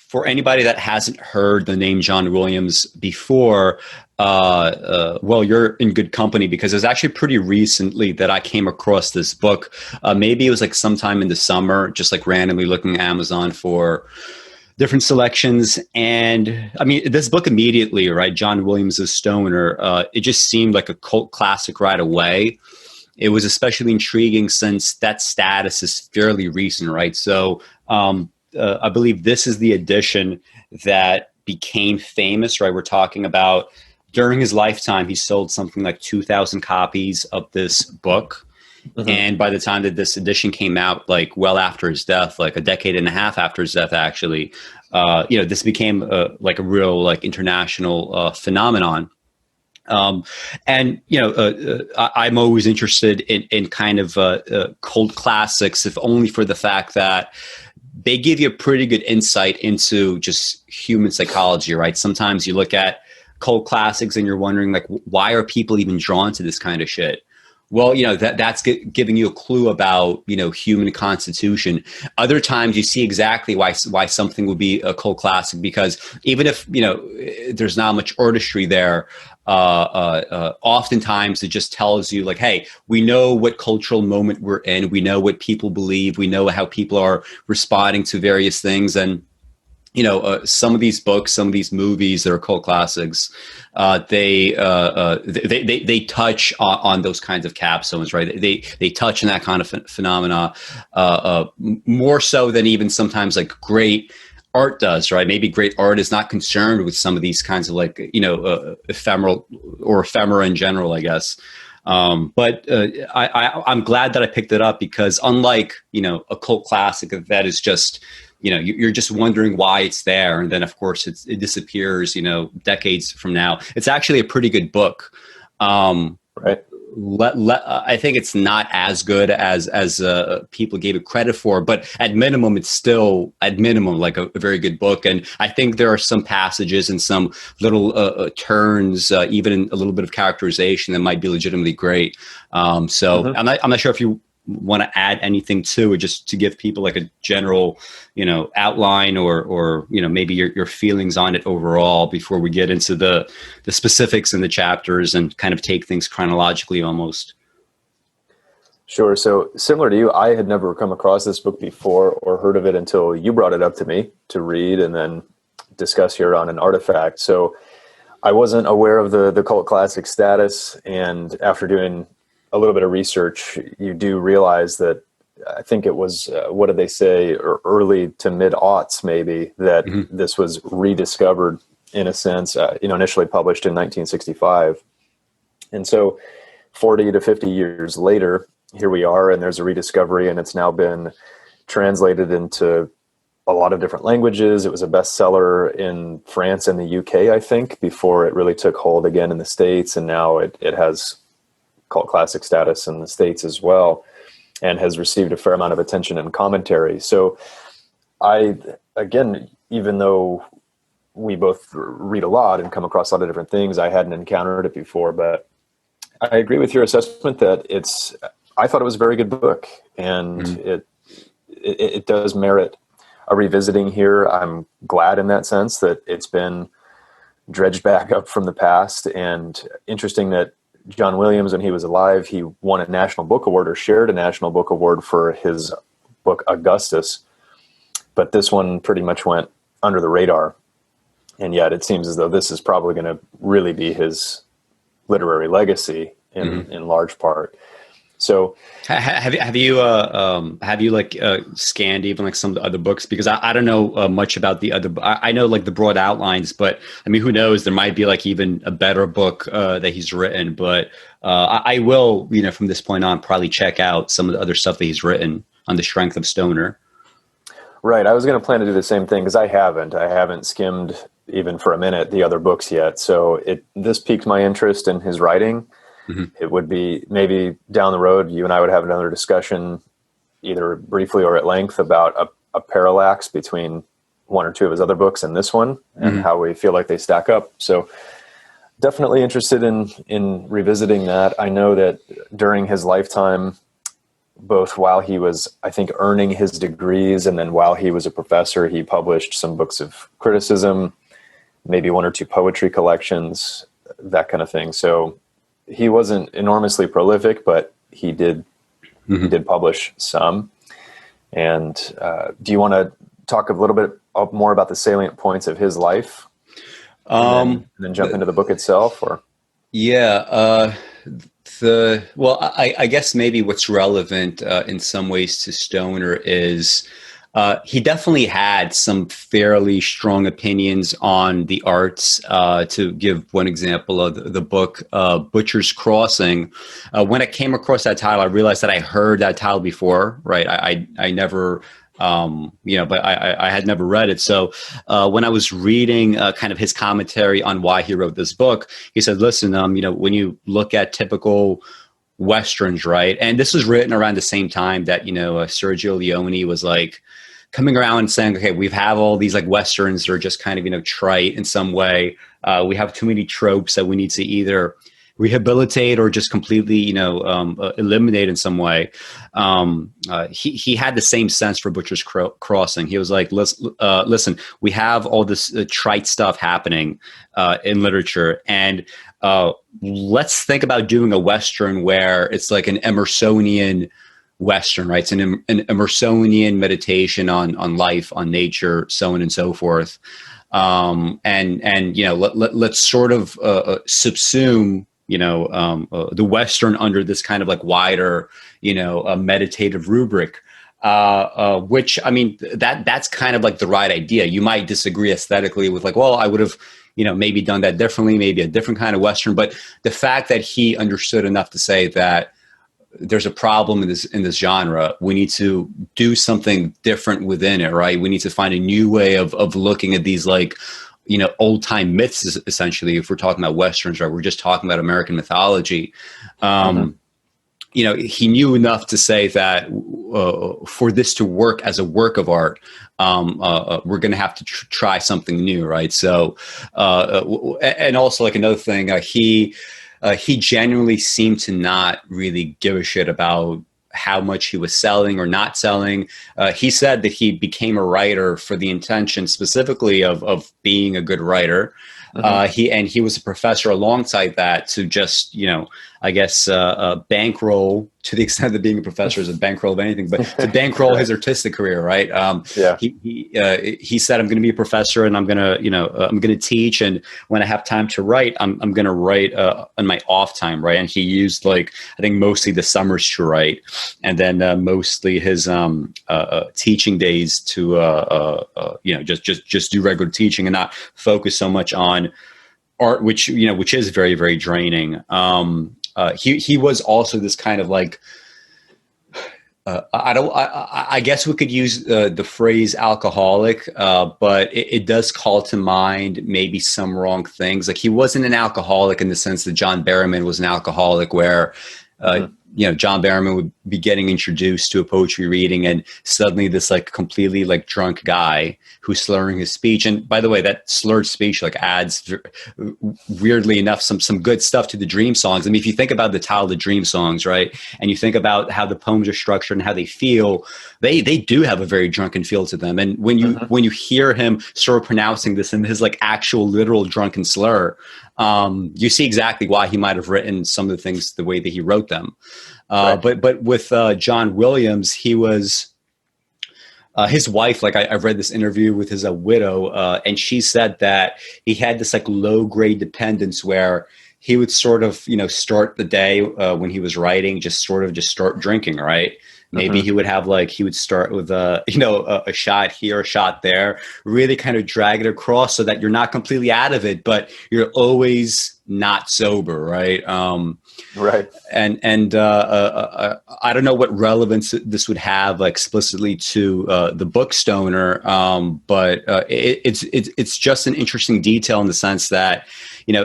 for anybody that hasn't heard the name John Williams before, well, you're in good company, because it was actually pretty recently that I came across this book. Maybe it was like sometime in the summer, just like randomly looking at Amazon for different selections. And I mean, this book immediately, right? John Williams' Stoner, it just seemed like a cult classic right away. It was especially intriguing since that status is fairly recent, right? So I believe this is the edition that became famous, right? We're talking about during his lifetime, he sold something like 2,000 copies of this book. Mm-hmm. And by the time that this edition came out, like well after his death, like a decade and a half after his death, actually, this became like a real like international phenomenon. I'm always interested in kind of cult classics, if only for the fact that they give you a pretty good insight into just human psychology, right? Sometimes you look at cult classics and you're wondering, like, why are people even drawn to this kind of shit? Well, that's giving you a clue about, human constitution. Other times you see exactly why something would be a cult classic, because even if, there's not much artistry there, oftentimes it just tells you, like, hey, we know what cultural moment we're in. We know what people believe. We know how people are responding to various things. And, some of these books, some of these movies that are cult classics, they touch on those kinds of capstones, right? They touch on that kind of phenomena more so than even sometimes like great art does, right? Maybe great art is not concerned with some of these kinds of like, ephemeral or ephemera in general, I guess. But I'm glad that I picked it up, because unlike, a cult classic that is just, you're just wondering why it's there, and then of course it disappears, decades from now. It's actually a pretty good book. Right. I think it's not as good as people gave it credit for, but at minimum, it's still like a very good book. And I think there are some passages and some little turns, even in a little bit of characterization, that might be legitimately great. So I'm not sure if you want to add anything to it, just to give people like a general, outline or maybe your feelings on it overall before we get into the specifics in the chapters and kind of take things chronologically almost. Sure. So similar to you, I had never come across this book before or heard of it until you brought it up to me to read and then discuss here on an ArtiFact. So I wasn't aware of the cult classic status, and after doing a little bit of research, you do realize that I think it was, what did they say, early to mid-aughts maybe, that this was rediscovered in a sense, initially published in 1965. And so 40 to 50 years later, here we are, and there's a rediscovery, and it's now been translated into a lot of different languages. It was a bestseller in France and the UK, I think, before it really took hold again in the States, and now it has cult classic status in the States as well, and has received a fair amount of attention and commentary. So again, even though we both read a lot and come across a lot of different things, I hadn't encountered it before, but I agree with your assessment that I thought it was a very good book, and it does merit a revisiting here. I'm glad in that sense that it's been dredged back up from the past, and interesting that John Williams, when he was alive, he won a National Book Award, or shared a National Book Award for his book Augustus. But this one pretty much went under the radar. And yet it seems as though this is probably going to really be his literary legacy in large part. So have you scanned even like some of the other books? Because I don't know much about the other. I know like the broad outlines, but I mean, who knows? There might be like even a better book that he's written. But I will, from this point on, probably check out some of the other stuff that he's written on the strength of Stoner. Right. I was going to plan to do the same thing, because I haven't skimmed even for a minute the other books yet. So this piqued my interest in his writing. It would be maybe down the road, you and I would have another discussion, either briefly or at length, about a parallax between one or two of his other books and this one, and how we feel like they stack up. So definitely interested in revisiting that. I know that during his lifetime, both while he was, I think, earning his degrees, and then while he was a professor, he published some books of criticism, maybe one or two poetry collections, that kind of thing. So he wasn't enormously prolific, but he did publish some. And do you want to talk a little bit more about the salient points of his life, and then jump into the book itself? Or I guess maybe what's relevant in some ways to Stoner is he definitely had some fairly strong opinions on the arts. To give one example of the book, Butcher's Crossing, when I came across that title, I realized that I heard that title before, right? I never, but I had never read it. So when I was reading kind of his commentary on why he wrote this book, he said, listen, when you look at typical Westerns, right? And this was written around the same time that, Sergio Leone was like coming around and saying, okay, we have all these like Westerns that are just kind of, trite in some way. We have too many tropes that we need to either rehabilitate or just completely, eliminate in some way. He had the same sense for Butcher's Crossing. He was like, listen, we have all this trite stuff happening in literature, and let's think about doing a Western where it's like an Emersonian Western, right? It's an Emersonian meditation on life, on nature, so on and so forth. Let's sort of subsume the Western under this kind of like wider, meditative rubric, which, I mean, that's kind of like the right idea. You might disagree aesthetically with like, well, I would have, maybe done that differently, maybe a different kind of Western. But the fact that he understood enough to say that there's a problem in this genre, we need to do something different within it, right? We need to find a new way of looking at these like, old time myths, essentially. If we're talking about Westerns, right, we're just talking about American mythology. He knew enough to say that for this to work as a work of art, we're going to have to try something new, right? So, and also like another thing, he genuinely seemed to not really give a shit about how much he was selling or not selling. He said that he became a writer for the intention specifically of being a good writer. He was a professor alongside that to just, I guess, bankroll, to the extent that being a professor is a bankroll of anything, but to bankroll his artistic career, right? He said, I'm going to be a professor and I'm going to, I'm going to teach. And when I have time to write, I'm going to write on my off time, right? And he used like, I think mostly the summers to write, and then mostly his teaching days to, just do regular teaching and not focus so much on art, which is very, very draining. He was also this kind of like, I guess we could use the phrase alcoholic, but it does call to mind maybe some wrong things. Like he wasn't an alcoholic in the sense that John Berryman was an alcoholic, where John Berryman would be getting introduced to a poetry reading and suddenly this like completely like drunk guy who's slurring his speech. And by the way, that slurred speech like adds weirdly enough some good stuff to the dream songs. I mean, if you think about the title of the dream songs, right, and you think about how the poems are structured and how they feel, they do have a very drunken feel to them. And when you hear him sort of pronouncing this in his like actual literal drunken slur, you see exactly why he might have written some of the things the way that he wrote them. But with John Williams, he was his wife. Like I've read this interview with his widow, and she said that he had this like low grade dependence where he would sort of start the day when he was writing, just start drinking, right? Maybe he would have he would start with a shot here, a shot there, really kind of drag it across so that you're not completely out of it, but you're always not sober, right? Right. And I don't know what relevance this would have explicitly to the book Stoner, but it's just an interesting detail in the sense that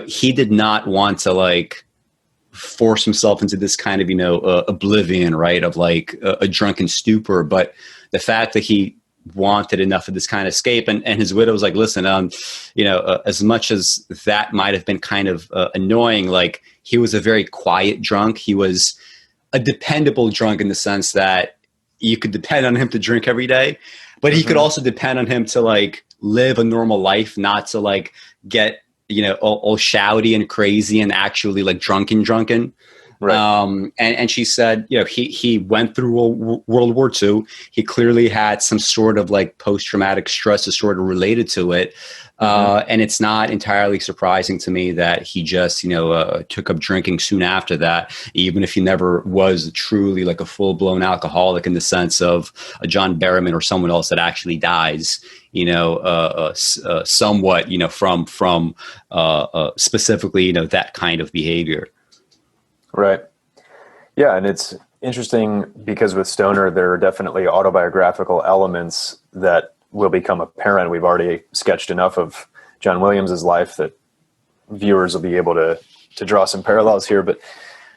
he did not want to force himself into this kind of oblivion, right, of a drunken stupor, but the fact that he wanted enough of this kind of escape, and his widow was like, listen, as much as that might have been kind of annoying, he was a very quiet drunk. He was a dependable drunk in the sense that you could depend on him to drink every day, but he could also depend on him to like live a normal life, not to like get, all shouty and crazy and actually like drunken. Right. And she said, he went through World War II. He clearly had some sort of like post-traumatic stress disorder related to it. And it's not entirely surprising to me that he just, took up drinking soon after that, even if he never was truly like a full-blown alcoholic in the sense of a John Berryman or someone else that actually dies, somewhat, from specifically, that kind of behavior. Right. Yeah, and it's interesting because with Stoner, there are definitely autobiographical elements that will become apparent. We've already sketched enough of John Williams's life that viewers will be able to draw some parallels here. But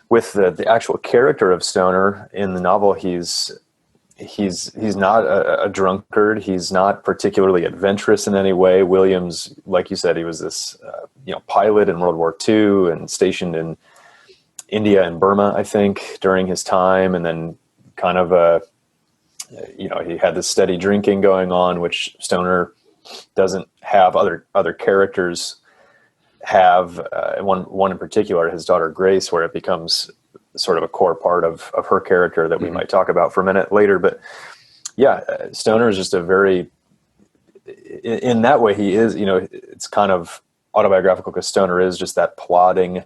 with the actual character of Stoner in the novel, he's not a drunkard. He's not particularly adventurous in any way. Williams, like you said, he was this pilot in World War II and stationed in India and Burma, I think, during his time, and then kind of he had this steady drinking going on, which Stoner doesn't have. Other characters have. One in particular, his daughter Grace, where it becomes sort of a core part of her character that we might talk about for a minute later. But yeah, Stoner is just a very, in that way, he is. It's kind of autobiographical because Stoner is just that plodding,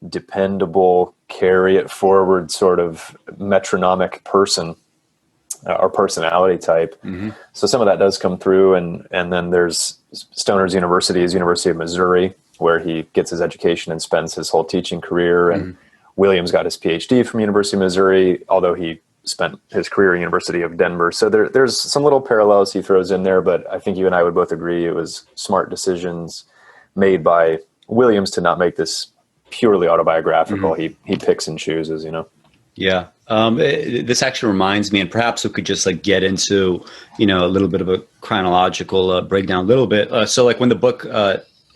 dependable, carry it forward sort of metronomic person or personality type. So some of that does come through, and then there's Stoner's University of Missouri, where he gets his education and spends his whole teaching career. And Williams got his PhD from University of Missouri, although he spent his career at University of Denver. So there's some little parallels he throws in there, but I think you and I would both agree it was smart decisions made by Williams to not make this purely autobiographical. He picks and chooses, Yeah. This actually reminds me, and perhaps we could just like get into, a little bit of a chronological breakdown a little bit. So like when the book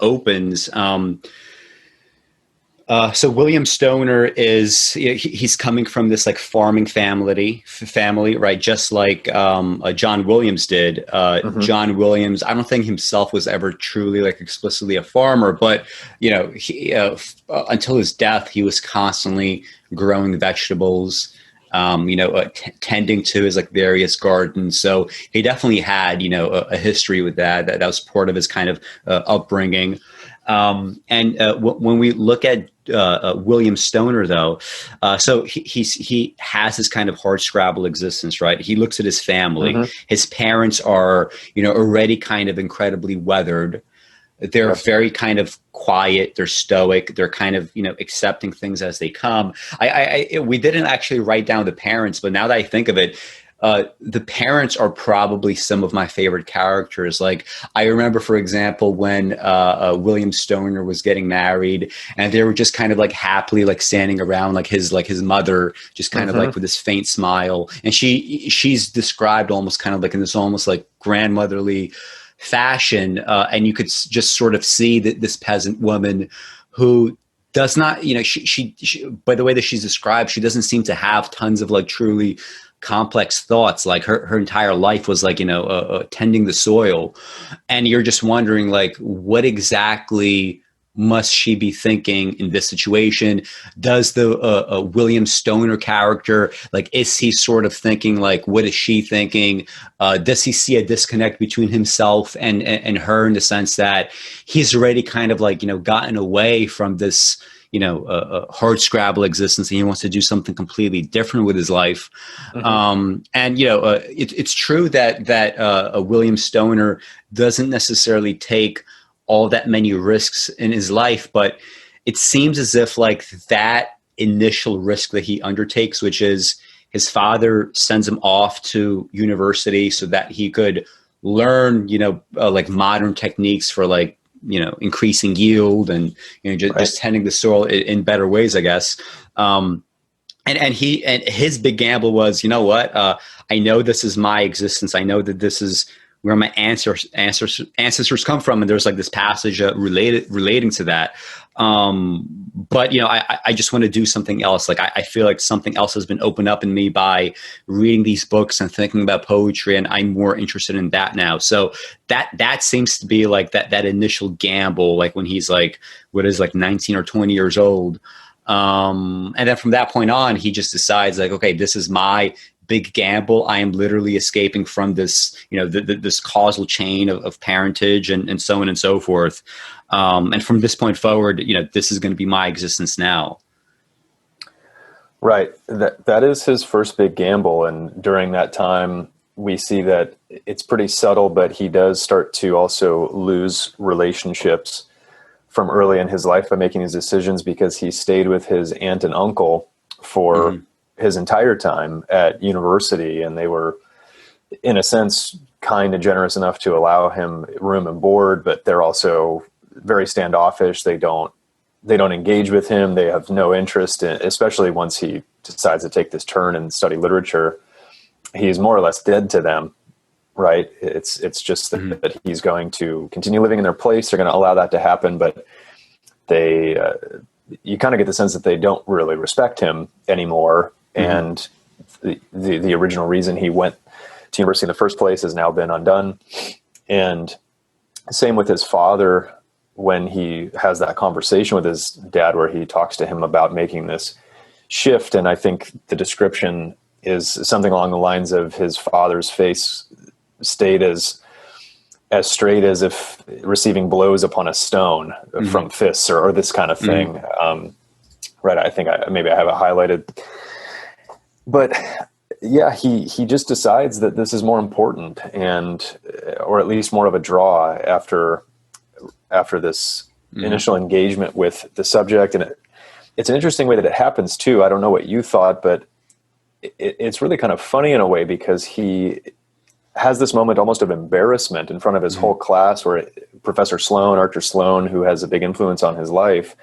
opens, so William Stoner is, he's coming from this like farming family, right? Just like John Williams did. John Williams, I don't think himself was ever truly like explicitly a farmer, but, he, until his death, he was constantly growing vegetables, tending to his like various gardens. So he definitely had, a history with that. That was part of his kind of upbringing. When we look at William Stoner, though, so he has this kind of hardscrabble existence, right? He looks at his family. His parents are, already kind of incredibly weathered. They're very kind of quiet. They're stoic. They're kind of, accepting things as they come. We didn't actually write down the parents, but now that I think of it, the parents are probably some of my favorite characters. Like I remember, for example, when William Stoner was getting married, and they were just kind of like happily like standing around, like his mother, just kind of like with this faint smile, and she's described almost kind of like in this almost like grandmotherly fashion, and you could just sort of see that this peasant woman who does not, she by the way that she's described, she doesn't seem to have tons of like truly complex thoughts. Like her entire life was like, tending the soil. And you're just wondering, like, what exactly must she be thinking in this situation? Does the William Stoner character, like, is he sort of thinking, like, what is she thinking? Does he see a disconnect between himself and her in the sense that he's already kind of like, gotten away from this, hard scrabble existence, and he wants to do something completely different with his life. It's true that William Stoner doesn't necessarily take all that many risks in his life, but it seems as if like that initial risk that he undertakes, which is his father sends him off to university so that he could learn, like modern techniques for like, increasing yield and, just tending the soil in better ways, I guess. And his big gamble was, I know this is my existence. I know that this is where my ancestors come from, and there's like this passage relating to that. But you know, I just want to do something else. Like I feel like something else has been opened up in me by reading these books and thinking about poetry, and I'm more interested in that now. So that seems to be like that initial gamble, like when he's like, what is, like 19 or 20 years old. And then from that point on, he just decides like, okay, this is my big gamble. I am literally escaping from this, you know, this causal chain of parentage and so on and so forth. And from this point forward, you know, this is going to be my existence now. Right. That is his first big gamble. And during that time, we see that it's pretty subtle, but he does start to also lose relationships from early in his life by making these decisions, because he stayed with his aunt and uncle for his entire time at university. And they were, in a sense, kind and generous enough to allow him room and board, but they're also very standoffish. They don't engage with him. They have no interest in, especially once he decides to take this turn and study literature, he's more or less dead to them. Right. It's just that he's going to continue living in their place. They're going to allow that to happen, but you kind of get the sense that they don't really respect him anymore. And the original reason he went to university in the first place has now been undone. And same with his father, when he has that conversation with his dad, where he talks to him about making this shift. And I think the description is something along the lines of his father's face stayed as straight as if receiving blows upon a stone from fists or this kind of thing. Right. I think maybe I have it highlighted, but yeah, he just decides that this is more important, and, or at least more of a draw after this initial engagement with the subject. And it's an interesting way that it happens too. I don't know what you thought, but it's really kind of funny in a way, because he has this moment almost of embarrassment in front of his whole class, where Professor Sloan, Archer Sloan, who has a big influence on his life,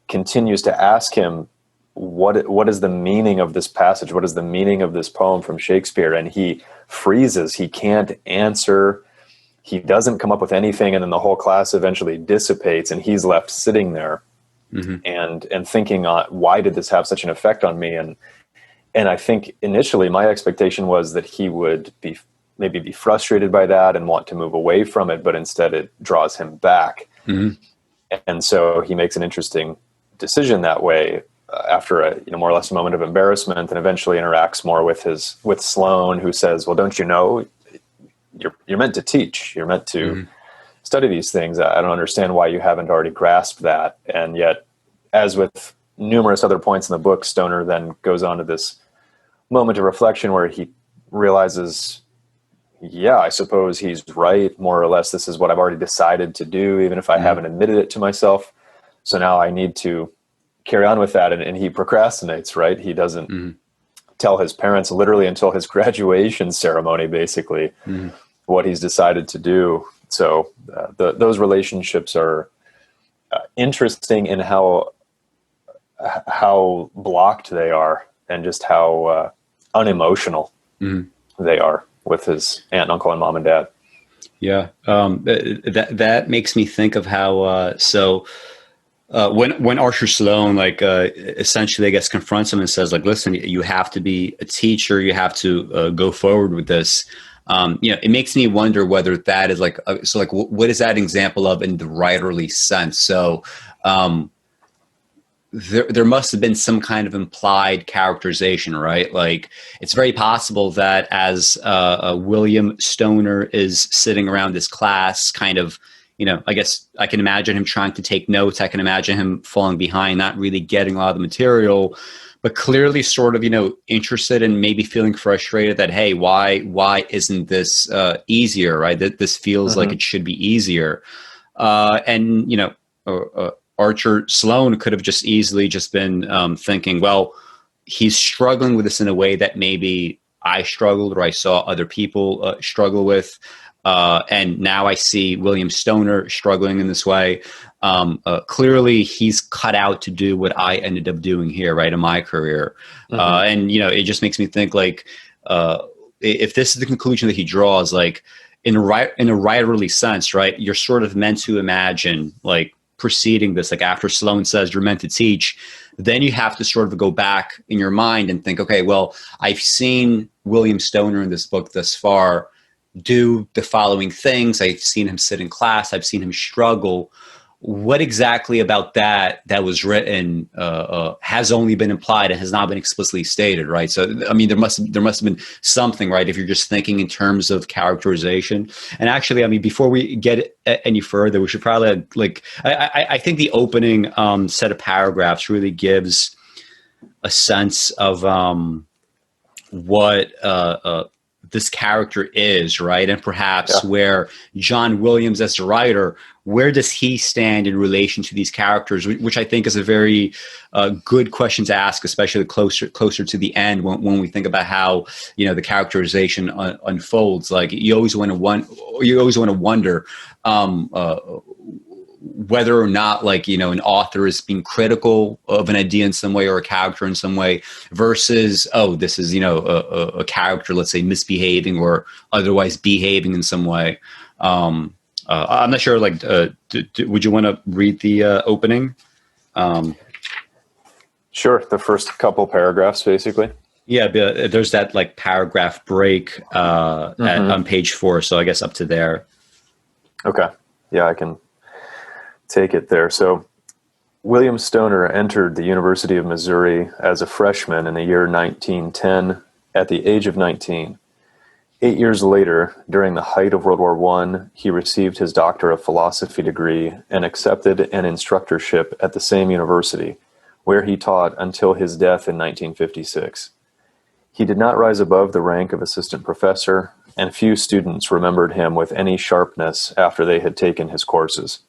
continues to ask him, what is the meaning of this passage? What is the meaning of this poem from Shakespeare? And he freezes. He can't answer. He doesn't come up with anything. And then the whole class eventually dissipates, and he's left sitting there and thinking, why did this have such an effect on me? And I think initially my expectation was that he would maybe be frustrated by that and want to move away from it, but instead it draws him back. And so he makes an interesting decision that way, after a more or less a moment of embarrassment, and eventually interacts more with Sloan, who says, well, don't you know, you're meant to teach, you're meant to study these things. I don't understand why you haven't already grasped that. And yet, as with numerous other points in the book, Stoner then goes on to this moment of reflection where he realizes, yeah, I suppose he's right, more or less. This is what I've already decided to do, even if I haven't admitted it to myself. So now I need to carry on with that. And he procrastinates, right? He doesn't tell his parents literally until his graduation ceremony, basically, what he's decided to do. So those relationships are interesting in how blocked they are, and just how unemotional they are with his aunt and uncle and mom and dad. Yeah. That makes me think of how, when Archer Sloan, essentially, I guess, confronts him and says, like, listen, you have to be a teacher. You have to go forward with this. It makes me wonder whether that is what is that example of in the writerly sense? So, there must have been some kind of implied characterization, right? Like, it's very possible that as William Stoner is sitting around this class, kind of, I guess I can imagine him trying to take notes. I can imagine him falling behind, not really getting a lot of the material, but clearly sort of, interested and maybe feeling frustrated that, hey, why isn't this easier, right? That this feels like it should be easier. Archer Sloan could have just easily just been thinking, well, he's struggling with this in a way that maybe I struggled, or I saw other people struggle with. And now I see William Stoner struggling in this way. Clearly he's cut out to do what I ended up doing here, right, in my career. And, it just makes me think, like, if this is the conclusion that he draws, like, in a writerly sense, right? You're sort of meant to imagine, like, preceding this, like after Sloane says you're meant to teach, then you have to sort of go back in your mind and think, okay, well, I've seen William Stoner in this book thus far do the following things. I've seen him sit in class. I've seen him struggle. What exactly about that was written has only been implied and has not been explicitly stated, right? So, I mean, there must have been something, right? If you're just thinking in terms of characterization. And actually, I mean, before we get any further, we should probably I think the opening set of paragraphs really gives a sense of what this character is, right? And perhaps where John Williams as the writer, where does he stand in relation to these characters, which I think is a very good question to ask, especially closer to the end when we think about how, you know, the characterization unfolds. Like, you always want to wonder whether or not, like, you know, an author is being critical of an idea in some way or a character in some way versus, oh, this is, you know, a character, let's say, misbehaving or otherwise behaving in some way. I'm not sure, like, would you want to read the opening? Sure. The first couple paragraphs, basically. Yeah, there's that, like, paragraph break on page 4. So I guess up to there. Okay. Yeah, I can take it there. So William Stoner entered the University of Missouri as a freshman in the year 1910 at the age of 19. 8 years later, during the height of World War I, he received his Doctor of Philosophy degree and accepted an instructorship at the same university, where he taught until his death in 1956. He did not rise above the rank of assistant professor, and few students remembered him with any sharpness after they had taken his courses.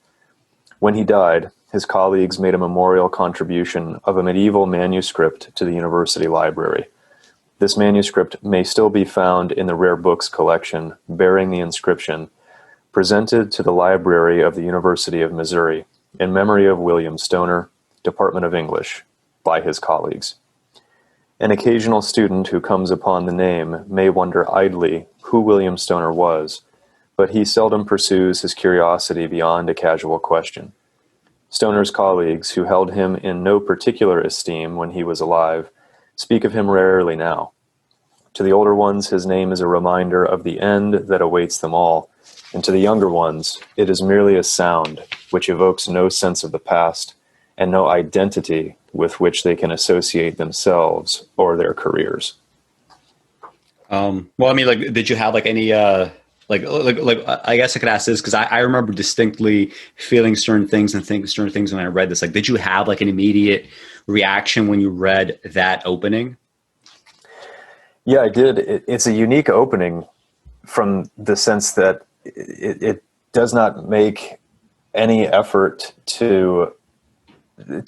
When he died, his colleagues made a memorial contribution of a medieval manuscript to the university library. This manuscript may still be found in the rare books collection, bearing the inscription, "Presented to the Library of the University of Missouri, in memory of William Stoner, Department of English," by his colleagues. An occasional student who comes upon the name may wonder idly who William Stoner was, but he seldom pursues his curiosity beyond a casual question. Stoner's colleagues, who held him in no particular esteem when he was alive, speak of him rarely now. To the older ones, his name is a reminder of the end that awaits them all, and to the younger ones, it is merely a sound which evokes no sense of the past and no identity with which they can associate themselves or their careers. Well, I mean, like, did you have, like, any like I guess I could ask this because I remember distinctly feeling certain things and thinking certain things when I read this. Like, did you have, like, an immediate reaction when you read that opening? Yeah, I did. It's a unique opening from the sense that it does not make any effort to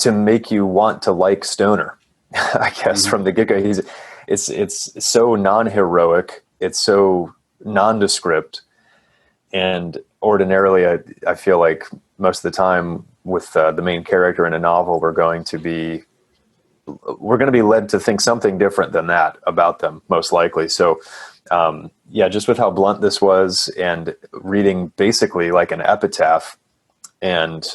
make you want to like Stoner. I guess from the get-go, it's so non-heroic. It's so nondescript, and ordinarily I feel like most of the time with the main character in a novel, we're going to be led to think something different than that about them, most likely. So just with how blunt this was, and reading basically like an epitaph, and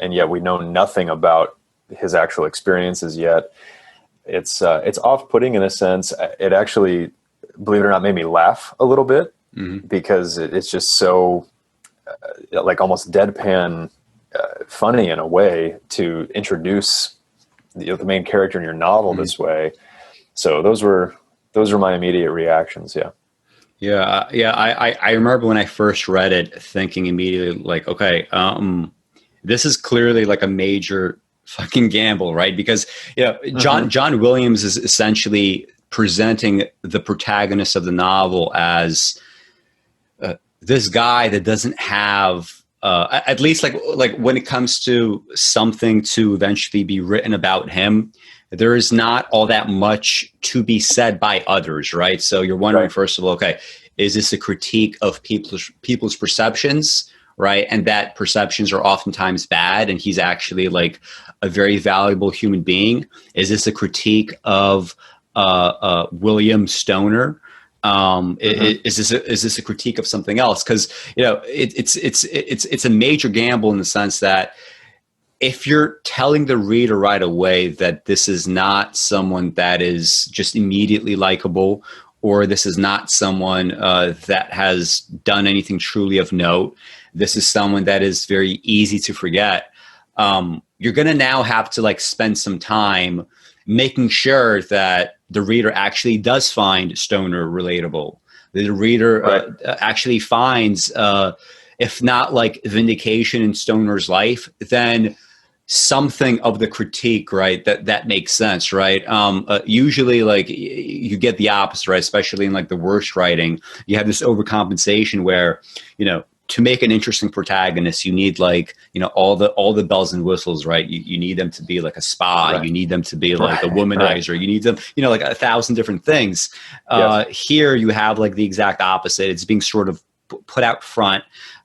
yet we know nothing about his actual experiences yet, it's off-putting in a sense. It actually, believe it or not, made me laugh a little bit, because it's just so like almost deadpan funny in a way to introduce the main character in your novel this way. So those were my immediate reactions. I remember when I first read it thinking immediately, like, okay, this is clearly like a major fucking gamble, right? Because, you know, John Williams is essentially presenting the protagonist of the novel as this guy that doesn't have, at least like when it comes to something to eventually be written about him, there is not all that much to be said by others, right? So you're wondering, first of all, okay, is this a critique of people's perceptions, right? And that perceptions are oftentimes bad, and he's actually like a very valuable human being. Is this a critique of William Stoner, Is this a critique of something else? Because it's a major gamble in the sense that if you're telling the reader right away that this is not someone that is just immediately likable, or this is not someone that has done anything truly of note, this is someone that is very easy to forget, you're going to now have to like spend some time making sure that the reader actually does find Stoner relatable. The reader actually finds, if not like vindication in Stoner's life, then something of the critique, right? That makes sense, right? Usually like you get the opposite, right? Especially in like the worst writing, you have this overcompensation where, to make an interesting protagonist, you need like, all the bells and whistles, right? You need them to be like a spy. Right. You need them to be like a womanizer. Right. You need them, like 1,000 different things. Yes. Here you have like the exact opposite. It's being sort of put out front.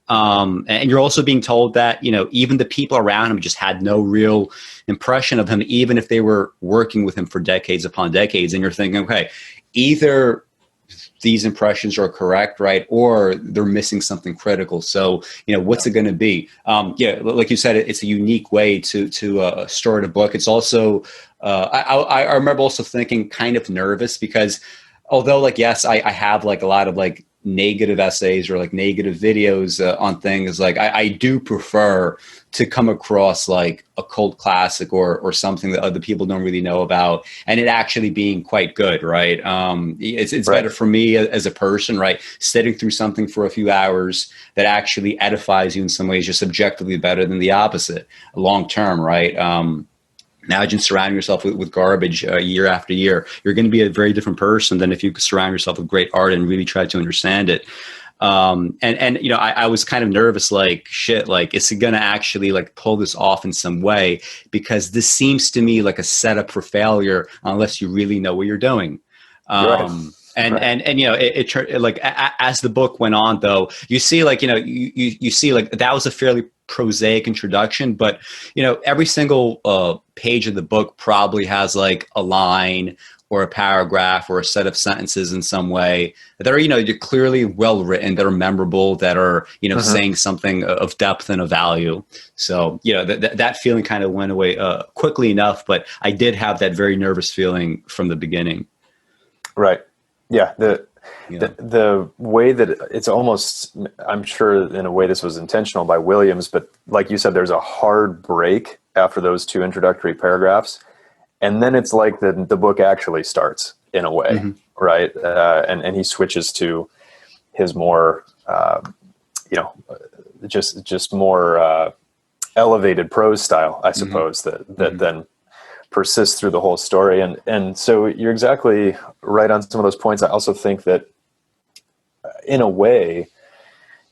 And you're also being told that, even the people around him just had no real impression of him, even if they were working with him for decades upon decades. And you're thinking, okay, either these impressions are correct, right? Or they're missing something critical. So, what's it going to be? Like you said, it's a unique way to start a book. It's also, I remember also thinking kind of nervous because although like, yes, I have like a lot of like negative essays or like negative videos on things, like I do prefer to come across like a cult classic or something that other people don't really know about, and it actually being quite good, right? It's better for me as a person, right? Sitting through something for a few hours that actually edifies you in some ways, just objectively better than the opposite long term, right? Imagine surrounding yourself with garbage year after year. You're going to be a very different person than if you could surround yourself with great art and really try to understand it. I was kind of nervous, like, shit, like, is it going to actually like pull this off in some way? Because this seems to me like a setup for failure unless you really know what you're doing. It like as the book went on, though, you see like, you see like that was a fairly prosaic introduction, but every single page of the book probably has like a line or a paragraph or a set of sentences in some way that are, you're clearly well written, that are memorable, that are, saying something of depth and of value. So, that feeling kind of went away quickly enough, but I did have that very nervous feeling from the beginning. Right. Yeah. The way that it's almost, I'm sure in a way this was intentional by Williams, but like you said, there's a hard break after those two introductory paragraphs. And then it's like the book actually starts in a way, right? And he switches to his more, just more elevated prose style, I suppose, that then persists through the whole story. And so you're exactly right on some of those points. I also think that in a way,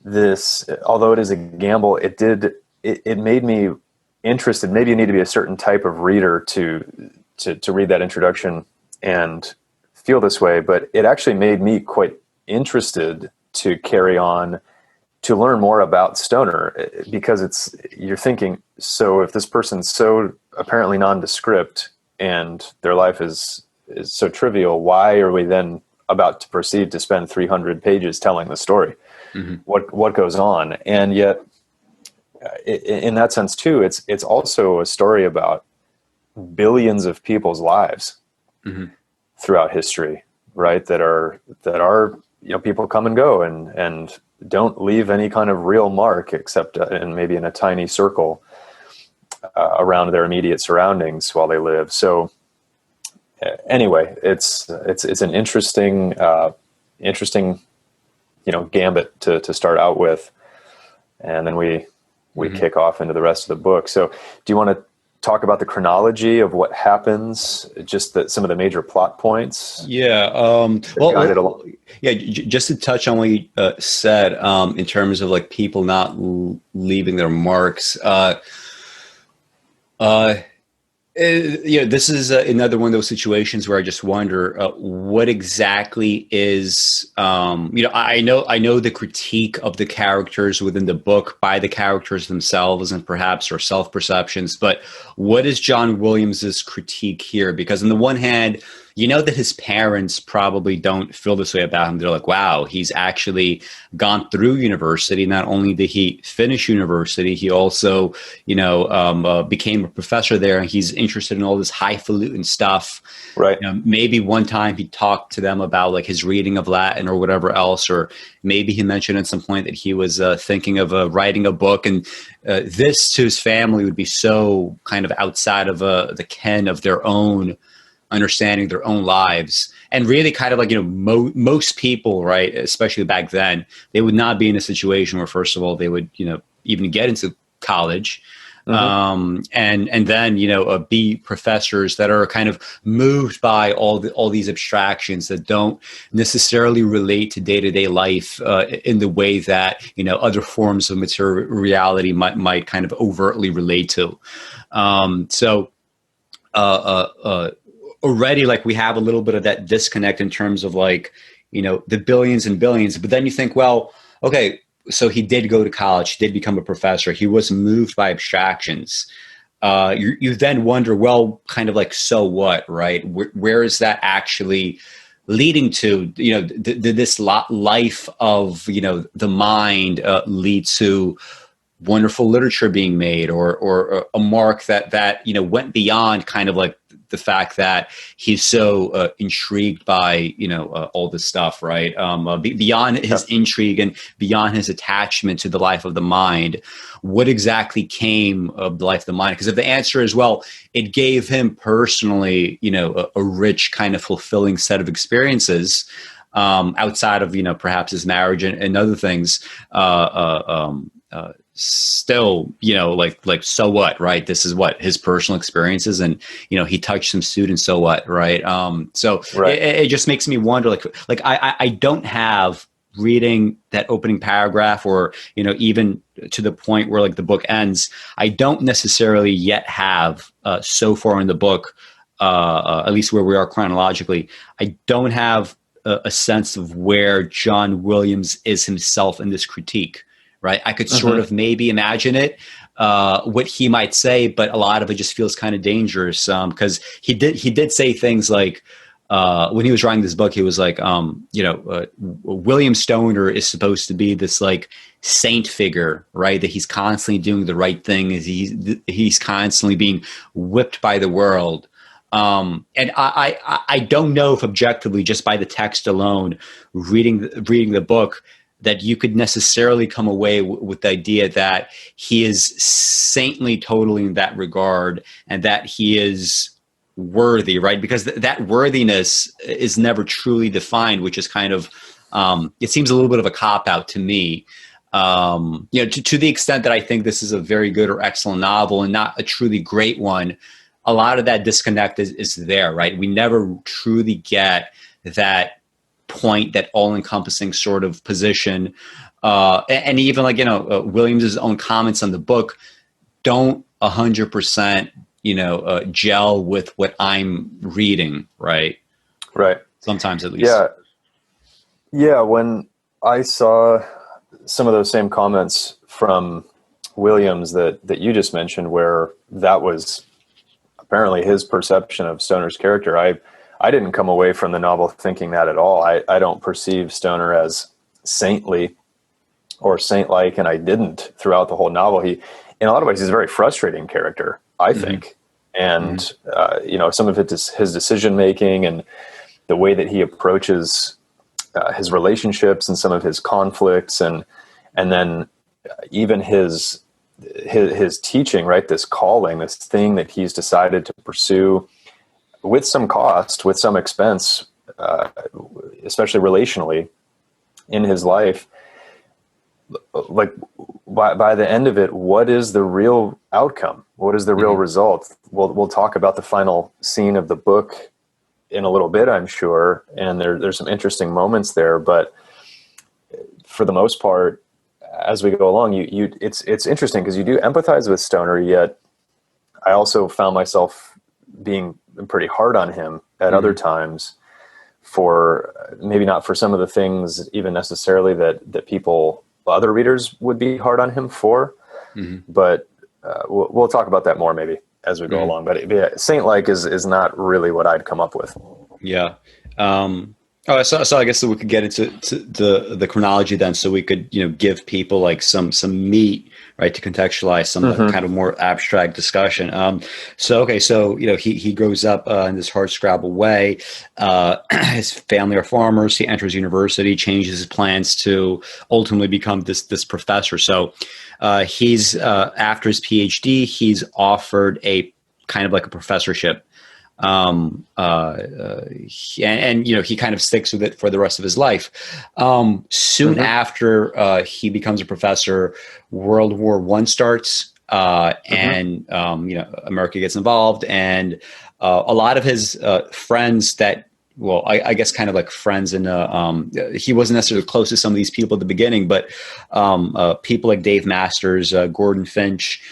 this, although it is a gamble, it made me interested. Maybe you need to be a certain type of reader to read that introduction and feel this way, but it actually made me quite interested to carry on, to learn more about Stoner, because you're thinking, so if this person's so apparently nondescript and their life is so trivial, why are we then about to proceed to spend 300 pages telling the story? What goes on? And yet, in that sense too, it's also a story about billions of people's lives throughout history, right? That are people come and go and don't leave any kind of real mark except maybe in a tiny circle around their immediate surroundings while they live. So anyway, it's an interesting gambit to start out with, and then we kick off into the rest of the book. So do you want to talk about the chronology of what happens, just some of the major plot points? Just to touch on what you said in terms of like people not leaving their marks. This is another one of those situations where I just wonder what exactly is, I know the critique of the characters within the book by the characters themselves and perhaps their self-perceptions, but what is John Williams's critique here? Because on the one hand, you know that his parents probably don't feel this way about him. They're like, wow, he's actually gone through university. Not only did he finish university, he also, became a professor there, and he's interested in all this highfalutin stuff. Right. Maybe one time he talked to them about like his reading of Latin or whatever else, or maybe he mentioned at some point that he was thinking of writing a book. And this to his family would be so kind of outside of the ken of their own understanding, their own lives. And really kind of like, most people, right, especially back then, they would not be in a situation where, first of all, they would, even get into college. And then, be professors that are kind of moved by all these abstractions that don't necessarily relate to day-to-day life in the way that, other forms of material reality might kind of overtly relate to. Already, like, we have a little bit of that disconnect in terms of like, the billions and billions. But then you think, well, okay, so he did go to college, he did become a professor, he was moved by abstractions. You then wonder, well, kind of like, so what, right? Where is that actually leading to? Did this life of, the mind lead to wonderful literature being made, or a mark that went beyond kind of like the fact that he's so intrigued by all this stuff, right? Beyond his intrigue and beyond his attachment to the life of the mind, what exactly came of the life of the mind? Because if the answer is, well, it gave him personally, a rich kind of fulfilling set of experiences outside of perhaps his marriage and other things. Still, like, so what, right? This is what his personal experiences, and, he touched some students, so what, right? Right. It just makes me wonder, like I don't have, reading that opening paragraph, or, even to the point where like the book ends, I don't necessarily yet have, so far in the book, at least where we are chronologically, I don't have a sense of where John Williams is himself in this critique. Right. I could sort of maybe imagine it, what he might say, but a lot of it just feels kind of dangerous, because he did say things like, when he was writing this book, he was like, William Stoner is supposed to be this like saint figure, right? That he's constantly doing the right thing, he's constantly being whipped by the world. And I don't know if objectively, just by the text alone, reading the book, that you could necessarily come away with the idea that he is saintly totally in that regard, and that he is worthy, right? Because that worthiness is never truly defined, which is kind of, it seems a little bit of a cop-out to me. To the extent that I think this is a very good or excellent novel and not a truly great one, a lot of that disconnect is there, right? We never truly get that point, that all-encompassing sort of position, and even like Williams's own comments on the book don't 100% gel with what I'm reading, right? Sometimes, at least. Yeah. When I saw some of those same comments from Williams that you just mentioned, where that was apparently his perception of Stoner's character, I didn't come away from the novel thinking that at all. I don't perceive Stoner as saintly or saint-like, and I didn't throughout the whole novel. He, in a lot of ways, he's a very frustrating character, I think. And, some of it is his decision-making and the way that he approaches his relationships and some of his conflicts, and then even his teaching, right? This calling, this thing that he's decided to pursue, with some cost, with some expense, especially relationally in his life. Like, by the end of it, what is the real outcome? What is the real result? We'll talk about the final scene of the book in a little bit, I'm sure, and there's some interesting moments there. But for the most part, as we go along, it's interesting because you do empathize with Stoner, yet I also found myself being pretty hard on him at other times, for maybe not for some of the things even necessarily that other readers would be hard on him for, but we'll talk about that more maybe as we go along. But saint-like is not really what I'd come up with. Yeah. So I guess that we could get into the chronology then, so we could give people like some meat, right, to contextualize some kind of more abstract discussion. So he grows up in this hardscrabble way. His family are farmers. He enters university, changes his plans to ultimately become this professor. So he's after his PhD, he's offered a kind of like a professorship. He kind of sticks with it for the rest of his life. Soon after he becomes a professor, World War I starts, and America gets involved, and a lot of his friends that. Well, I guess kind of like friends, and he wasn't necessarily close to some of these people at the beginning, but people like Dave Masters, Gordon Finch,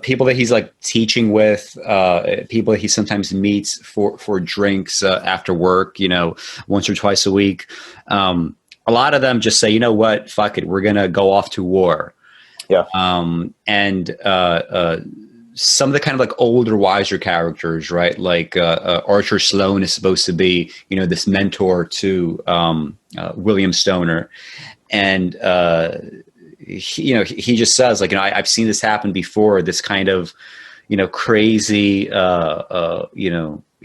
people that he's like teaching with, people that he sometimes meets for drinks after work, once or twice a week. A lot of them just say, you know what, fuck it, we're gonna go off to war. Yeah. Some of the kind of like older, wiser characters, right? Like Arthur Sloane is supposed to be, this mentor to William Stoner, and he just says like, I've seen this happen before. This kind of, crazy,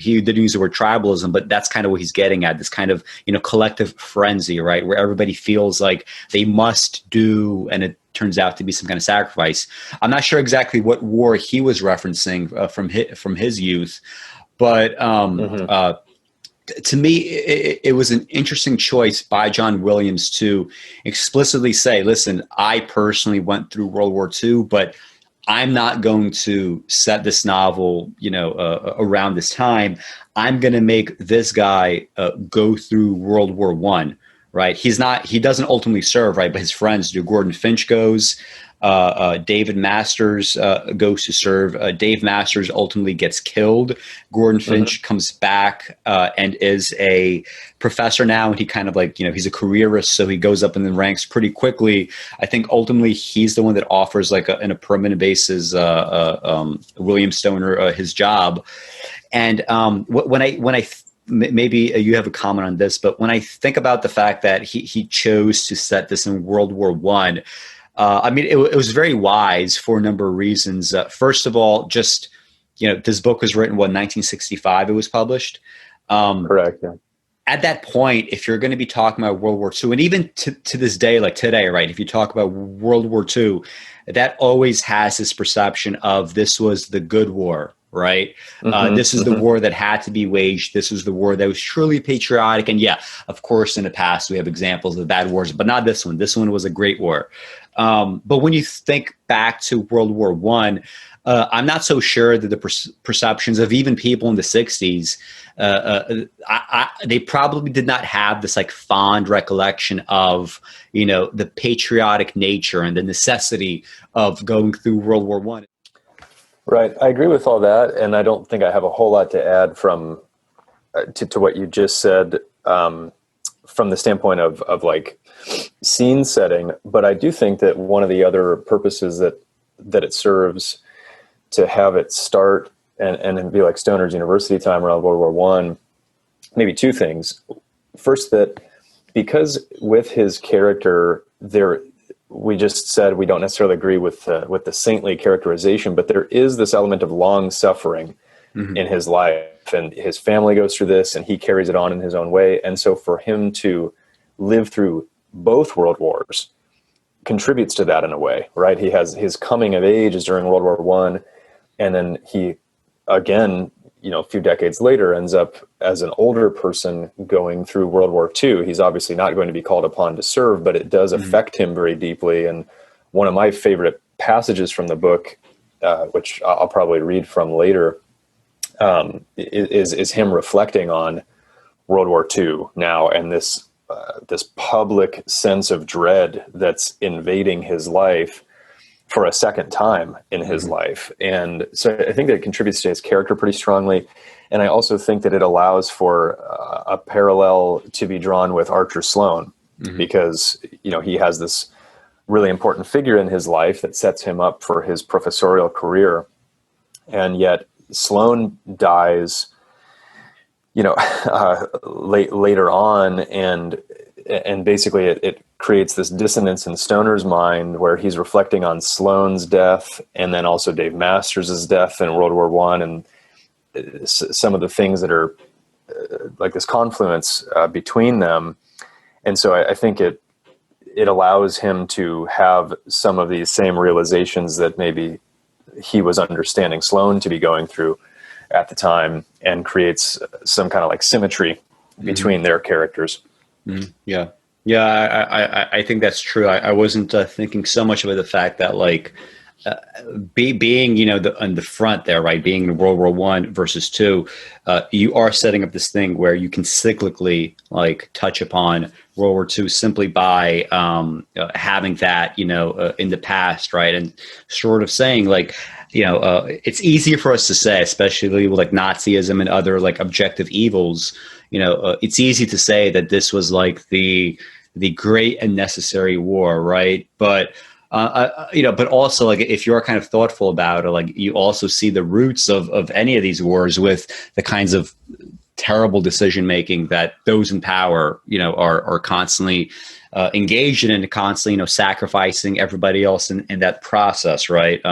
he didn't use the word tribalism, but that's kind of what he's getting at. This kind of, collective frenzy, right? Where everybody feels like they must do, and it turns out to be some kind of sacrifice. I'm not sure exactly what war he was referencing from his youth, but to me, it was an interesting choice by John Williams to explicitly say, listen, I personally went through World War II, but I'm not going to set this novel, around this time. I'm going to make this guy go through World War I, right? He doesn't ultimately serve, right? But his friends do. Gordon Finch goes. David Masters goes to serve. Dave Masters ultimately gets killed. Gordon Finch comes back and is a professor now, and he kind of like, he's a careerist, so he goes up in the ranks pretty quickly. I think ultimately he's the one that offers like in a permanent basis William Stoner his job. And when I maybe you have a comment on this, but when I think about the fact that he chose to set this in World War I, it was very wise for a number of reasons. First of all, just, this book was written, 1965 it was published. Correct. Yeah. At that point, if you're going to be talking about World War II, and even to this day, like today, right, if you talk about World War II, that always has this perception of this was the good war, right? This is the war that had to be waged. This was the war that was truly patriotic. And yeah, of course, in the past, we have examples of bad wars, but not this one. This one was a great war. But when you think back to World War I, I'm not so sure that the perceptions of even people in the 60s, they probably did not have this like fond recollection of, the patriotic nature and the necessity of going through World War I. Right. I agree with all that. And I don't think I have a whole lot to add from to what you just said from the standpoint of like scene setting. But I do think that one of the other purposes that it serves to have it start and be like Stoner's university time around World War I, maybe two things. First, that because with his character there, we just said we don't necessarily agree with the saintly characterization, but there is this element of long suffering in his life, and his family goes through this, and he carries it on in his own way. And so for him to live through both world wars contributes to that in a way, right? He has his coming of age is during World War I, and then he, again, a few decades later ends up as an older person going through World War II. He's obviously not going to be called upon to serve, but it does affect him very deeply. And one of my favorite passages from the book, which I'll probably read from later, is him reflecting on World War II now, and this public sense of dread that's invading his life for a second time in his life. And so I think that it contributes to his character pretty strongly. And I also think that it allows for a parallel to be drawn with Arthur Sloane, because, he has this really important figure in his life that sets him up for his professorial career. And yet Sloane dies later on, and basically it creates this dissonance in Stoner's mind where he's reflecting on Sloane's death and then also Dave Masters' death in World War I, and some of the things that are like this confluence between them. And so I think it allows him to have some of these same realizations that maybe he was understanding Sloane to be going through at the time, and creates some kind of like symmetry between their characters. Yeah. Yeah, I think that's true. I wasn't thinking so much about the fact that like being, on the front there, right? Being in World War I versus II, you are setting up this thing where you can cyclically like touch upon World War II simply by having that, in the past, right? And sort of saying like, it's easier for us to say, especially with like Nazism and other like objective evils. It's easy to say that this was like the great and necessary war, right? But but also like if you're kind of thoughtful about it, like you also see the roots of any of these wars with the kinds of terrible decision making that those in power, are constantly engaged in, and constantly, sacrificing everybody else in that process, right?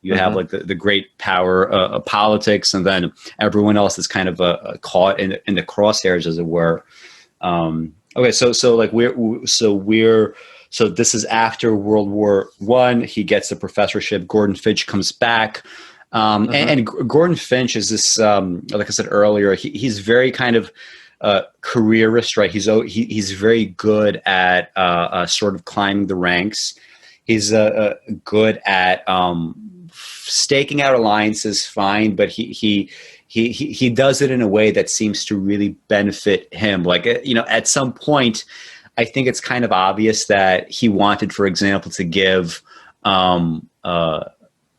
You have like the great power of politics, and then everyone else is kind of caught in the crosshairs, as it were. Okay, so this is after World War I. He gets a professorship. Gordon Finch comes back, and Gordon Finch is this, like I said earlier, he's very kind of careerist, right? He's very good at sort of climbing the ranks. He's good at staking out alliances, fine, but he does it in a way that seems to really benefit him. Like, at some point, I think it's kind of obvious that he wanted, for example, to give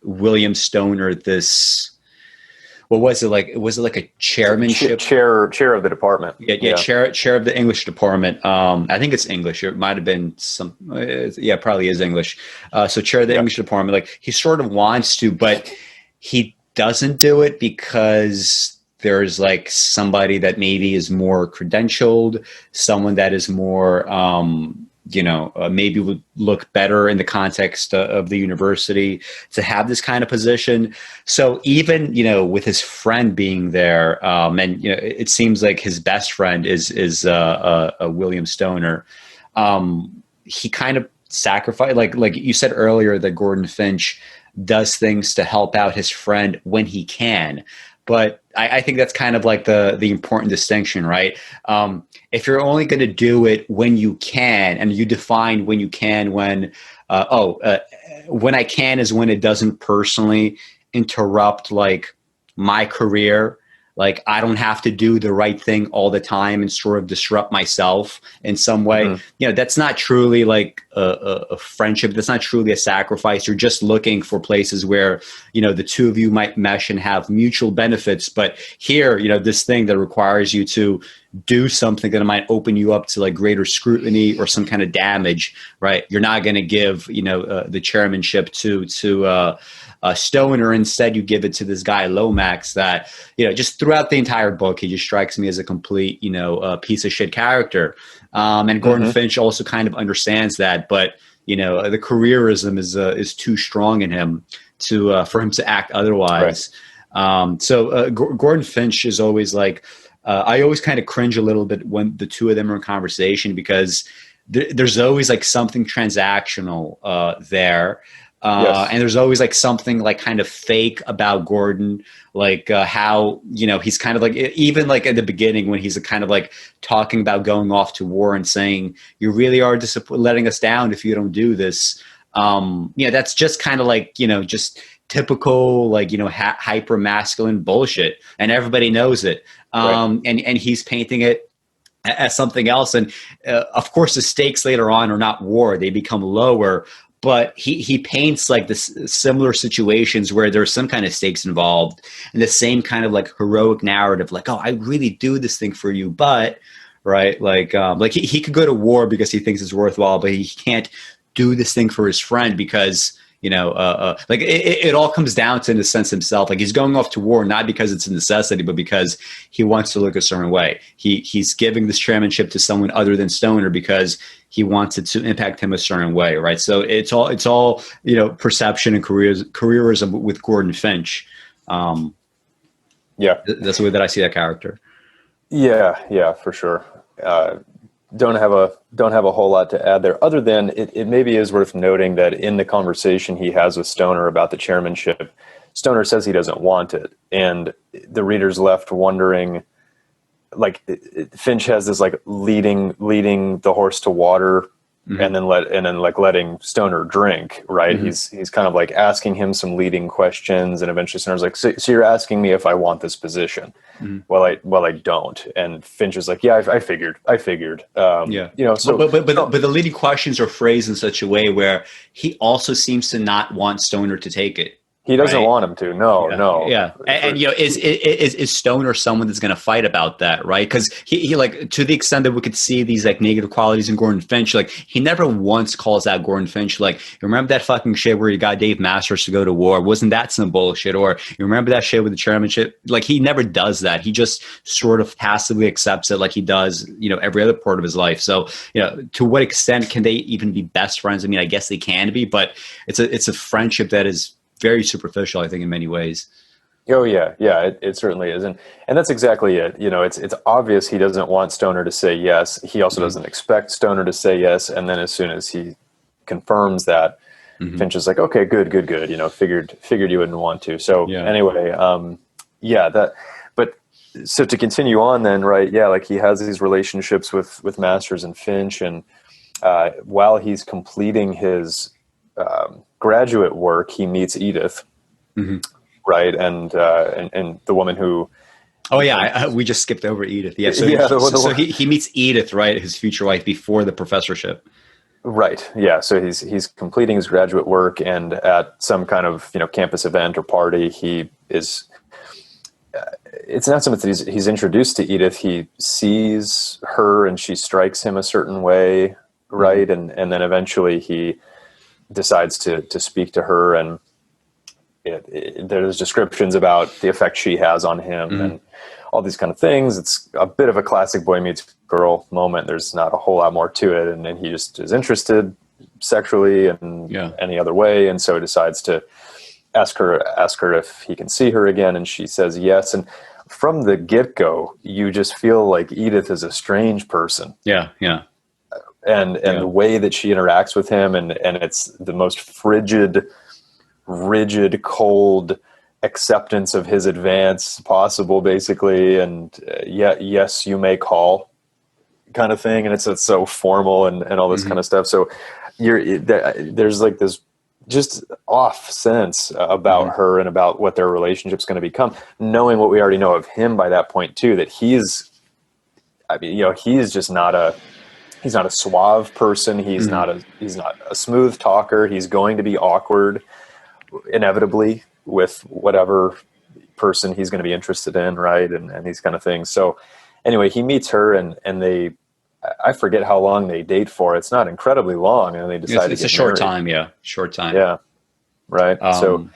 William Stoner this. What was it like? Was it like a chairmanship? Chair of the department. Yeah. Chair of the English department. I think it's English. It might have been some. Yeah, probably is English. So chair of the English department. Like he sort of wants to, but he doesn't do it because there's like somebody that maybe is more credentialed, someone that is more, maybe would look better in the context of the university to have this kind of position. So even, with his friend being there, and, it seems like his best friend is William Stoner. He kind of sacrificed, like you said earlier, that Gordon Finch does things to help out his friend when he can. But I think that's kind of like the important distinction, right? If you're only going to do it when you can, and you define when you can, when I can is when it doesn't personally interrupt like my career. Like I don't have to do the right thing all the time and sort of disrupt myself in some way. That's not truly like a friendship. That's not truly a sacrifice. You're just looking for places where, the two of you might mesh and have mutual benefits. But here, this thing that requires you to do something that might open you up to like greater scrutiny or some kind of damage, right? You're not going to give, the chairmanship to Stoner. Instead, you give it to this guy Lomax that, just throughout the entire book, he just strikes me as a complete, piece of shit character. And Gordon Finch also kind of understands that, but, the careerism is too strong in him for him to act otherwise. Right. Gordon Finch is always like, I always kind of cringe a little bit when the two of them are in conversation, because there's always like something transactional there. And there's always like something like kind of fake about Gordon, like how, he's kind of like, even like at the beginning when he's kind of like talking about going off to war and saying, you really are letting us down if you don't do this. That's just kind of like, just typical, like, hyper masculine bullshit, and everybody knows it. And he's painting it as something else. And of course the stakes later on are not war, they become lower. But he paints like this similar situations where there's some kind of stakes involved, and the same kind of like heroic narrative, like, oh, I really do this thing for you, but right, like he could go to war because he thinks it's worthwhile, but he can't do this thing for his friend because Like it all comes down to, in a sense, himself. Like he's going off to war not because it's a necessity, but because he wants to look a certain way. He's giving this chairmanship to someone other than Stoner because he wants it to impact him a certain way, right? So it's all perception and careerism with Gordon Finch. That's the way that I see that character. Yeah, for sure. Don't have a whole lot to add there, other than it maybe is worth noting that in the conversation he has with Stoner about the chairmanship, Stoner says he doesn't want it, and the reader's left wondering, like, Finch has this like leading the horse to water, and then letting Stoner drink, right? He's kind of like asking him some leading questions, and eventually Stoner's like, so you're asking me if I want this position? Well, I don't. And Finch is like, yeah, I figured. But the leading questions are phrased in such a way where he also seems to not want Stoner to take it. He doesn't want him to. No. Yeah. And is Stoner someone that's going to fight about that, right? Because he like, to the extent that we could see these like negative qualities in Gordon Finch, like he never once calls out Gordon Finch like, you remember that fucking shit where you got Dave Masters to go to war? Wasn't that some bullshit? Or you remember that shit with the chairmanship? Like he never does that. He just sort of passively accepts it like he does, every other part of his life. So, to what extent can they even be best friends? I mean, I guess they can be, but it's a friendship that is very superficial, I think, in many ways. Oh yeah, it certainly is, and that's exactly it. It's obvious he doesn't want Stoner to say yes. He also doesn't expect Stoner to say yes, and then as soon as he confirms that, Finch is like, okay, good. Figured you wouldn't want to. So anyway, But so to continue on, then, right? Yeah, like he has these relationships with Masters and Finch, and while he's completing his graduate work, he meets Edith, right? And the woman who... Oh yeah, we just skipped over Edith. Yeah, so he meets Edith, right, his future wife, before the professorship. Right. Yeah. So he's completing his graduate work, and at some kind of campus event or party, he is. It's not so much that he's introduced to Edith. He sees her, and she strikes him a certain way, right? And then eventually he decides to speak to her, and there's descriptions about the effect she has on him and all these kind of things. It's a bit of a classic boy meets girl moment. There's not a whole lot more to it, and then he just is interested sexually and any other way, and so decides to ask her if he can see her again, and she says yes. And from the get-go, you just feel like Edith is a strange person. And the way that she interacts with him, and it's the most frigid, rigid, cold acceptance of his advance possible, basically. And yes, you may call kind of thing. And it's so formal and all this kind of stuff. So there's like this just off sense about her and about what their relationship's going to become, knowing what we already know of him by that point too, that he's just he's not a suave person. He's not a smooth talker. He's going to be awkward inevitably with whatever person he's going to be interested in. Right. And these kind of things. So anyway, he meets her, and they, I forget how long they date for. It's not incredibly long, and they decide it's a short time. Yeah. Short time. Yeah. Right. So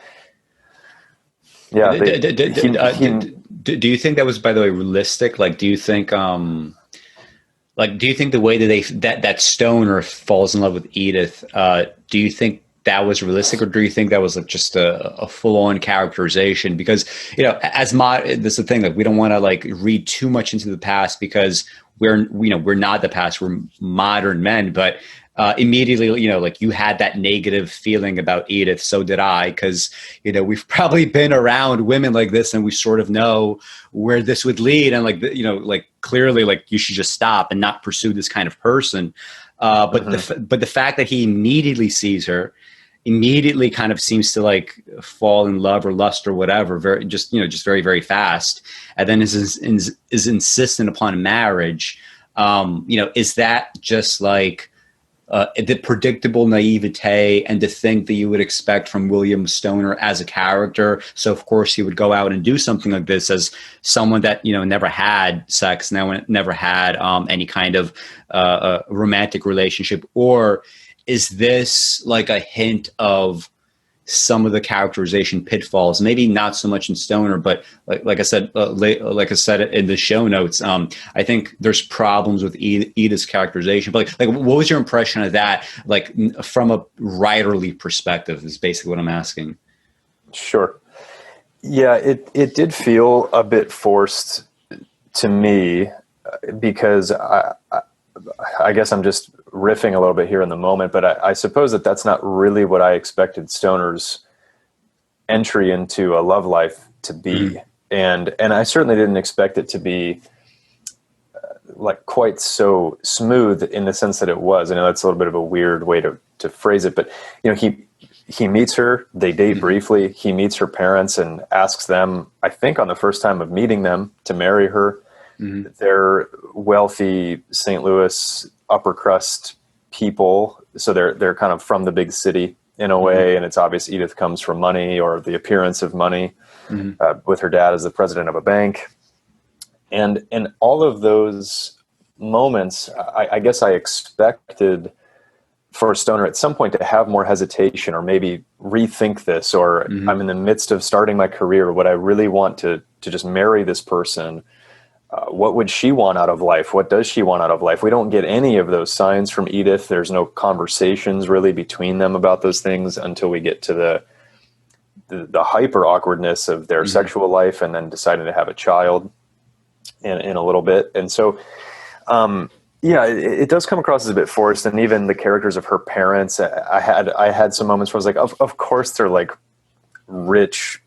yeah. Do you think that was, by the way, realistic? Like, do you think, do you think the way that that Stoner falls in love with Edith, do you think that was realistic, or do you think that was like just a full-on characterization? Because, this is the thing, like, we don't want to like read too much into the past, because we're not the past, we're modern men, but immediately, like, you had that negative feeling about Edith. So did I, because, we've probably been around women like this, and we sort of know where this would lead. And like, clearly, like, you should just stop and not pursue this kind of person. But the fact that he immediately sees her, immediately kind of seems to like fall in love or lust or whatever, very very, very fast. And then is insistent upon marriage. Is that just like, the predictable naivete and the thing that you would expect from William Stoner as a character? So of course he would go out and do something like this as someone that, never had sex, never had any kind of romantic relationship? Or is this like a hint of some of the characterization pitfalls, maybe not so much in Stoner, but like I said, like I said in the show notes, I think there's problems with Edith's characterization. But like, what was your impression of that? Like from a writerly perspective is basically what I'm asking. Sure. Yeah, it did feel a bit forced to me because I guess I'm just riffing a little bit here in the moment, but I suppose that's not really what I expected Stoner's entry into a love life to be. And I certainly didn't expect it to be like quite so smooth in the sense that it was. I know that's a little bit of a weird way to phrase it, but he meets her, they date briefly, he meets her parents and asks them, I think on the first time of meeting them, to marry her. They're wealthy St. Louis upper crust people, so they're kind of from the big city in a way, and it's obvious Edith comes from money or the appearance of money, with her dad as the president of a bank, and all of those moments, I guess I expected for Stoner at some point to have more hesitation or maybe rethink this, or I'm in the midst of starting my career. Would I really want to just marry this person? What would she want out of life? What does she want out of life? We don't get any of those signs from Edith. There's no conversations really between them about those things until we get to the hyper awkwardness of their sexual life and then deciding to have a child in a little bit. And so, yeah, it does come across as a bit forced. And even the characters of her parents, I had some moments where I was like, of course they're like rich,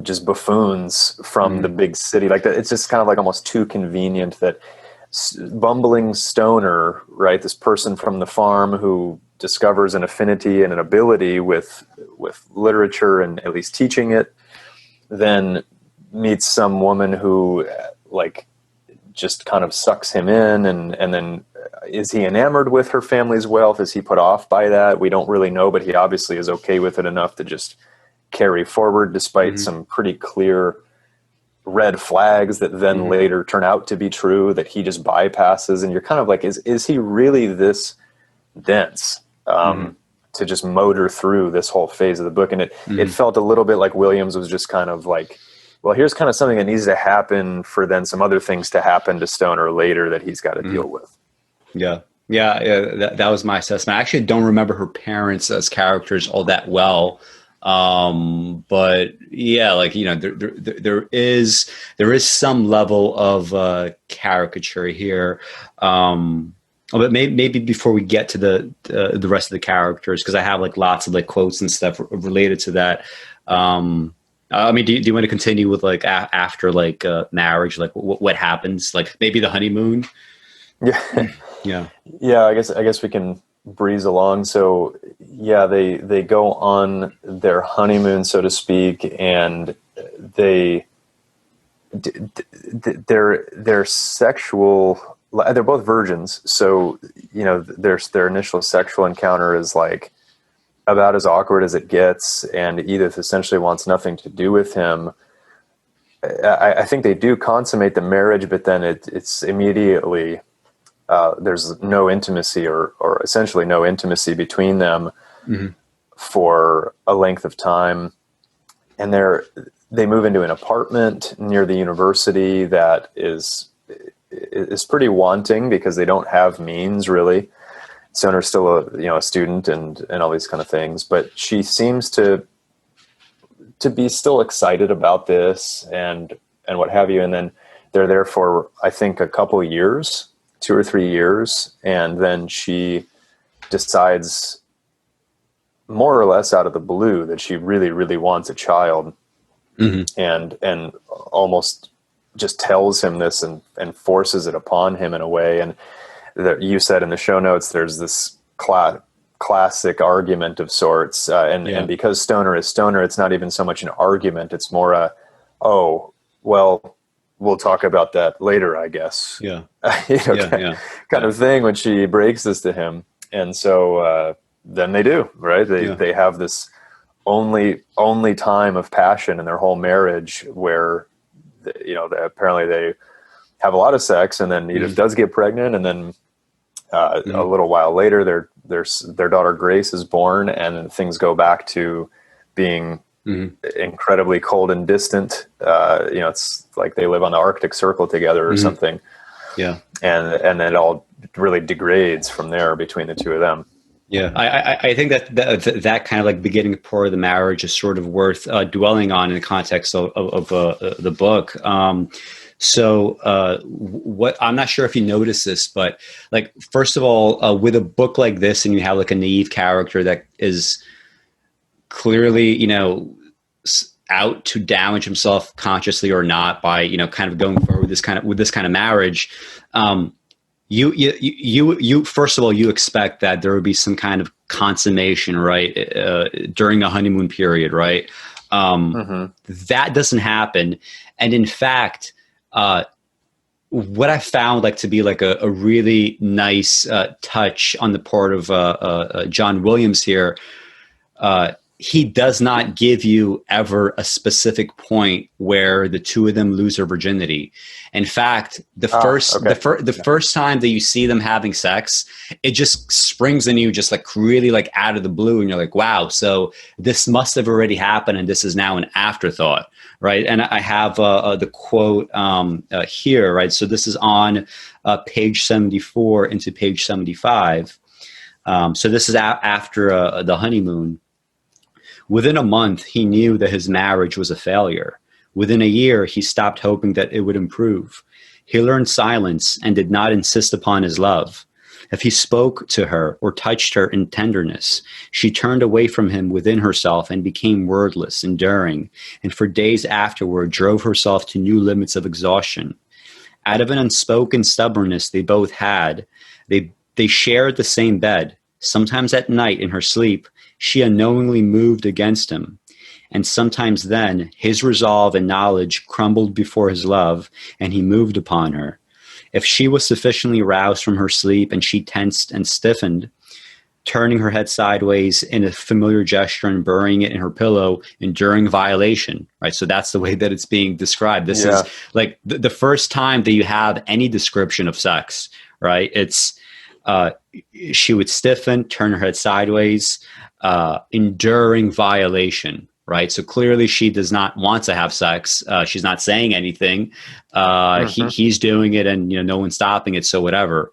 just buffoons from the big city. Like that, it's just kind of like almost too convenient that bumbling Stoner, right? This person from the farm who discovers an affinity and an ability with literature and at least teaching it, then meets some woman who like just kind of sucks him in, and then is he enamored with her family's wealth? Is he put off by that? We don't really know, but he obviously is okay with it enough to just carry forward despite some pretty clear red flags that then later turn out to be true that he just bypasses. And you're kind of like, is he really this dense to just motor through this whole phase of the book? And it felt a little bit like Williams was just kind of like, well, here's kind of something that needs to happen for then some other things to happen to Stoner later that he's got to deal with. Yeah. That was my assessment. I actually don't remember her parents as characters all that well. But yeah, like, there is some level of caricature here. But maybe before we get to the rest of the characters, because I have like lots of like quotes and stuff related to that. I mean, do you want to continue with like after like marriage, like what happens, like maybe the honeymoon? Yeah. I guess we can breeze along. So yeah, they go on their honeymoon, so to speak, and their sexual, they're both virgins, so their initial sexual encounter is like about as awkward as it gets, and Edith essentially wants nothing to do with him. I think they do consummate the marriage, but then it's immediately there's no intimacy or essentially no intimacy between them for a length of time. And they move into an apartment near the university that is pretty wanting because they don't have means really. Stoner's still a student and all these kind of things, but she seems to be still excited about this and what have you. And then they're there for, I think, a couple years, 2 or 3 years. And then she decides more or less out of the blue that she really, really wants a child, and almost just tells him this and forces it upon him in a way. And you said in the show notes, there's this classic argument of sorts. And because Stoner is Stoner, it's not even so much an argument. It's more well, we'll talk about that later, I guess. Yeah. Kind of thing when she breaks this to him. And so then they do, right? They have this only time of passion in their whole marriage where, apparently they have a lot of sex, and then Edith does get pregnant, and then A little while later, their daughter Grace is born, and things go back to being incredibly cold and distant. It's like they live on the Arctic Circle together or something. Yeah. And then it all really degrades from there between the two of them. Yeah, I think that kind of like beginning part of the marriage is sort of worth dwelling on in the context of the book. What I'm not sure if you notice this, but like, first of all, with a book like this, and you have like a naive character that is clearly, out to damage himself consciously or not by, kind of going forward with this kind of marriage. You first of all, you expect that there would be some kind of consummation, right? During a honeymoon period, right? That doesn't happen. And in fact, what I found like to be like a really nice touch on the part of John Williams here, he does not give you ever a specific point where the two of them lose their virginity. In fact, the first time that you see them having sex, it just springs in you just like really like out of the blue. And you're like, wow, so this must have already happened. And this is now an afterthought. Right. And I have the quote here. Right. So this is on page 74 into page 75. So this is after the honeymoon. Within a month, he knew that his marriage was a failure. Within a year, he stopped hoping that it would improve. He learned silence and did not insist upon his love. If he spoke to her or touched her in tenderness, she turned away from him within herself and became wordless, enduring, and for days afterward drove herself to new limits of exhaustion. Out of an unspoken stubbornness they both had, they shared the same bed. Sometimes at night in her sleep, she unknowingly moved against him. And sometimes then his resolve and knowledge crumbled before his love, and he moved upon her. If she was sufficiently roused from her sleep and she tensed and stiffened, turning her head sideways in a familiar gesture and burying it in her pillow, enduring violation, right? So that's the way that it's being described. This is like the first time that you have any description of sex, right? It's she would stiffen, turn her head sideways, enduring violation, right? So clearly she does not want to have sex. She's not saying anything. He's doing it and, no one's stopping it. So whatever.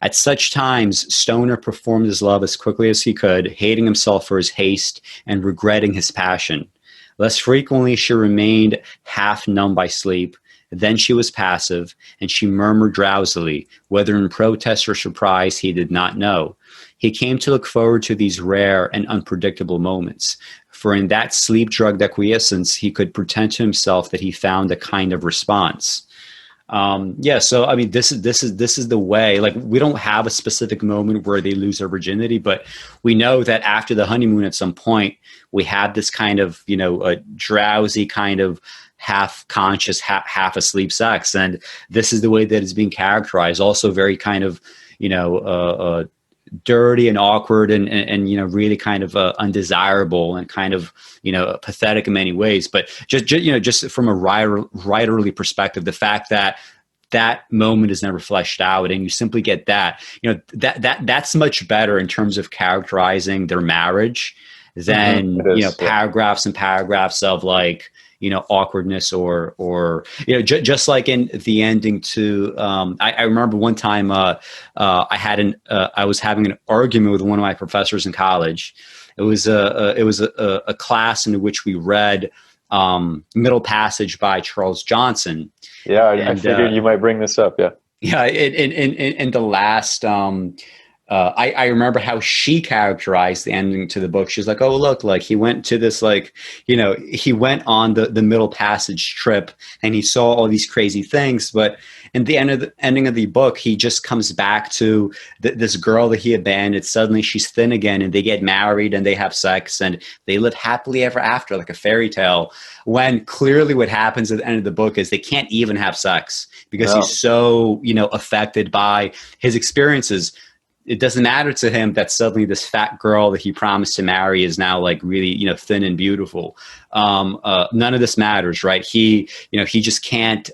At such times, Stoner performed his love as quickly as he could, hating himself for his haste and regretting his passion. Less frequently, she remained half numb by sleep. Then she was passive, and she murmured drowsily, whether in protest or surprise, he did not know. He came to look forward to these rare and unpredictable moments, for in that sleep-drugged acquiescence, he could pretend to himself that he found a kind of response. So I mean, this is the way. Like, we don't have a specific moment where they lose their virginity, but we know that after the honeymoon, at some point, we have this kind of a drowsy kind of half conscious, half asleep sex, and this is the way that it's being characterized. Also, very kind of dirty and awkward and really kind of undesirable and kind of pathetic in many ways. But just from a writerly perspective, the fact that moment is never fleshed out and you simply get that's much better in terms of characterizing their marriage than paragraphs and paragraphs of like awkwardness or just like in the ending to, I remember one time, I was having an argument with one of my professors in college. It was a class in which we read, Middle Passage by Charles Johnson. Yeah. I figured you might bring this up. Yeah. Yeah. In the last, I remember how she characterized the ending to the book. She's like, oh, look, like he went to this, like, he went on the Middle Passage trip and he saw all these crazy things. But in the ending of the book, he just comes back to this girl that he abandoned. Suddenly she's thin again and they get married and they have sex and they live happily ever after, like a fairy tale. When clearly what happens at the end of the book is they can't even have sex because he's so, affected by his experiences. it doesn't matter to him that suddenly this fat girl that he promised to marry is now like really, you know, thin and beautiful. None of this matters, right? He just can't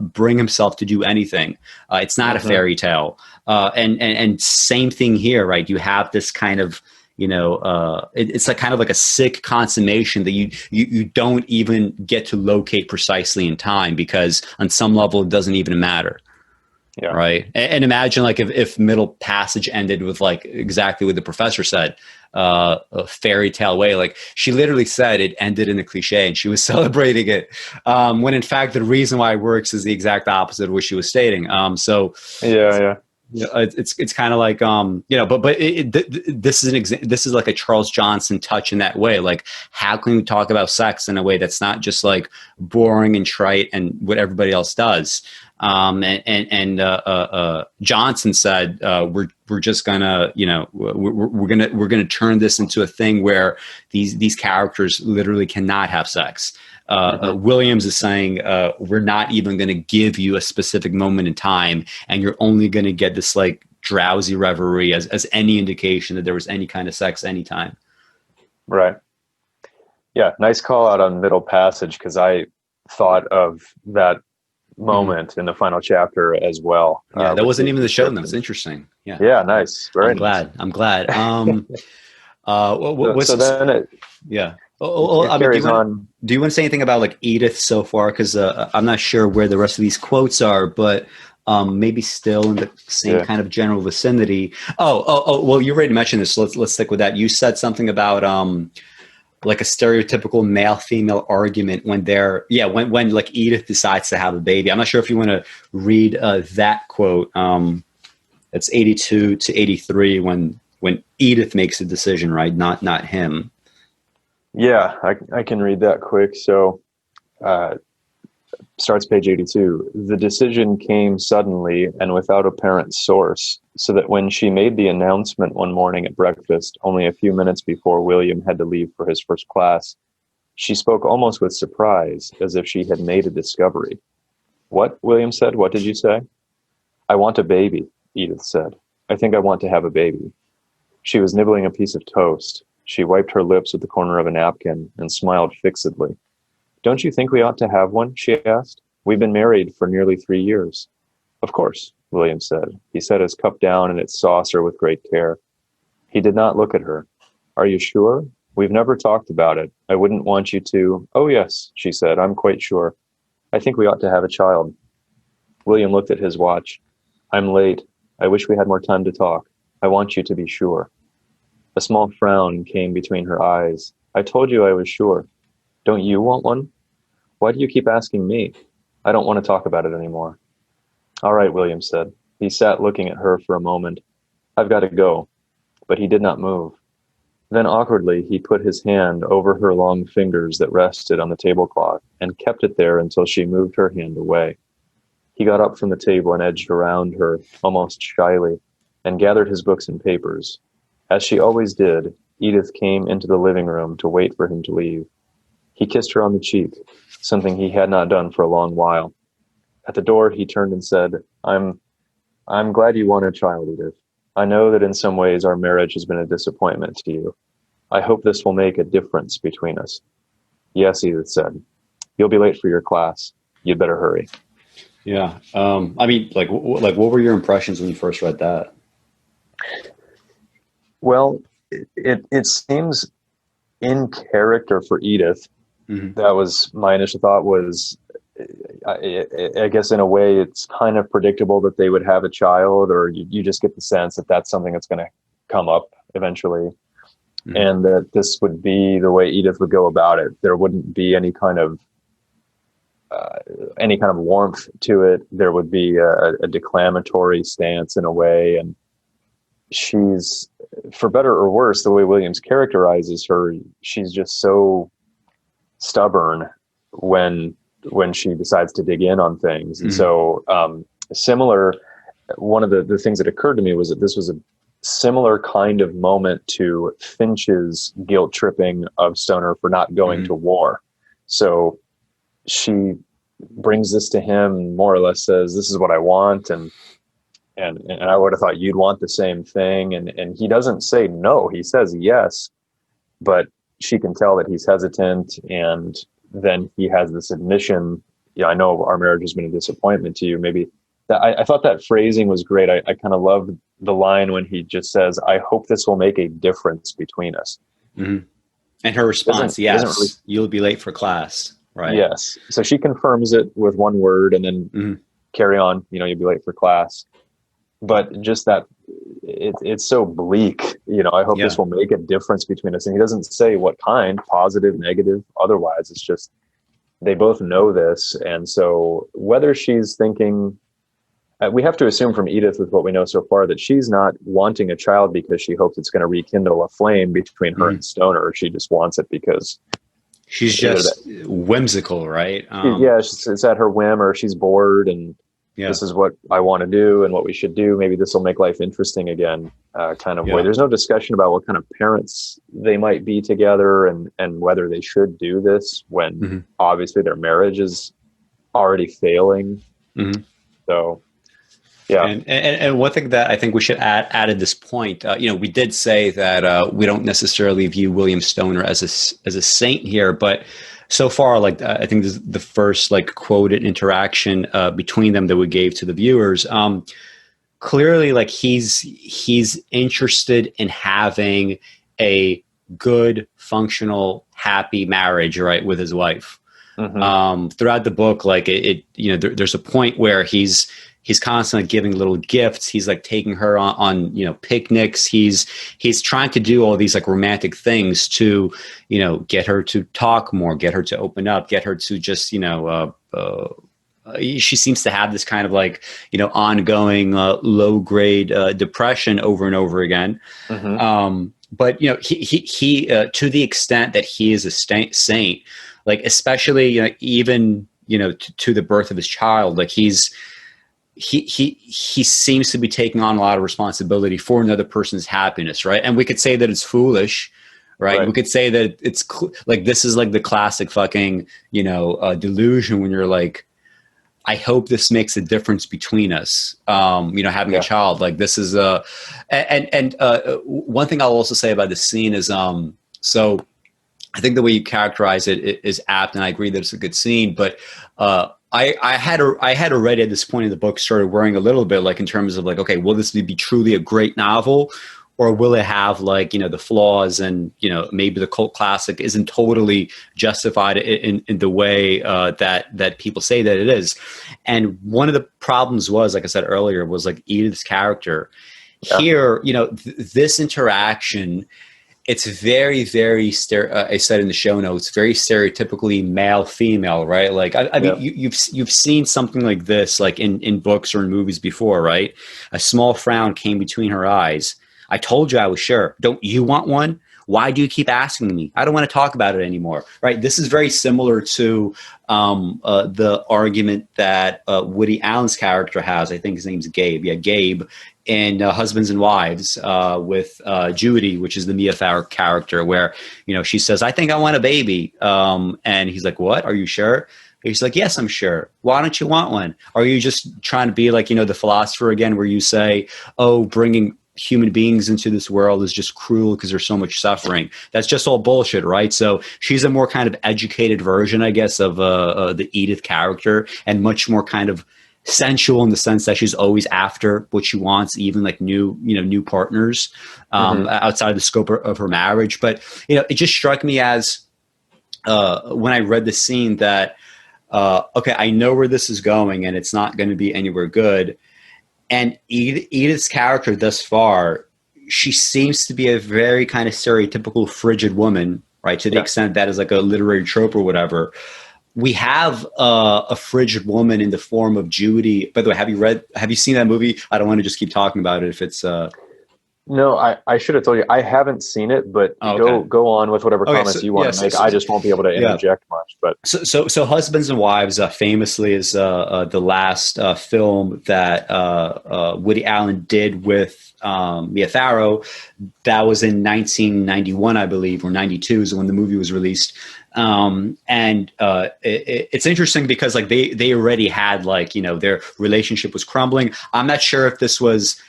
bring himself to do anything. It's not a fairy tale. And same thing here, right? You have this kind of, you know, it's like kind of like a sick consummation that you don't even get to locate precisely in time, because on some level it doesn't even matter. Yeah. Right. And imagine like if Middle Passage ended with like exactly what the professor said, a fairy tale way. Like she literally said it ended in a cliche and she was celebrating it. When in fact, the reason why it works is the exact opposite of what she was stating. Yeah. It's kind of like, you know, but this is this is like a Charles Johnson touch in that way. Like, how can we talk about sex in a way that's not just like boring and trite and what everybody else does? Johnson said, we're just gonna, you know, we're gonna turn this into a thing where these characters literally cannot have sex. Williams is saying, we're not even going to give you a specific moment in time, and you're only going to get this like drowsy reverie as any indication that there was any kind of sex anytime. Right. Yeah. Nice call out on Middle Passage, because I thought of that moment in the final chapter as well. Yeah, that wasn't even the show notes. Interesting. Yeah. Yeah. Nice. Very I'm glad. nice. I'm glad. Yeah. I mean, do you want to say anything about like Edith so far? Because I'm not sure where the rest of these quotes are, but maybe still in the same kind of general vicinity. Well, you already mentioned this. So let's stick with that. You said something about like a stereotypical male-female argument when when like Edith decides to have a baby. I'm not sure if you want to read that quote. It's 82 to 83 when Edith makes a decision, right? Not him. Yeah, I can read that quick. So starts page 82. The decision came suddenly and without apparent source, so that when she made the announcement one morning at breakfast, only a few minutes before William had to leave for his first class, she spoke almost with surprise, as if she had made a discovery. What? William said. What did you say? I want a baby, Edith said. I think I want to have a baby. She was nibbling a piece of toast. She wiped her lips with the corner of a napkin and smiled fixedly. Don't you think we ought to have one? She asked. We've been married for nearly 3 years. Of course, William said. He set his cup down in its saucer with great care. He did not look at her. Are you sure? We've never talked about it. I wouldn't want you to. Oh, yes, she said. I'm quite sure. I think we ought to have a child. William looked at his watch. I'm late. I wish we had more time to talk. I want you to be sure. A small frown came between her eyes. I told you I was sure. Don't you want one? Why do you keep asking me? I don't want to talk about it anymore. All right, William said. He sat looking at her for a moment. I've got to go. But he did not move. Then awkwardly, he put his hand over her long fingers that rested on the tablecloth and kept it there until she moved her hand away. He got up from the table and edged around her, almost shyly, and gathered his books and papers. As she always did, Edith came into the living room to wait for him to leave. He kissed her on the cheek, something he had not done for a long while. At the door, he turned and said, I'm glad you want a child, Edith. I know that in some ways our marriage has been a disappointment to you. I hope this will make a difference between us. Yes, Edith said. You'll be late for your class. You'd better hurry. Yeah. I mean, like what were your impressions when you first read that? Well, it seems in character for Edith. Mm-hmm. That was my initial thought was, I guess in a way it's kind of predictable that they would have a child, or you just get the sense that that's something that's going to come up eventually. Mm-hmm. And that this would be the way Edith would go about it. There wouldn't be any kind of warmth to it. There would be a declamatory stance in a way. And she's, for better or worse, the way Williams characterizes her, she's just so stubborn when she decides to dig in on things. Mm-hmm. And so similar, one of the things that occurred to me was that this was a similar kind of moment to Finch's guilt tripping of Stoner for not going mm-hmm. to war. So she brings this to him and more or less says, this is what I want. And and I would have thought you'd want the same thing. And he doesn't say no, he says yes, but she can tell that he's hesitant. And then he has this admission, yeah, I know our marriage has been a disappointment to you. Maybe that I thought that phrasing was great. I kind of loved the line when he just says, I hope this will make a difference between us. Mm-hmm. And her response, yes, really, you'll be late for class. Right. Yes. So she confirms it with one word and then carry on, you'll be late for class. But just that it's so bleak, I hope this will make a difference between us. And he doesn't say what kind, positive, negative, otherwise. It's just, they both know this. And so whether she's thinking, we have to assume from Edith, with what we know so far, that she's not wanting a child because she hopes it's going to rekindle a flame between her and Stoner. She just wants it because she's just whimsical, right? It's at her whim, or she's bored, and this is what I want to do and what we should do. Maybe this will make life interesting again, kind of way. There's no discussion about what kind of parents they might be together and whether they should do this when obviously their marriage is already failing. So, yeah. And one thing that I think we should add at this point, we did say that we don't necessarily view William Stoner as a saint here, but so far, I think this is the first quoted interaction between them that we gave to the viewers. Clearly, he's interested in having a good, functional, happy marriage, right, with his wife. Throughout the book, there's a point where he's constantly giving little gifts. He's taking her on picnics. He's trying to do all these romantic things to, get her to talk more, get her to open up, get her to just, she seems to have this kind of ongoing low grade depression over and over again. But he to the extent that he is a saint, especially even to the birth of his child, he seems to be taking on a lot of responsibility for another person's happiness, right? And we could say that it's foolish, right? We could say that it's this is the classic fucking delusion when you're I hope this makes a difference between us. Having a child, this is one thing I'll also say about this scene is so I think the way you characterize it is apt, and I agree that it's a good scene, but I had already at this point in the book started worrying a little bit, in terms of okay, will this be truly a great novel, or will it have the flaws, and maybe the cult classic isn't totally justified in the way that people say that it is. And one of the problems was, like I said earlier, was Edith's character. Here, this interaction, it's very, very, I said in the show notes, very stereotypically male female, right? I mean, you've seen something like this, in books or in movies before, right? A small frown came between her eyes. I told you I was sure. Don't you want one? Why do you keep asking me? I don't want to talk about it anymore, right? This is very similar to the argument that Woody Allen's character has. I think his name's Gabe. Yeah, Gabe. In Husbands and Wives with Judy, which is the Mia Farrow character, where, she says, I think I want a baby. And he's like, what? Are you sure? He's like, yes, I'm sure. Why don't you want one? Are you just trying to be the philosopher again, where you say, oh, bringing human beings into this world is just cruel because there's so much suffering? That's just all bullshit, right? So she's a more kind of educated version, I guess, of the Edith character, and much more kind of sensual in the sense that she's always after what she wants, even new partners outside the scope of her marriage. But it just struck me as when I read the scene that okay, I know where this is going, and it's not going to be anywhere good. And Edith's character thus far, she seems to be a very kind of stereotypical frigid woman, right? To the extent that is a literary trope or whatever. We have a frigid woman in the form of Judy. By the way, have you seen that movie? I don't want to just keep talking about it if it's No, I should have told you I haven't seen it, but go on with whatever comments you want to make. I just won't be able to interject much. But so Husbands and Wives famously is the last film that Woody Allen did with Mia Farrow. That was in 1991, I believe, or 92 is when the movie was released. It's interesting because like they already had like, you know, their relationship was crumbling. I'm not sure if this was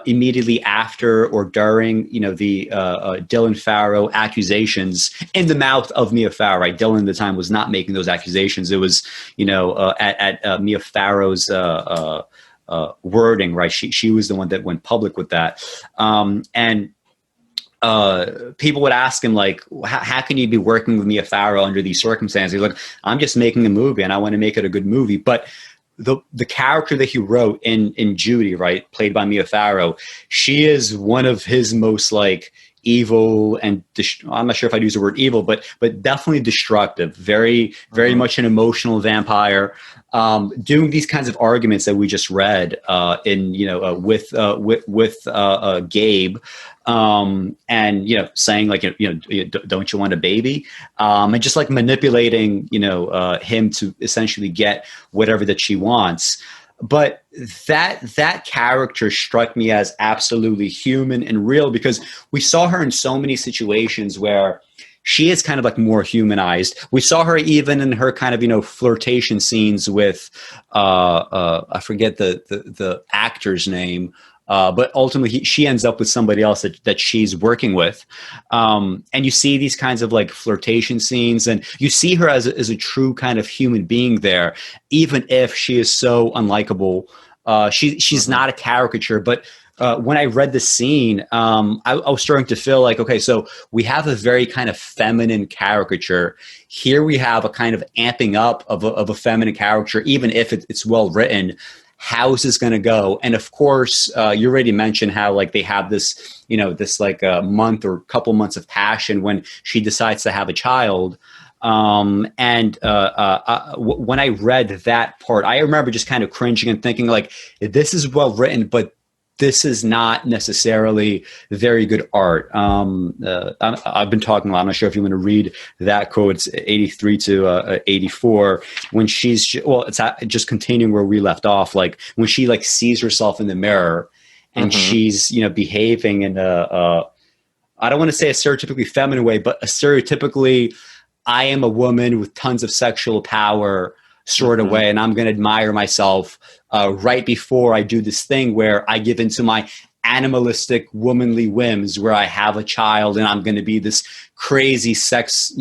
immediately after or during, you know, the Dylan Farrow accusations in the mouth of Mia Farrow. Right? Dylan at the time was not making those accusations. It was, you know, at Mia Farrow's wording. Right? She was the one that went public with that. People would ask him like, how can you be working with Mia Farrow under these circumstances? He's like, I'm just making a movie and I want to make it a good movie. But the character that he wrote in Judy, right, played by Mia Farrow, she is one of his most like evil and I'm not sure if I'd use the word evil, but definitely destructive, very much an emotional vampire, doing these kinds of arguments that we just read with Gabe, and you know, saying like, don't you want a baby, and just like manipulating him to essentially get whatever that she wants. But that character struck me as absolutely human and real, because we saw her in so many situations where she is kind of like more humanized. We saw her even in her kind of, flirtation scenes with, I forget the actor's name, but ultimately she ends up with somebody else that she's working with. And you see these kinds of like flirtation scenes, and you see her as a true kind of human being there, even if she is so unlikable. She's not a caricature, but when I read the scene, I was starting to feel like, okay, so we have a very kind of feminine caricature. Here we have a kind of amping up of a feminine caricature, even if it's well written. How is this going to go? And of course, you already mentioned how like they have this, this like a month or couple months of passion when she decides to have a child. When I read that part, I remember just kind of cringing and thinking like, this is well written, but this is not necessarily very good art. I've been talking a lot. I'm not sure if you want to read that quote. It's 83 to 84. When it's just continuing where we left off. Like when she like sees herself in the mirror and she's, behaving in I don't want to say a stereotypically feminine way, but a stereotypically, I am a woman with tons of sexual power sort of way, and I'm going to admire myself right before I do this thing where I give into my animalistic womanly whims, where I have a child and I'm going to be this crazy sex,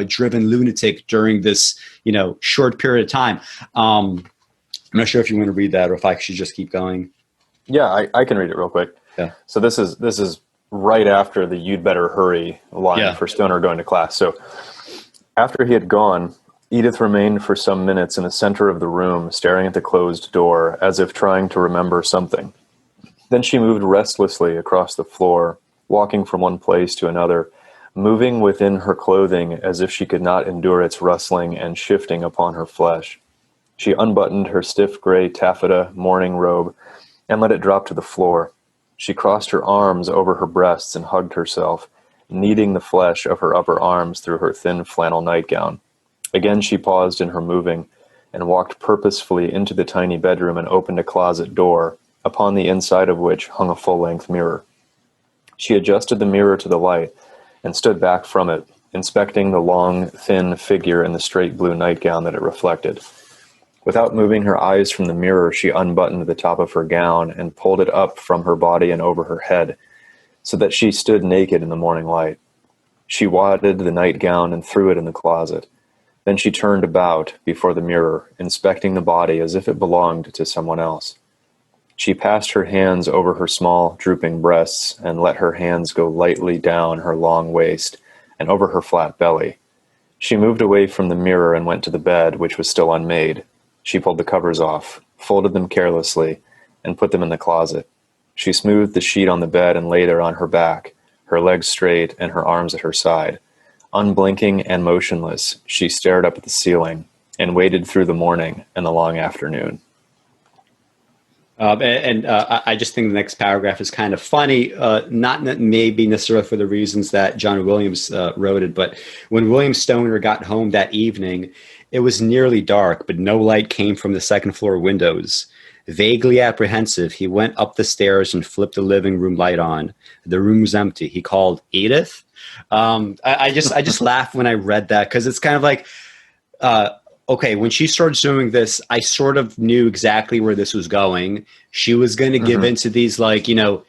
driven lunatic during this, short period of time. I'm not sure if you want to read that or if I should just keep going. Yeah, I can read it real quick. Yeah. So this is right after the "you'd better hurry" line for Stoner going to class. So after he had gone, Edith remained for some minutes in the center of the room, staring at the closed door, as if trying to remember something. Then she moved restlessly across the floor, walking from one place to another, moving within her clothing as if she could not endure its rustling and shifting upon her flesh. She unbuttoned her stiff gray taffeta morning robe and let it drop to the floor. She crossed her arms over her breasts and hugged herself, kneading the flesh of her upper arms through her thin flannel nightgown. Again she paused in her moving and walked purposefully into the tiny bedroom and opened a closet door, upon the inside of which hung a full-length mirror. She adjusted the mirror to the light and stood back from it, inspecting the long, thin figure in the straight blue nightgown that it reflected. Without moving her eyes from the mirror, she unbuttoned the top of her gown and pulled it up from her body and over her head, so that she stood naked in the morning light. She wadded the nightgown and threw it in the closet. Then she turned about before the mirror, inspecting the body as if it belonged to someone else. She passed her hands over her small, drooping breasts and let her hands go lightly down her long waist and over her flat belly. She moved away from the mirror and went to the bed, which was still unmade. She pulled the covers off, folded them carelessly, and put them in the closet. She smoothed the sheet on the bed and lay there on her back, her legs straight and her arms at her side. Unblinking and motionless, she stared up at the ceiling and waited through the morning and the long afternoon. I just think the next paragraph is kind of funny, not maybe necessarily for the reasons that John Williams wrote it, but when William Stoner got home that evening, it was nearly dark, but no light came from the second floor windows. Vaguely apprehensive, he went up the stairs and flipped the living room light on. The room was empty. He called Edith. I just laughed when I read that, because it's kind of like, okay, when she started doing this, I sort of knew exactly where this was going. She was going to give into these, like, you know,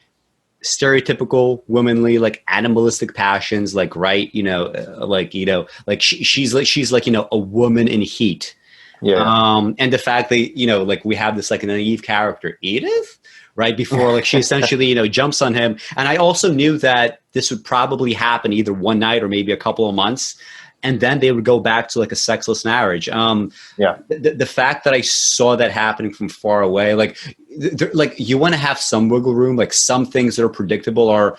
stereotypical womanly, like animalistic passions, like, right, you know, like she's like, you know, a woman in heat. Yeah. And the fact that, you know, like we have this like naive character, Edith, right before like she essentially, you know, jumps on him. And I also knew that this would probably happen either one night or maybe a couple of months, and then they would go back to like a sexless marriage. The fact that I saw that happening from far away, like you want to have some wiggle room, like some things that are predictable are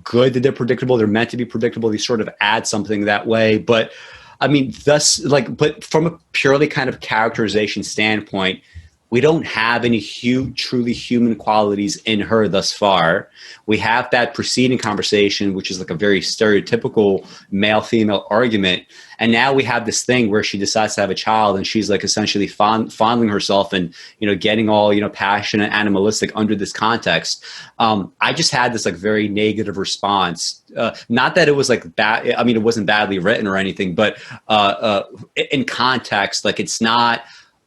good that they're predictable. They're meant to be predictable. They sort of add something that way. But I mean, but from a purely kind of characterization standpoint, we don't have any truly human qualities in her thus far. We have that preceding conversation, which is like a very stereotypical male-female argument. And now we have this thing where she decides to have a child, and she's like essentially fondling herself and, you know, getting all, you know, passionate and animalistic under this context. I just had this like very negative response. Not that it was like bad. I mean, it wasn't badly written or anything, but in context, like it's not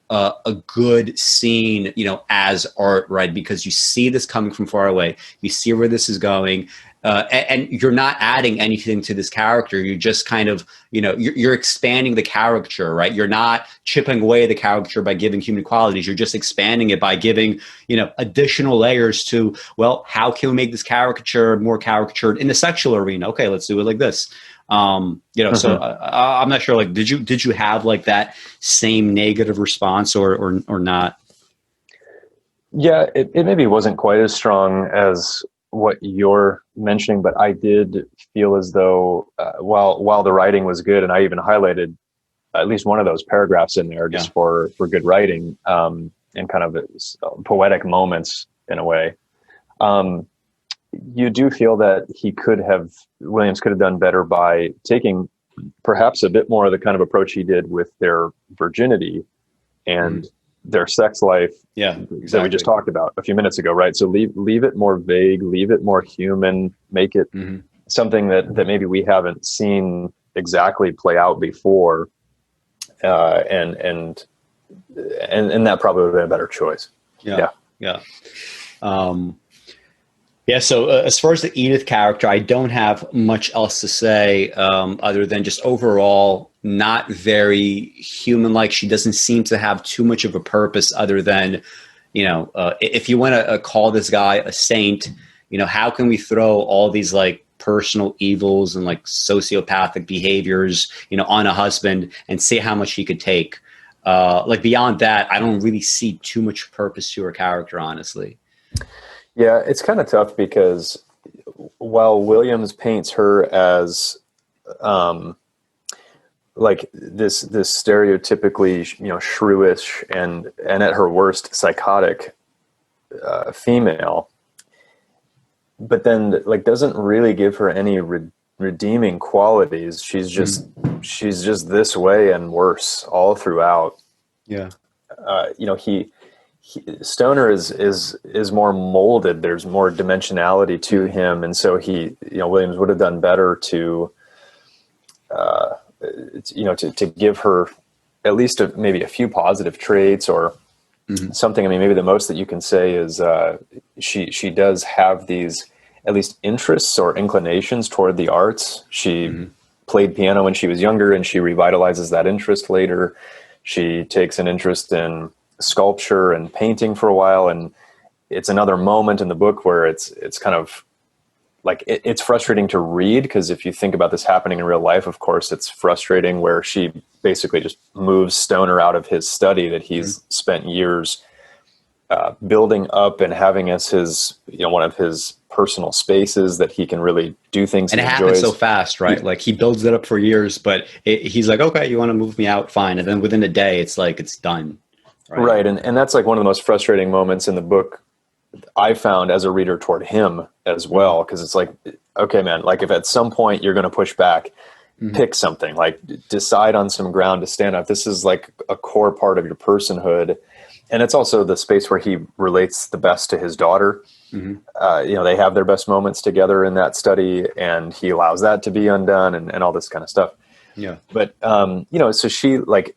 a good scene, you know, as art, right? Because you see this coming from far away. You see where this is going. And you're not adding anything to this character. You're just kind of, you know, you're expanding the caricature, right? You're not chipping away the caricature by giving human qualities. You're just expanding it by giving, you know, additional layers to, well, how can we make this caricature more caricatured in the sexual arena? Okay, let's do it like this. You know, so I'm not sure, like, did you have like that same negative response or not? Yeah, it maybe wasn't quite as strong as what you're mentioning, but I did feel as though while the writing was good, and I even highlighted at least one of those paragraphs in there just for good writing, and kind of poetic moments in a way. You do feel that Williams could have done better by taking perhaps a bit more of the kind of approach he did with their virginity and their sex life that we just talked about a few minutes ago, right? So leave it more vague, leave it more human, make it something that maybe we haven't seen exactly play out before, and that probably would have been a better choice. So as far as the Edith character, I don't have much else to say other than just overall not very human-like. She doesn't seem to have too much of a purpose other than, you know, if you want to call this guy a saint, you know, how can we throw all these like personal evils and like sociopathic behaviors, you know, on a husband and see how much he could take? Like beyond that, I don't really see too much purpose to her character, honestly. Yeah, it's kind of tough because while Williams paints her as like this stereotypically, you know, shrewish and at her worst psychotic female, but then like doesn't really give her any redeeming qualities. She's just this way and worse all throughout. Yeah. You know, Stoner is more molded. There's more dimensionality to him, and so Williams would have done better to give her at least maybe a few positive traits or something. I mean, maybe the most that you can say is she does have these at least interests or inclinations toward the arts. She played piano when she was younger, and she revitalizes that interest later. She takes an interest in sculpture and painting for a while, and it's another moment in the book where it's kind of like it's frustrating to read, because if you think about this happening in real life, of course it's frustrating, where she basically just moves Stoner out of his study that he's spent years building up and having as his, you know, one of his personal spaces that he can really do things. And it happens so fast, right? Like he builds it up for years, but he's like, okay, you want to move me out? Fine. And then within a day, it's like, it's done. Right. And that's like one of the most frustrating moments in the book I found as a reader toward him as well. Cause it's like, okay, man, like if at some point you're going to push back, pick something, like decide on some ground to stand up. This is like a core part of your personhood. and it's also the space where he relates the best to his daughter. They have their best moments together in that study, and he allows that to be undone, and all this kind of stuff. Yeah. But, so she, like,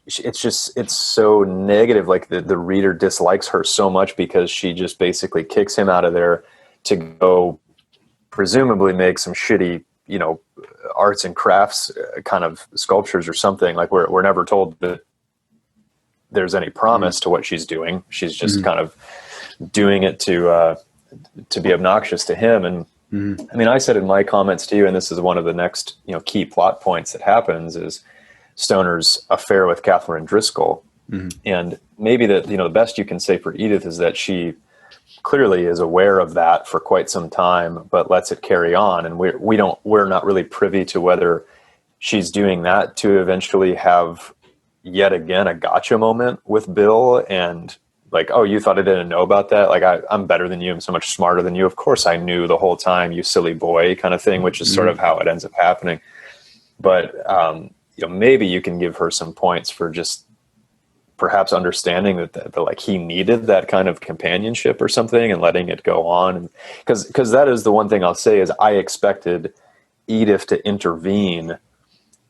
it's so negative. Like the reader dislikes her so much because she just basically kicks him out of there to go presumably make some shitty, arts and crafts kind of sculptures or something. Like we're never told that there's any promise to what she's doing. She's just kind of doing it to be obnoxious to him. And I mean, I said in my comments to you, and this is one of the next, key plot points that happens, is Stoner's affair with Katherine Driscoll. And maybe that, the best you can say for Edith is that she clearly is aware of that for quite some time, but lets it carry on. And we're not really privy to whether she's doing that to eventually have yet again a gotcha moment with Bill, and like, oh, you thought I didn't know about that? Like, I'm better than you. I'm so much smarter than you. Of course I knew the whole time, you silly boy, kind of thing, which is sort of how it ends up happening. But, maybe you can give her some points for just perhaps understanding that like he needed that kind of companionship or something, and letting it go on. Because that is the one thing I'll say is I expected Edith to intervene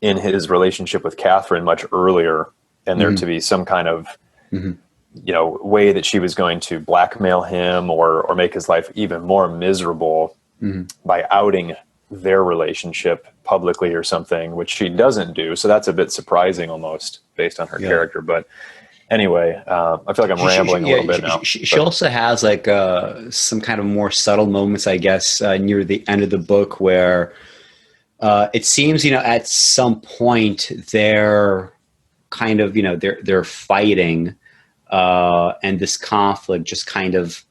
in his relationship with Katherine much earlier, and there to be some kind of, way that she was going to blackmail him or make his life even more miserable by outing their relationship publicly or something, which she doesn't do. So that's a bit surprising almost based on her character. But anyway, I feel like I'm rambling a little bit now. She also has like some kind of more subtle moments, I guess, near the end of the book where it seems, at some point they're kind of, they're fighting, and this conflict just kind of,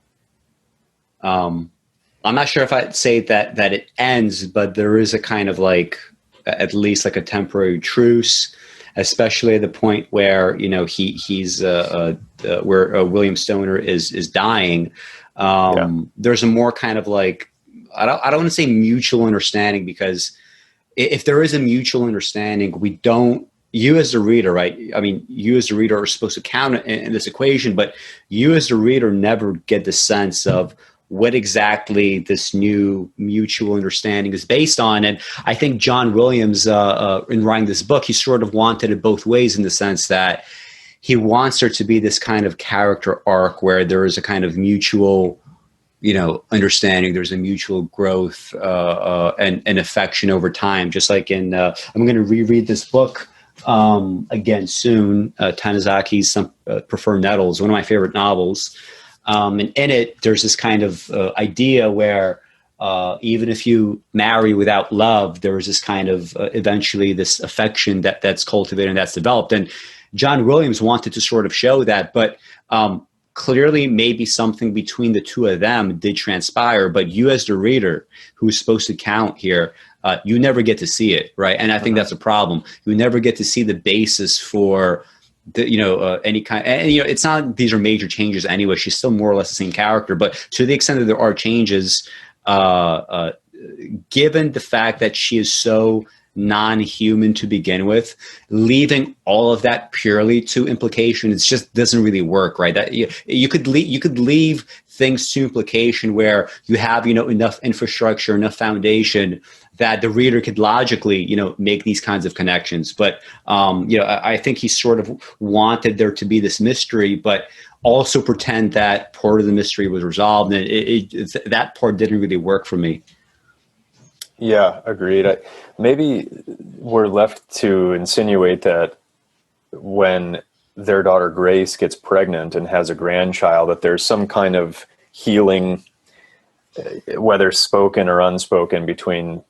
I'm not sure if I'd say that it ends, but there is a kind of like, at least like a temporary truce, especially at the point where, he's where William Stoner is dying. There's a more kind of like, I don't want to say mutual understanding, because if there is a mutual understanding, you as the reader, right? I mean, you as the reader are supposed to count in this equation, but you as the reader never get the sense of what exactly this new mutual understanding is based on. And I think John Williams, in writing this book, he sort of wanted it both ways, in the sense that he wants there to be this kind of character arc where there is a kind of mutual, understanding. There's a mutual growth and affection over time. Just like in, I'm going to reread this book again soon, Tanazaki's Some Prefer Nettles, one of my favorite novels. And in it, there's this kind of idea where even if you marry without love, there is this kind of eventually this affection that's cultivated and that's developed. And John Williams wanted to sort of show that, but clearly maybe something between the two of them did transpire. But you as the reader, who's supposed to count here, you never get to see it, right? And I think that's a problem. You never get to see the basis for any kind, and it's not, these are major changes anyway. She's still more or less the same character, but to the extent that there are changes, given the fact that she is so non-human to begin with, leaving all of that purely to implication, it just doesn't really work, right? That you could leave things to implication where you have enough infrastructure, enough foundation that the reader could logically make these kinds of connections. But I think he sort of wanted there to be this mystery, but also pretend that part of the mystery was resolved, and that part didn't really work for me. Yeah, agreed. Maybe we're left to insinuate that when their daughter Grace gets pregnant and has a grandchild, that there's some kind of healing, whether spoken or unspoken, between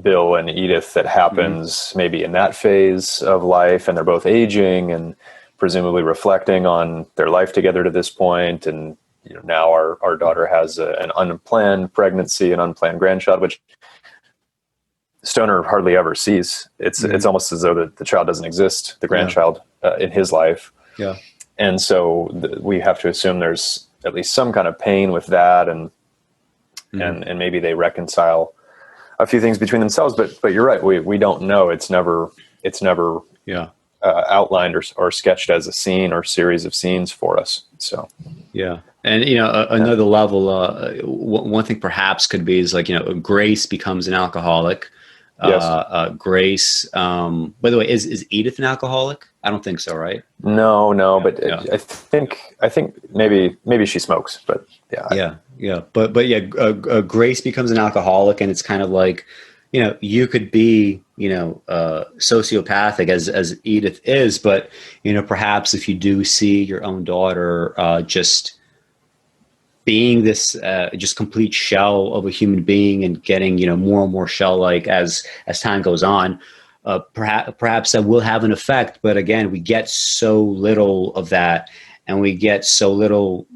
Bill and Edith that happens maybe in that phase of life, and they're both aging and presumably reflecting on their life together to this point. And now our daughter has an unplanned pregnancy, an unplanned grandchild, which Stoner hardly ever sees. It's almost as though the child doesn't exist, the grandchild, in his life. Yeah. And so we have to assume there's at least some kind of pain with that, and maybe they reconcile a few things between themselves. But you're right. We don't know. It's never outlined or sketched as a scene or series of scenes for us. So, yeah. And, another level, one thing perhaps could be is like, Grace becomes an alcoholic. yes. Grace, by the way, is Edith an alcoholic? I don't think so, right? No, Yeah, but yeah. I think maybe she smokes, but yeah. Yeah. But yeah, Grace becomes an alcoholic, and it's kind of like, you could be, sociopathic as Edith is, but, perhaps if you do see your own daughter, just being this just complete shell of a human being and getting more and more shell-like as time goes on, perhaps that will have an effect. But again, we get so little of that, and we get so little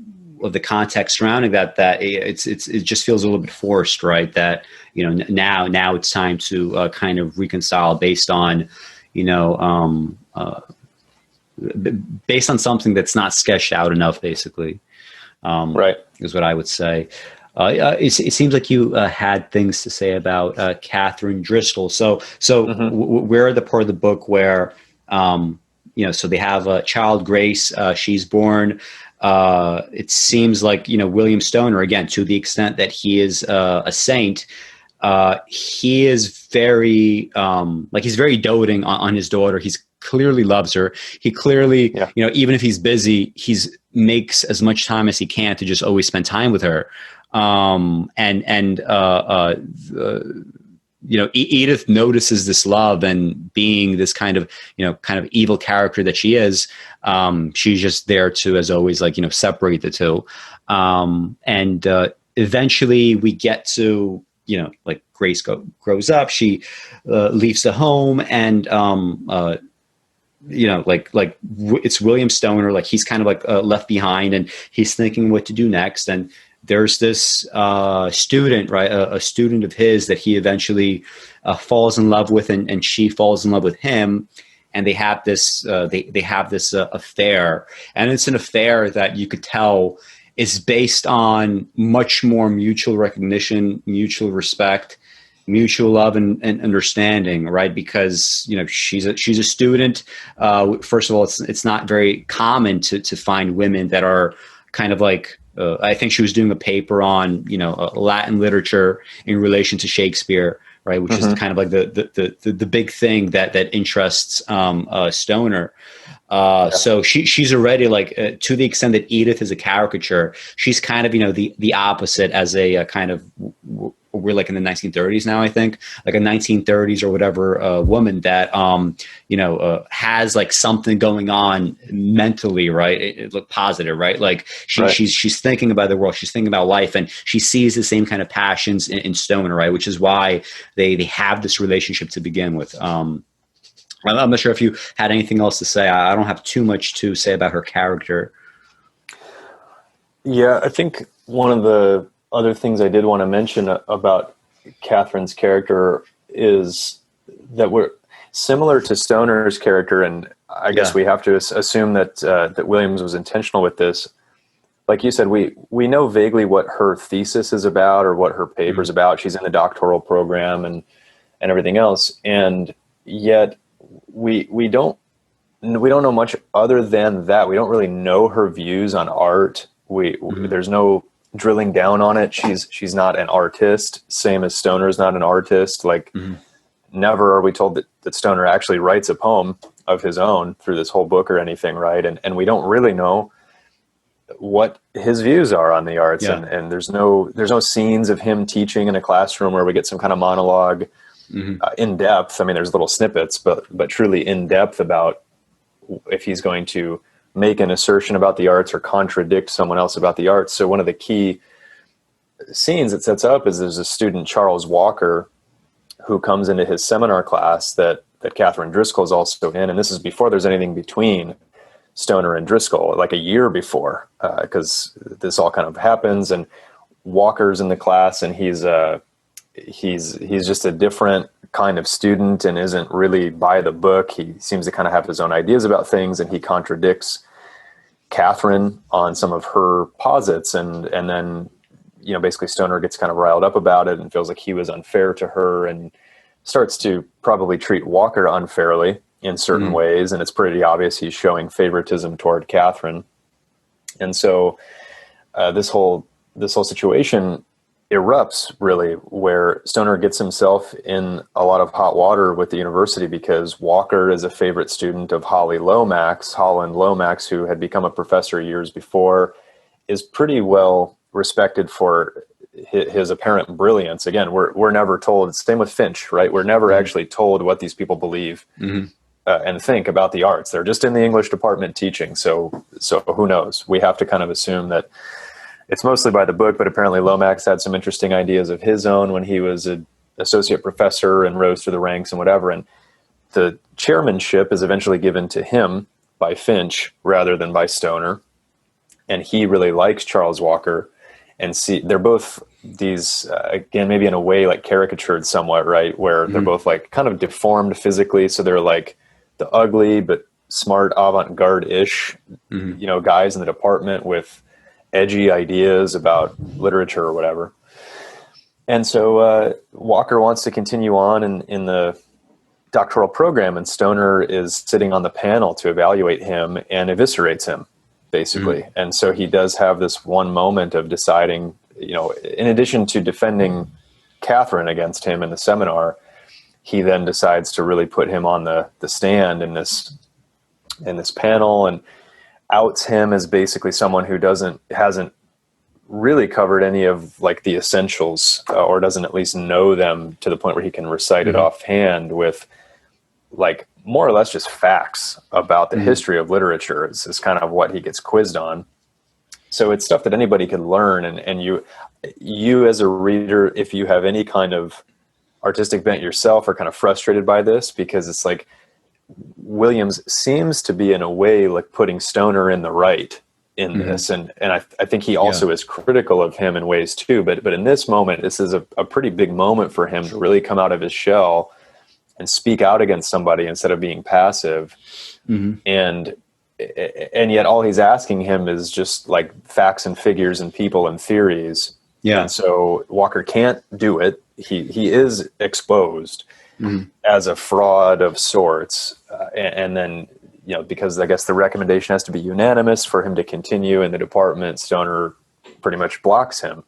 of the context surrounding that it just feels a little bit forced, right? That now it's time to kind of reconcile based on based on something that's not sketched out enough, basically. Right. Is what I would say. It seems like you had things to say about Katherine Driscoll. So we're the part of the book where, so they have a child, Grace. She's born. It seems like, William Stoner, again, to the extent that he is a saint, he is very, he's very doting on his daughter. He's clearly loves her. He clearly, even if he's busy, makes as much time as he can to just always spend time with her. Edith notices this love, and being this kind of evil character that she is, she's just there to, as always, separate the two. Eventually we get to, Grace grows up, she leaves the home, and it's William Stoner, he's kind of left behind, and he's thinking what to do next. And there's this student, right, a student of his that he eventually falls in love with, and she falls in love with him, and they have this affair, and it's an affair that you could tell is based on much more mutual recognition, mutual respect, mutual love and understanding, right? Because she's a student. First of all, it's not very common to find women that are kind of I think she was doing a paper on Latin literature in relation to Shakespeare, right? Which is kind of the big thing that interests Stoner. So she's already to the extent that Edith is a caricature, she's kind of the opposite, as a kind of, we're in the 1930s now, I think, a 1930s or whatever woman that has something going on mentally, right? It look positive, right? She's thinking about the world, she's thinking about life, and she sees the same kind of passions in Stoner, right? Which is why they have this relationship to begin with. I'm not sure if you had anything else to say. I don't have too much to say about her character. Yeah, I think one of the other things I did want to mention about Katherine's character is that we're similar to Stoner's character, and I guess we have to assume that that Williams was intentional with this. Like you said, we know vaguely what her thesis is about, or what her paper's about. She's in the doctoral program and everything else, and yet we don't know much other than that. We don't really know her views on art. There's no drilling down on it. She's not an artist, same as Stoner's not an artist. Never are we told that Stoner actually writes a poem of his own through this whole book or anything, right? And we don't really know what his views are on the arts. And there's no scenes of him teaching in a classroom where we get some kind of monologue in depth. I mean, there's little snippets, but truly in depth about if he's going to make an assertion about the arts or contradict someone else about the arts. So one of the key scenes it sets up is there's a student, Charles Walker, who comes into his seminar class that Katherine Driscoll is also in. And this is before there's anything between Stoner and Driscoll, a year before, because this all kind of happens. And Walker's in the class, and he's just a different kind of student and isn't really by the book. He seems to kind of have his own ideas about things, and he contradicts Katherine on some of her posits. And then, basically Stoner gets kind of riled up about it and feels like he was unfair to her, and starts to probably treat Walker unfairly in certain ways, and it's pretty obvious he's showing favoritism toward Katherine. And so this whole situation erupts, really, where Stoner gets himself in a lot of hot water with the university because Walker is a favorite student of Holland Lomax, who had become a professor years before, is pretty well respected for his apparent brilliance. Again, we're never told. Same with Finch, right? We're never actually told what these people believe and think about the arts. They're just in the English department teaching. So who knows? We have to kind of assume that it's mostly by the book, but apparently Lomax had some interesting ideas of his own when he was an associate professor and rose through the ranks and whatever. And the chairmanship is eventually given to him by Finch rather than by Stoner. And he really likes Charles Walker. And they're both these, again, maybe in a way like caricatured somewhat, right? Where they're both like kind of deformed physically. So they're like the ugly but smart avant-garde-ish, guys in the department with edgy ideas about literature or whatever. And so Walker wants to continue on in the doctoral program, and Stoner is sitting on the panel to evaluate him and eviscerates him, basically. And so he does have this one moment of deciding, in addition to defending Katherine against him in the seminar, he then decides to really put him on the stand in this panel and outs him as basically someone who hasn't really covered any of like the essentials or doesn't at least know them to the point where he can recite it offhand with like more or less just facts about the history of literature is kind of what he gets quizzed on. So it's stuff that anybody can learn. And you as a reader, if you have any kind of artistic bent yourself, are kind of frustrated by this because it's like, Williams seems to be in a way like putting Stoner in the right in this. And I think he also is critical of him in ways too, but in this moment, this is a pretty big moment for him to really come out of his shell and speak out against somebody instead of being passive. And yet all he's asking him is just like facts and figures and people and theories. And so Walker can't do it. He is exposed as a fraud of sorts. And then, because I guess the recommendation has to be unanimous for him to continue in the department, Stoner pretty much blocks him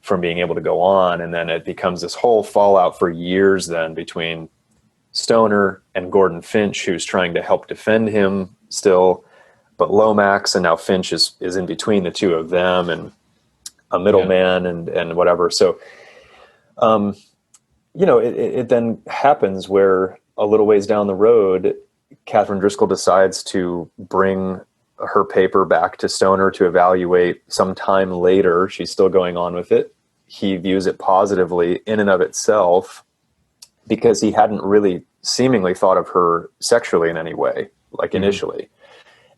from being able to go on. And then it becomes this whole fallout for years then between Stoner and Gordon Finch, who's trying to help defend him still, but Lomax and now Finch is in between the two of them and a middleman and whatever. So, it then happens where a little ways down the road, Katherine Driscoll decides to bring her paper back to Stoner to evaluate sometime later. She's still going on with it. He views it positively in and of itself because he hadn't really seemingly thought of her sexually in any way, like initially.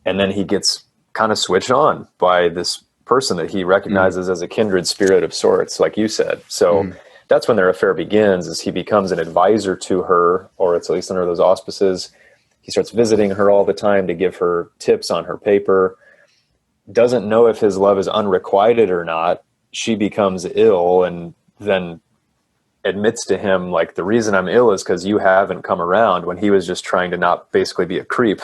And then he gets kind of switched on by this person that he recognizes as a kindred spirit of sorts, like you said. So that's when their affair begins, is he becomes an advisor to her, or it's at least under those auspices. He starts visiting her all the time to give her tips on her paper. Doesn't know if his love is unrequited or not. She becomes ill and then admits to him, like, the reason I'm ill is because you haven't come around, when he was just trying to not basically be a creep.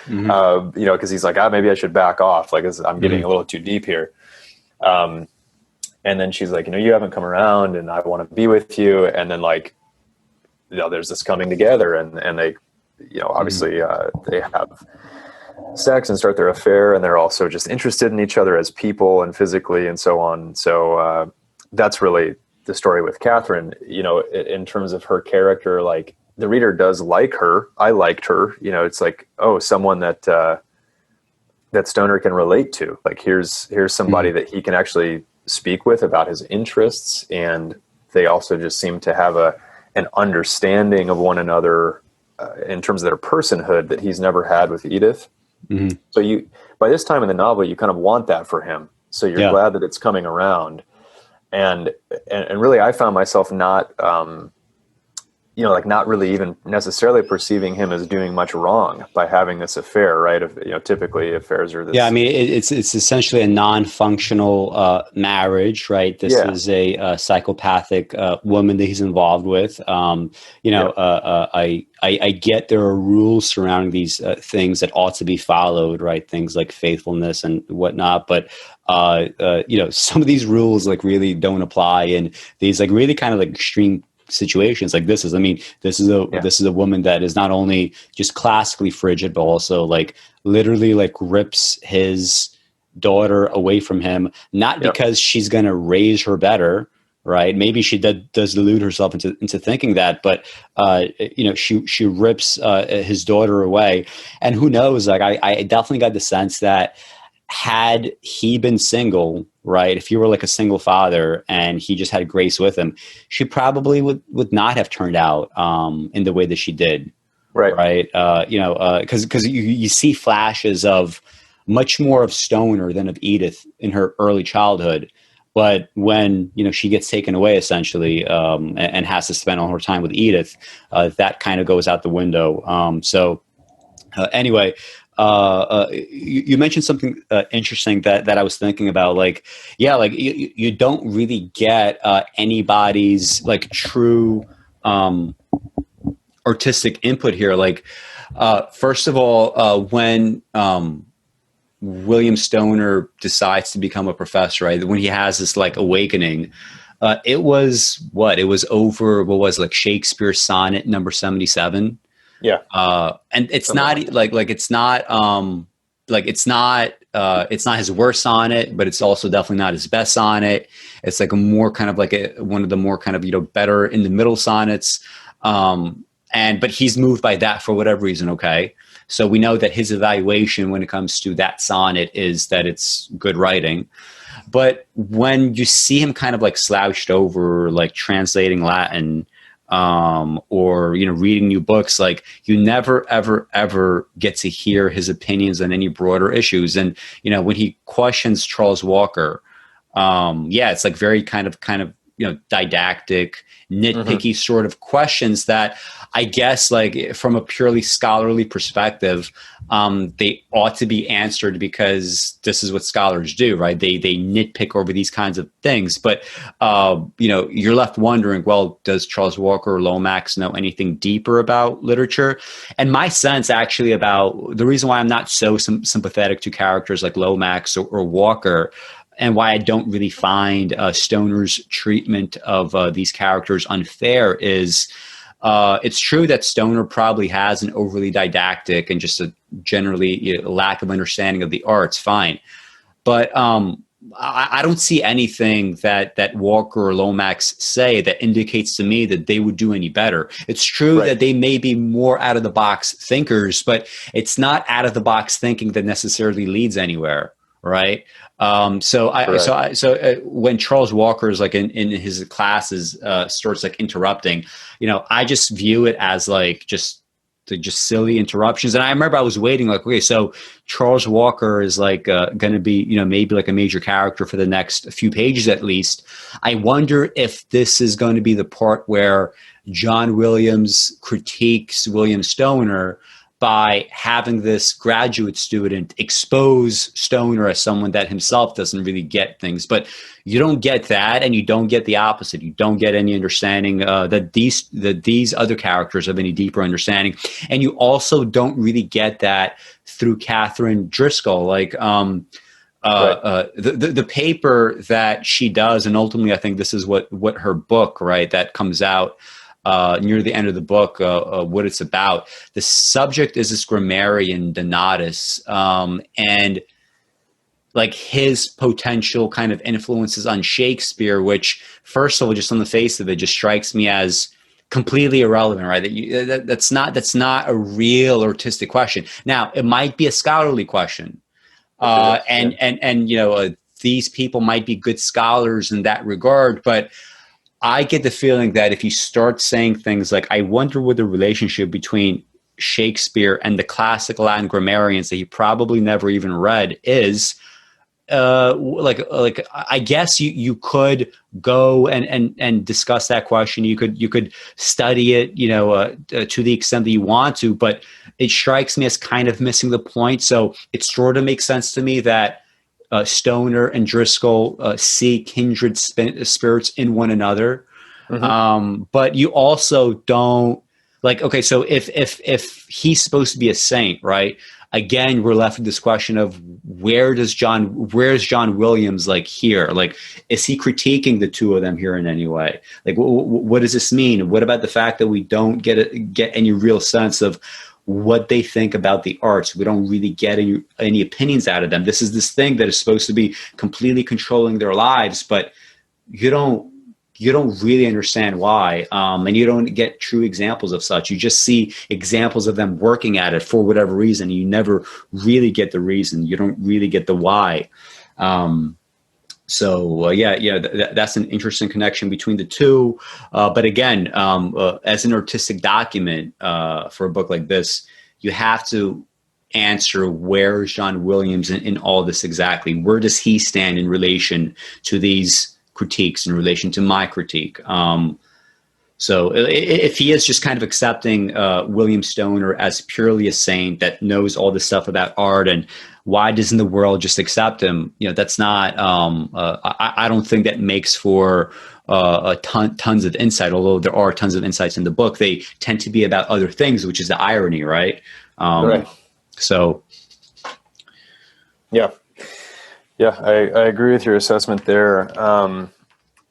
Because he's like, maybe I should back off. Like, I'm getting a little too deep here. And then she's like, you haven't come around and I want to be with you. And then there's this coming together and they, obviously they have sex and start their affair, and they're also just interested in each other as people and physically and so on. So that's really the story with Katherine, in terms of her character. Like, the reader does like her. I liked her, it's like, someone that Stoner can relate to. Like, here's somebody that he can actually speak with about his interests, and they also just seem to have an understanding of one another in terms of their personhood that he's never had with Edith. So by this time in the novel, you kind of want that for him. So you're glad that it's coming around. And really, I found myself not like not really even necessarily perceiving him as doing much wrong by having this affair, right? Typically affairs are this. Yeah, I mean, it's essentially a non-functional marriage, right? This is a psychopathic woman that he's involved with. I get there are rules surrounding these things that ought to be followed, right? Things like faithfulness and whatnot, but some of these rules like really don't apply in these like really kind of like extreme situations like this is a woman that is not only just classically frigid, but also like literally like rips his daughter away from him, not because she's going to raise her better, right? Maybe she does delude herself into thinking that, but she rips his daughter away. And who knows, like I definitely got the sense that had he been single, right, if you were like a single father and he just had Grace with him, she probably would not have turned out in the way that she did. Right. Because you see flashes of much more of Stoner than of Edith in her early childhood. But when, she gets taken away essentially and has to spend all her time with Edith, that kind of goes out the window. Anyway, you mentioned something interesting that I was thinking about. Like, you don't really get anybody's like true artistic input here. Like, first of all, when William Stoner decides to become a professor, right? When he has this like awakening, it was over what was like Shakespeare's sonnet number 77. Yeah. And it's not it's not his worst sonnet, but it's also definitely not his best sonnet. It's like a more kind of like one of the more kind of, better in the middle sonnets. But he's moved by that for whatever reason. Okay. So we know that his evaluation when it comes to that sonnet is that it's good writing. But when you see him kind of like slouched over, like translating Latin, or reading new books, like you never ever get to hear his opinions on any broader issues. And when he questions Charles Walker, it's like very kind of didactic, nitpicky sort of questions that I guess like from a purely scholarly perspective, they ought to be answered because this is what scholars do, right? They nitpick over these kinds of things. But, you're left wondering, well, does Charles Walker Lomax know anything deeper about literature? And my sense actually about the reason why I'm not so sympathetic to characters like Lomax or Walker, and why I don't really find Stoner's treatment of these characters unfair is it's true that Stoner probably has an overly didactic and just a generally lack of understanding of the arts. Fine. But I don't see anything that Walker or Lomax say that indicates to me that they would do any better. It's true that they may be more out of the box thinkers, but it's not out of the box thinking that necessarily leads anywhere. Right. When Charles Walker is like in his classes starts like interrupting, I just view it as like just silly interruptions. And I remember I was waiting like, okay, so Charles Walker is like going to be, maybe like a major character for the next few pages at least. I wonder if this is going to be the part where John Williams critiques William Stoner by having this graduate student expose Stoner as someone that himself doesn't really get things. But you don't get that, and you don't get the opposite. You don't get any understanding that these other characters have any deeper understanding. And you also don't really get that through Katherine Driscoll. Like the paper that she does, and ultimately I think this is what her book, right, that comes out near the end of the book, what it's about. The subject is this grammarian Donatus, and like his potential kind of influences on Shakespeare, which first of all, just on the face of it, just strikes me as completely irrelevant, right? That's not a real artistic question. Now, it might be a scholarly question, these people might be good scholars in that regard, but I get the feeling that if you start saying things like, I wonder what the relationship between Shakespeare and the classical Latin grammarians that he probably never even read is, like I guess you could go and discuss that question. You could study it, to the extent that you want to, but it strikes me as kind of missing the point. So it sort of makes sense to me that Stoner and Driscoll see kindred spirits in one another. But you also don't, like, okay, so if he's supposed to be a saint, right? Again, we're left with this question of where's John Williams, like, here? Like, is he critiquing the two of them here in any way? Like, what does this mean? What about the fact that we don't get any real sense of what they think about the arts? We don't really get any opinions out of them. This is this thing that is supposed to be completely controlling their lives, but you don't really understand why, and you don't get true examples of such. You just see examples of them working at it for whatever reason. You never really get the reason. You don't really get the why. That's an interesting connection between the two. But again, as an artistic document for a book like this, you have to answer, where's John Williams in all this exactly? Where does he stand in relation to these critiques, in relation to my critique? So if he is just kind of accepting William Stoner as purely a saint that knows all this stuff about art, and why doesn't the world just accept him? That's not, I don't think that makes for tons of insight, although there are tons of insights in the book. They tend to be about other things, which is the irony, right? Right. So. Yeah. Yeah, I agree with your assessment there.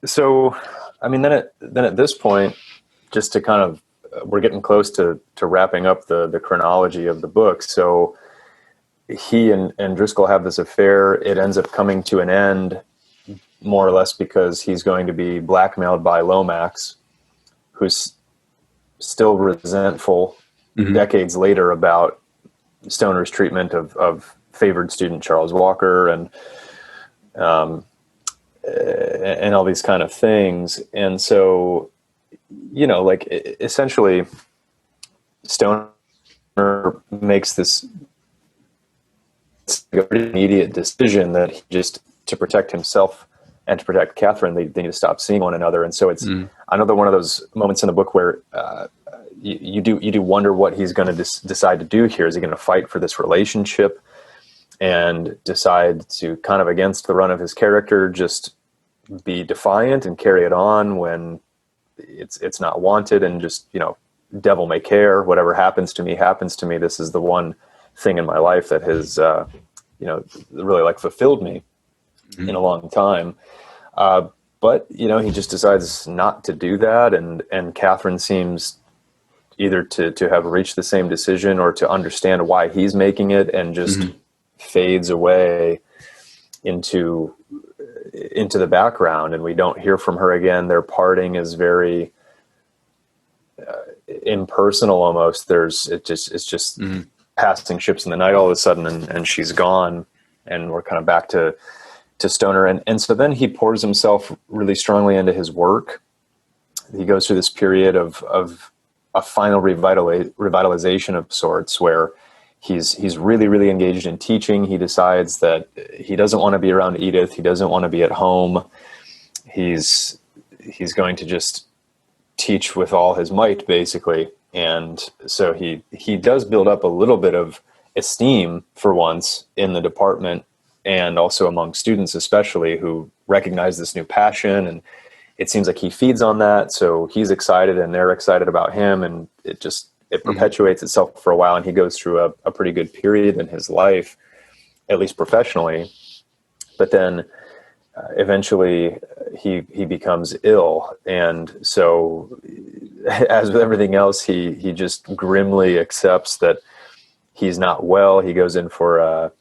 So, I mean, then at this point, just to kind of, we're getting close to wrapping up the chronology of the book. So he and Driscoll have this affair. It ends up coming to an end, more or less because he's going to be blackmailed by Lomax, who's still resentful decades later about Stoner's treatment of favored student Charles Walker and all these kind of things. And so, like, essentially Stoner makes this immediate decision that he just, to protect himself and to protect Katherine, they need to stop seeing one another. And so it's another one of those moments in the book where you do wonder what he's going to decide to do here. Is he going to fight for this relationship and decide to, kind of against the run of his character, just be defiant and carry it on when it's not wanted, and just, devil may care, whatever happens to me, happens to me. This is the one thing in my life that has, really, like, fulfilled me in a long time. But, he just decides not to do that. And Katherine seems either to have reached the same decision or to understand why he's making it, and just fades away into the background, and we don't hear from her again. Their parting is very impersonal almost. It's just passing ships in the night all of a sudden, and she's gone, and we're kind of back to Stoner. And so then he pours himself really strongly into his work. He goes through this period of a final revitalization of sorts, where he's really, really engaged in teaching. He decides that he doesn't want to be around Edith. He doesn't want to be at home. He's going to just teach with all his might, basically. And so he does build up a little bit of esteem for once in the department, and also among students especially, who recognize this new passion. And it seems like he feeds on that. So he's excited and they're excited about him. And it perpetuates itself for a while, and he goes through a pretty good period in his life, at least professionally. But then eventually he becomes ill. And so, as with everything else, he just grimly accepts that he's not well. He goes in for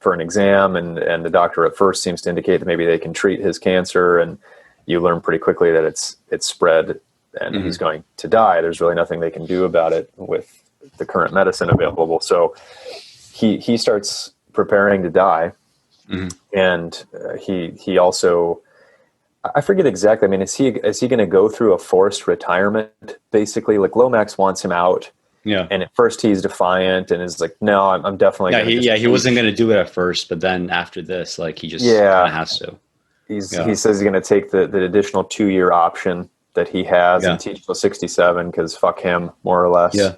an exam, and the doctor at first seems to indicate that maybe they can treat his cancer, and you learn pretty quickly that it's spread, and he's going to die. There's really nothing they can do about it with the current medicine available. So he starts preparing to die. And he also, I forget exactly. I mean, is he going to go through a forced retirement, basically? Like, Lomax wants him out Yeah. And at first he's defiant and is like, no, I'm definitely Yeah. going to He wasn't going to do it at first, but then after this, like he just yeah, kind of has to. he says he's going to take the additional 2-year option that he has and teach till 67 because fuck him, more or less. Yeah.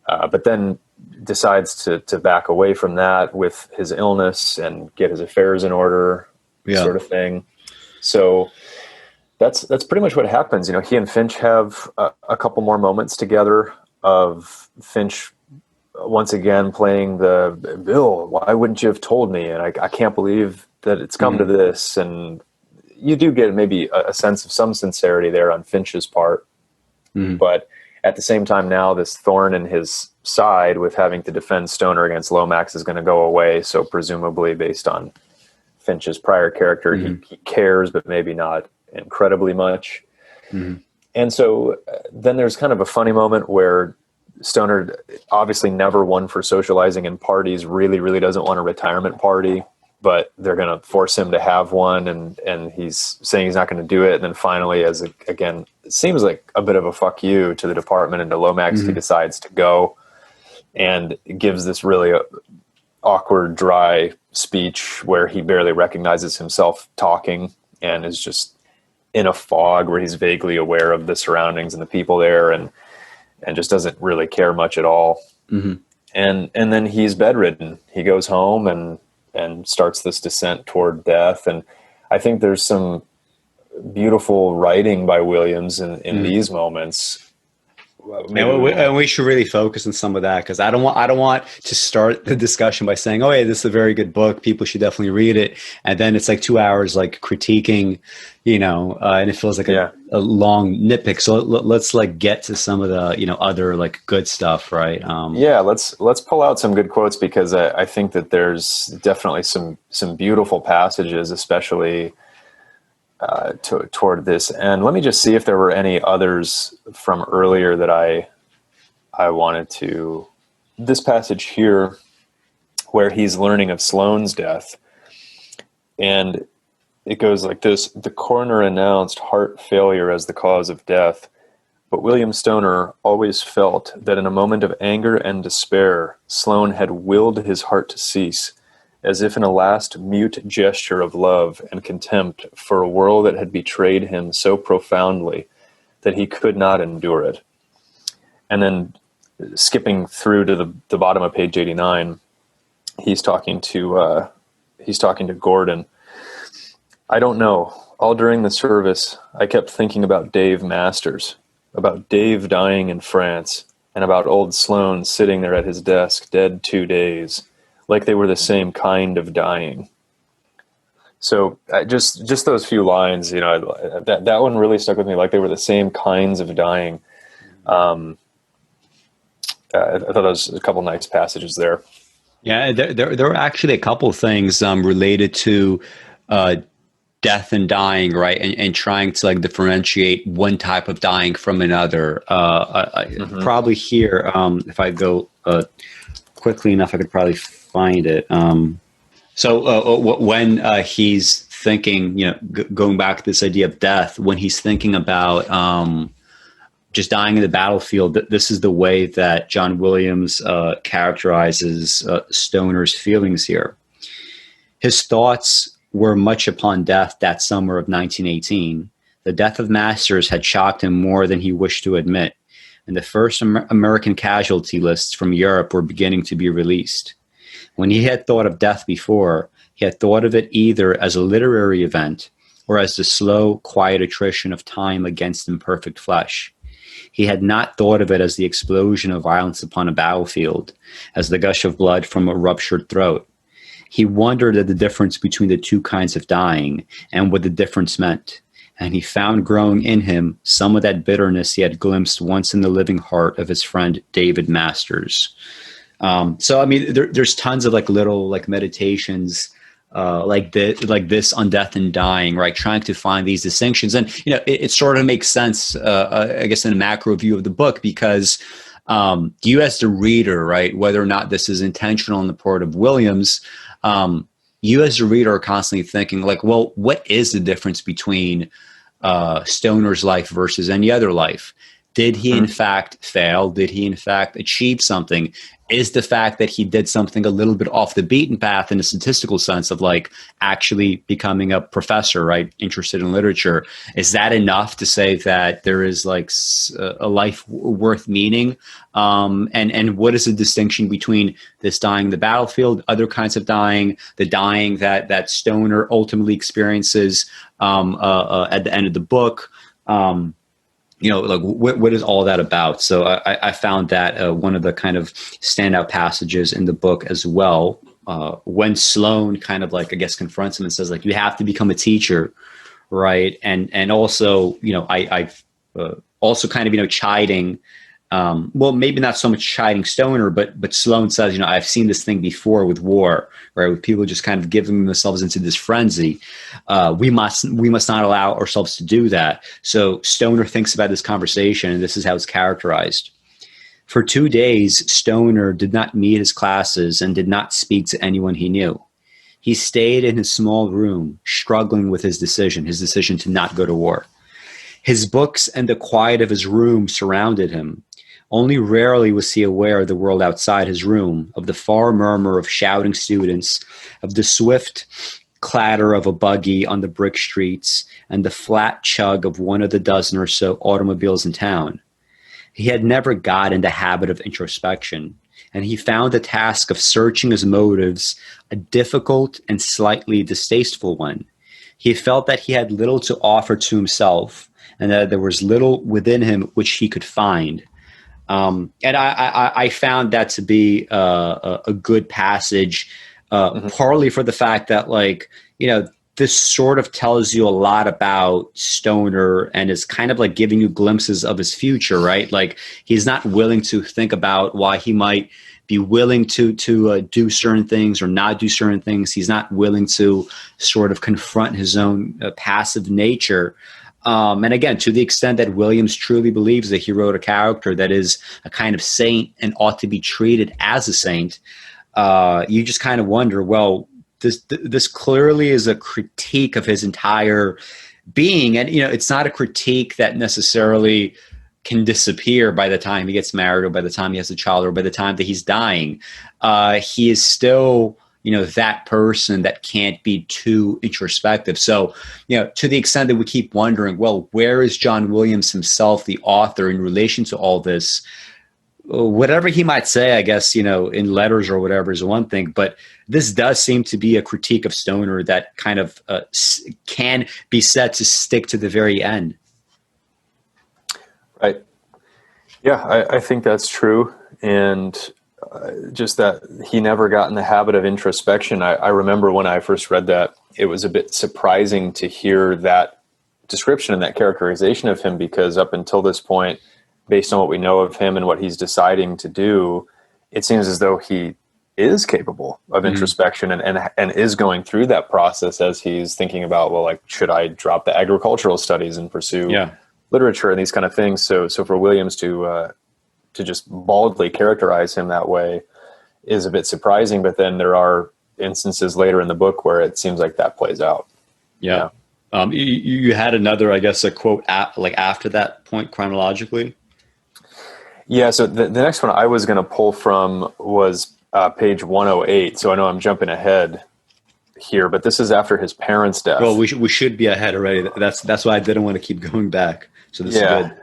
But then decides to back away from that with his illness and get his affairs in order, sort of thing. So that's pretty much what happens. You know, he and Finch have a couple more moments together of Finch once again playing the Bill, why wouldn't you have told me? And I can't believe that it's come to this. And you do get maybe a sense of some sincerity there on Finch's part. But at the same time now, this thorn in his side with having to defend Stoner against Lomax is going to go away. So presumably based on Finch's prior character, he cares, but maybe not incredibly much. And so then there's kind of a funny moment where Stoner, obviously never one for socializing in parties, really doesn't want a retirement party, but they're going to force him to have one. And he's saying he's not going to do it. And then finally, again, it seems like a bit of a fuck you to the department and to Lomax, he decides to go and gives this really awkward, dry speech where he barely recognizes himself talking and is just in a fog where he's vaguely aware of the surroundings and the people there and just doesn't really care much at all. And then he's bedridden. He goes home and starts this descent toward death. And I think there's some beautiful writing by Williams in these moments. And we should really focus on some of that because I don't want to start the discussion by saying, "Oh, hey, this is a very good book. People should definitely read it." And then it's like 2 hours like critiquing, and it feels like a long nitpick. So let's like get to some of the other like good stuff, right? Let's pull out some good quotes because I think that there's definitely some beautiful passages, especially toward this. And let me just see if there were any others from earlier that I wanted to. This passage here where he's learning of Sloane's death, and it goes like this: the coroner announced heart failure as the cause of death, but William Stoner always felt that in a moment of anger and despair, Sloane had willed his heart to cease, as if in a last mute gesture of love and contempt for a world that had betrayed him so profoundly that he could not endure it. And then skipping through to the bottom of page 89, he's talking to Gordon. I don't know. All during the service, I kept thinking about Dave Masters, about Dave dying in France, and about old Sloane sitting there at his desk, dead 2 days. Like they were the same kind of dying. So just those few lines, that one really stuck with me. Like they were the same kinds of dying. I thought that was a couple nice passages there. Yeah, there were actually a couple of things related to death and dying, right? And trying to like differentiate one type of dying from another. Probably here, if I go quickly enough, I could probably find it. So when he's thinking, going back to this idea of death, when he's thinking about just dying in the battlefield, this is the way that John Williams characterizes Stoner's feelings here. His thoughts were much upon death that summer of 1918. The death of Masters had shocked him more than he wished to admit, and the first American casualty lists from Europe were beginning to be released. When he had thought of death before, he had thought of it either as a literary event or as the slow, quiet attrition of time against imperfect flesh. He had not thought of it as the explosion of violence upon a battlefield, as the gush of blood from a ruptured throat. He wondered at the difference between the two kinds of dying and what the difference meant, and he found growing in him some of that bitterness he had glimpsed once in the living heart of his friend David Masters. So, I mean, there's tons of like little like meditations like this on death and dying, right? Trying to find these distinctions. And, it sort of makes sense, I guess, in a macro view of the book, because you as the reader, right, whether or not this is intentional on the part of Williams, you as a reader are constantly thinking like, well, what is the difference between Stoner's life versus any other life? Did he in fact fail? Did he in fact achieve something? Is the fact that he did something a little bit off the beaten path in a statistical sense of like actually becoming a professor, right, interested in literature, is that enough to say that there is like a life worth meaning? And what is the distinction between this dying in the battlefield, other kinds of dying, the dying that Stoner ultimately experiences at the end of the book? Like what is all that about? So I found that one of the kind of standout passages in the book as well, when Sloane kind of like, I guess, confronts him and says like, you have to become a teacher, right? And also, I also kind of, chiding, well, maybe not so much chiding Stoner, but Sloane says, I've seen this thing before with war, right? With people just kind of giving themselves into this frenzy. We must not allow ourselves to do that. So Stoner thinks about this conversation, and this is how it's characterized. For 2 days, Stoner did not meet his classes and did not speak to anyone he knew. He stayed in his small room, struggling with his decision to not go to war. His books and the quiet of his room surrounded him. Only rarely was he aware of the world outside his room, of the far murmur of shouting students, of the swift clatter of a buggy on the brick streets, and the flat chug of one of the dozen or so automobiles in town. He had never got in the habit of introspection, and he found the task of searching his motives a difficult and slightly distasteful one. He felt that he had little to offer to himself, and that there was little within him which he could find. And I found that to be a good passage, partly for the fact that, like, this sort of tells you a lot about Stoner and is kind of like giving you glimpses of his future, right? Like, he's not willing to think about why he might be willing to do certain things or not do certain things. He's not willing to sort of confront his own passive nature. And again, to the extent that Williams truly believes that he wrote a character that is a kind of saint and ought to be treated as a saint, you just kind of wonder, well, this clearly is a critique of his entire being. And, it's not a critique that necessarily can disappear by the time he gets married or by the time he has a child or by the time that he's dying. He is still, that person that can't be too introspective. So, to the extent that we keep wondering, well, where is John Williams himself, the author, in relation to all this? Whatever he might say, I guess, in letters or whatever is one thing, but this does seem to be a critique of Stoner that kind of can be said to stick to the very end. Right. Yeah, I think that's true. And just that he never got in the habit of introspection. I remember when I first read that, it was a bit surprising to hear that description and that characterization of him, because up until this point, based on what we know of him and what he's deciding to do, it seems as though he is capable of introspection and is going through that process as he's thinking about, well, like, should I drop the agricultural studies and pursue literature and these kind of things? So for Williams to just baldly characterize him that way is a bit surprising. But then there are instances later in the book where it seems like that plays out. Yeah. You had another, I guess, a quote after that point chronologically. Yeah. So the next one I was going to pull from was page 108. So I know I'm jumping ahead here, but this is after his parents' death. Well, we should be ahead already. That's why I didn't want to keep going back. So this is good.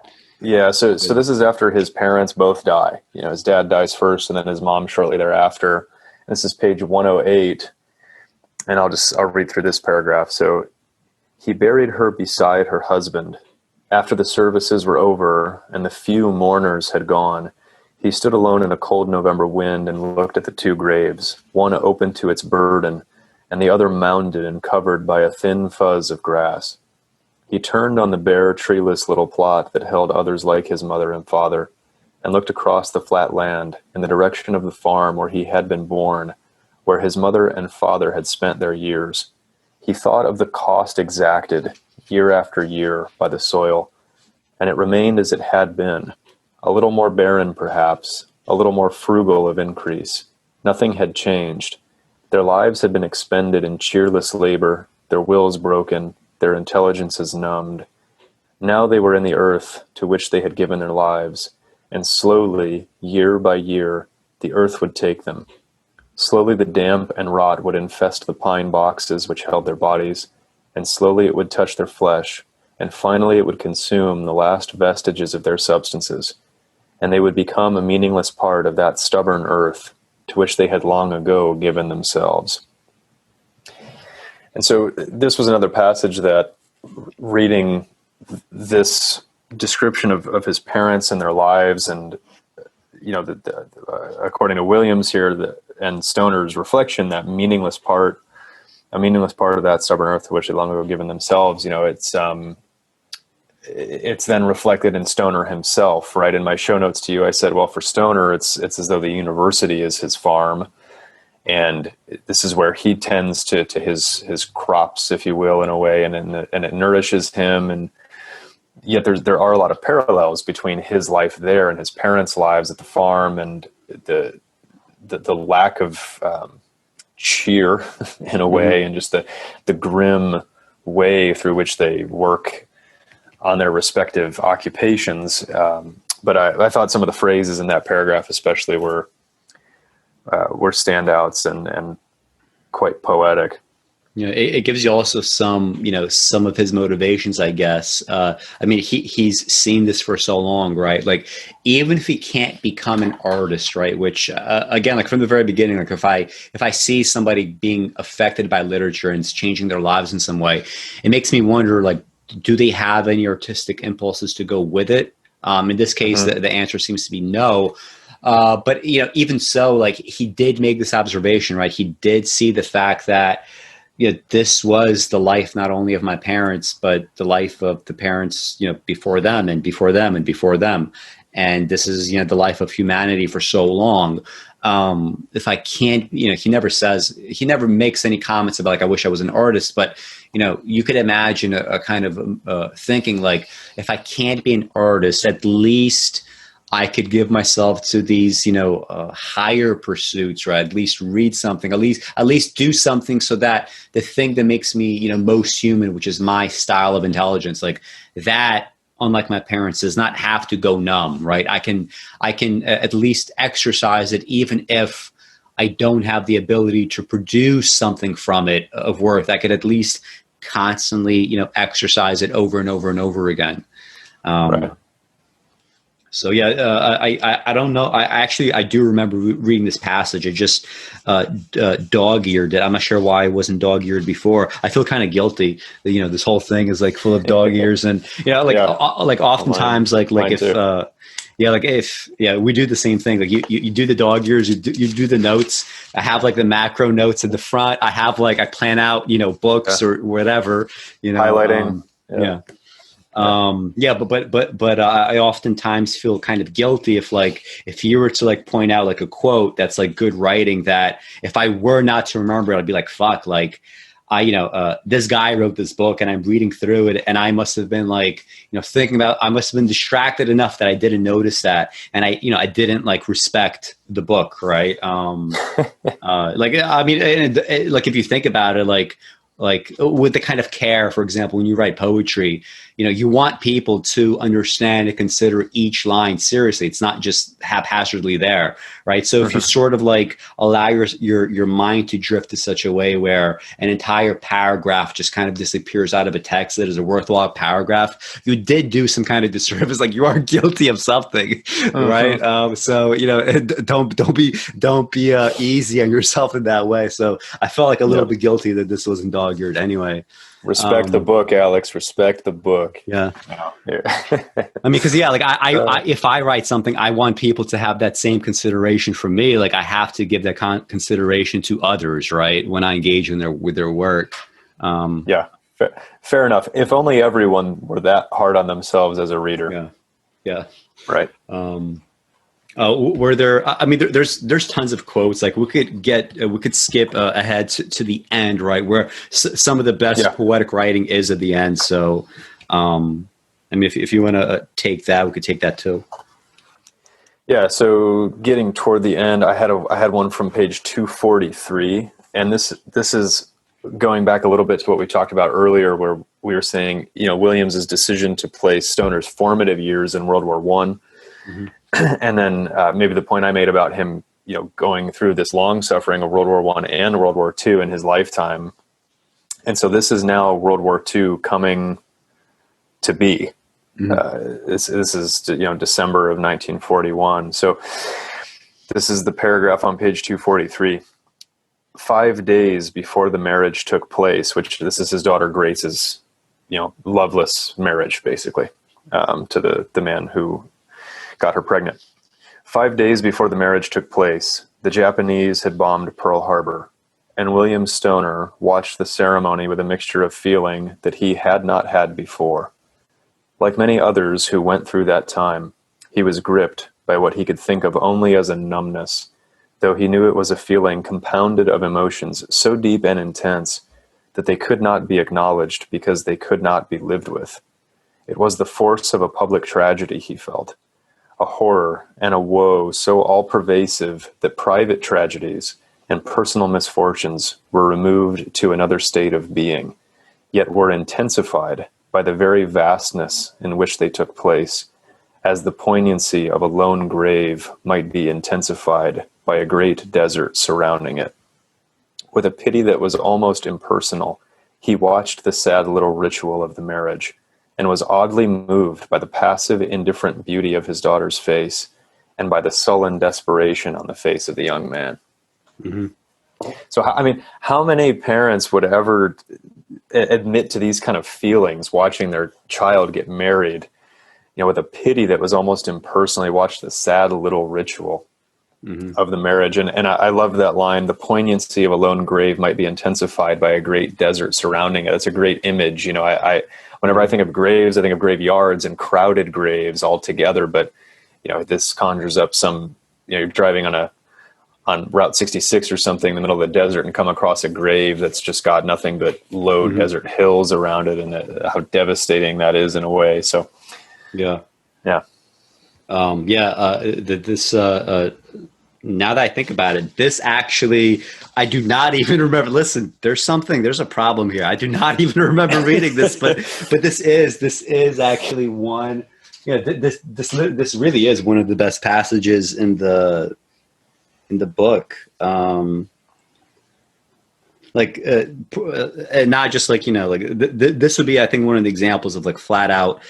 Yeah. So this is after his parents both die. His dad dies first, and then his mom shortly thereafter. This is page 108, and I'll read through this paragraph. So he buried her beside her husband. After the services were over and the few mourners had gone, he stood alone in a cold November wind and looked at the two graves, one open to its burden, and the other mounded and covered by a thin fuzz of grass. He turned on the bare, treeless little plot that held others like his mother and father, and looked across the flat land in the direction of the farm where he had been born, where his mother and father had spent their years. He thought of the cost exacted, year after year, by the soil, and it remained as it had been, a little more barren perhaps, a little more frugal of increase. Nothing had changed. Their lives had been expended in cheerless labor, their wills broken, their intelligences numbed, Now they were in the earth to which they had given their lives, and slowly, year by year, the earth would take them. Slowly the damp and rot would infest the pine boxes which held their bodies, and slowly it would touch their flesh, and finally it would consume the last vestiges of their substances, and they would become a meaningless part of that stubborn earth to which they had long ago given themselves. And so this was another passage that, reading this description of his parents and their lives, and according to Williams here, and Stoner's reflection, that meaningless part of that stubborn earth to which they long ago given themselves, it's then reflected in Stoner himself, right? In my show notes to you, I said, well, for Stoner, it's as though the university is his farm, and this is where he tends to his crops, if you will, in a way, and it nourishes him. And yet there are a lot of parallels between his life there and his parents' lives at the farm, and the lack of cheer in a way, and just the grim way through which they work on their respective occupations. But I thought some of the phrases in that paragraph especially were standouts and quite poetic. It gives you also some of his motivations, I guess. He's seen this for so long, right? Like, even if he can't become an artist, right? Which, again, like from the very beginning, like if I see somebody being affected by literature and it's changing their lives in some way, it makes me wonder, like, do they have any artistic impulses to go with it? In this case, the answer seems to be no. But even so, like, he did make this observation, right? He did see the fact that this was the life not only of my parents, but the life of the parents, before them and before them and before them. And this is, the life of humanity for so long. If I can't, he never makes any comments about, like, I wish I was an artist, but, you could imagine a kind of thinking, like, if I can't be an artist, at least I could give myself to these, higher pursuits, right? At least read something, at least do something, so that the thing that makes me, most human, which is my style of intelligence, like that, unlike my parents, does not have to go numb, right? I can at least exercise it, even if I don't have the ability to produce something from it of worth. I could at least constantly, exercise it over and over and over again. Right. So I don't know. I do remember reading this passage. It just dog-eared it. I'm not sure why I wasn't dog-eared before. I feel kind of guilty that this whole thing is like full of dog ears, and like oftentimes like if we do the same thing. Like you do the dog ears, you do the notes. I have like the macro notes in the front. I have like I plan out books or whatever highlighting. But I oftentimes feel kind of guilty if you were to like point out like a quote that's like good writing, that if I were not to remember it, I'd be like, fuck, like this guy wrote this book and I'm reading through it, and I must have been like, thinking about, I must have been distracted enough that I didn't notice that. And I didn't like respect the book. Right. Like if you think about it, like with the kind of care, for example, when you write poetry, you want people to understand and consider each line seriously. It's not just haphazardly there, right? So if you sort of like allow your mind to drift to such a way where an entire paragraph just kind of disappears out of a text that is a worthwhile paragraph, you did do some kind of disservice. Like, you are guilty of something, right? So don't be easy on yourself in that way. So I felt like a little bit guilty that this wasn't dog-eared anyway. Respect the book, Alex. Respect the book. Yeah. Because if I write something, I want people to have that same consideration for me. Like, I have to give that consideration to others, right? When I engage with their work. Fair enough. If only everyone were that hard on themselves as a reader. Yeah. Right. Were there? There's tons of quotes. Like we could skip ahead to the end, right, where some of the best poetic writing is at the end. So, if you want to take that, we could take that too. Yeah. So getting toward the end, I had one from page 243, and this is going back a little bit to what we talked about earlier, where we were saying, Williams's decision to place Stoner's formative years in World War One, and then maybe the point I made about him, going through this long suffering of World War One and World War Two in his lifetime. And so this is now World War Two coming to be. This is December of 1941. So this is the paragraph on page 243. 5 days before the marriage took place, which this is his daughter Grace's, loveless marriage, basically, to the man who got her pregnant. 5 days before the marriage took place, the Japanese had bombed Pearl Harbor, and William Stoner watched the ceremony with a mixture of feeling that he had not had before. Like many others who went through that time, he was gripped by what he could think of only as a numbness, though he knew it was a feeling compounded of emotions so deep and intense that they could not be acknowledged because they could not be lived with. It was the force of a public tragedy, he felt, a horror and a woe so all-pervasive that private tragedies and personal misfortunes were removed to another state of being, yet were intensified by the very vastness in which they took place, as the poignancy of a lone grave might be intensified by a great desert surrounding it. With a pity that was almost impersonal, he watched the sad little ritual of the marriage, and was oddly moved by the passive, indifferent beauty of his daughter's face, and by the sullen desperation on the face of the young man. So, how many parents would ever admit to these kind of feelings watching their child get married, with a pity that was almost impersonal? He watched the sad little ritual of the marriage. And I love that line, the poignancy of a lone grave might be intensified by a great desert surrounding it. It's a great image. Whenever I think of graves, I think of graveyards and crowded graves all together. But, this conjures up some, you're driving on Route 66 or something in the middle of the desert and come across a grave that's just got nothing but low desert hills around it, and how devastating that is in a way. So, now that I think about it, this actually, I do not even remember. Listen, there's a problem here. I do not even remember reading this, but this is actually one. This really is one of the best passages in the book. And not just this would be, I think, one of the examples of flat out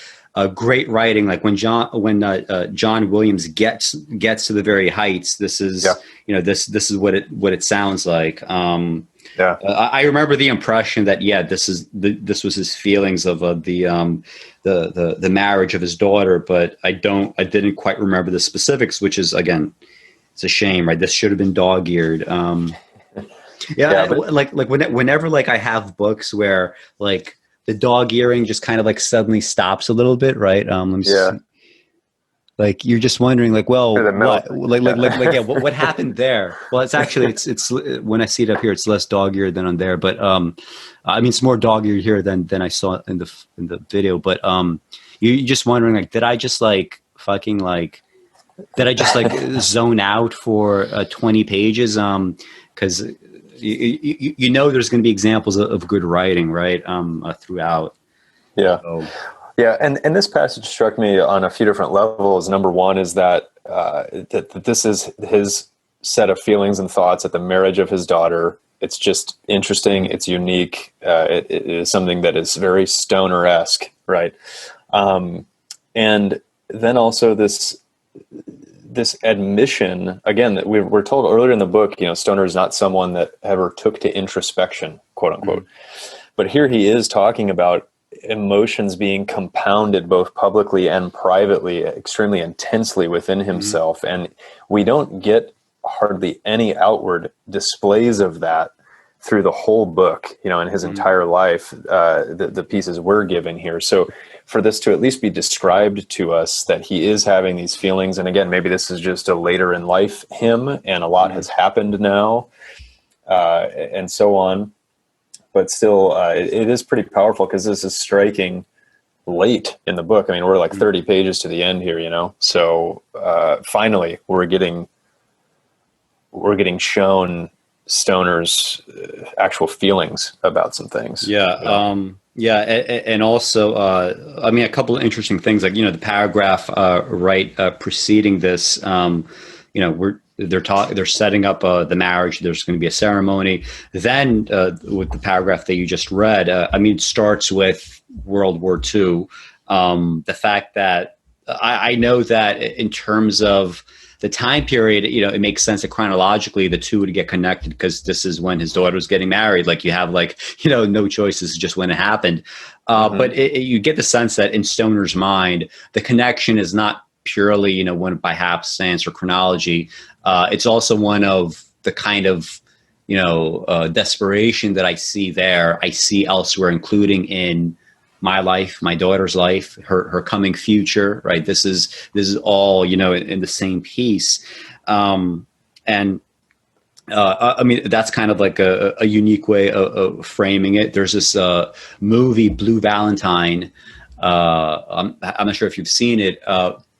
great writing. Like when John Williams gets to the very heights, this is this is what it sounds like. I remember the impression that this was his feelings of the marriage of his daughter, but I didn't quite remember the specifics, which is, again, it's a shame, right? This should have been dog-eared. Whenever I have books where the dog earing just kind of suddenly stops a little bit, right? You're just wondering, what happened there? Well, it's actually, it's when I see it up here, it's less dog-eared than on there, but it's more dog-eared here than I saw in the video. But you're just wondering, did I just zone out for 20 pages? Because there's going to be examples of good writing, right? Throughout. Yeah. So. Yeah. And this passage struck me on a few different levels. Number one is that this is his set of feelings and thoughts at the marriage of his daughter. It's just interesting. It's unique. It is something that is very Stoner-esque, right? And then also this admission, again, that we're told earlier in the book, Stoner is not someone that ever took to introspection, quote unquote. But here he is talking about emotions being compounded both publicly and privately, extremely intensely within himself. And we don't get hardly any outward displays of that through the whole book, in his entire life, the pieces we're given here. So for this to at least be described to us that he is having these feelings, and again, maybe this is just a later in life him, and a lot has happened now, and so on. But still, it is pretty powerful, because this is striking late in the book. We're 30 pages to the end here, So finally, we're getting shown Stoner's actual feelings about some things. Yeah. Yeah. And also, I mean, a couple of interesting things, like, the paragraph preceding this, they're setting up the marriage. There's going to be a ceremony. Then with the paragraph that you just read, it starts with World War II. The fact that I know that in terms of the time period, it makes sense that chronologically the two would get connected, because this is when his daughter was getting married. Like, you have no choices, just when it happened. But you get the sense that in Stoner's mind, the connection is not purely, one by happenstance or chronology. It's also one of the kind of, desperation that I see there. I see elsewhere, including in my life, my daughter's life, her coming future, right? This is all, in the same piece. That's kind of like a unique way of framing it. There's this movie, Blue Valentine. I'm not sure if you've seen it.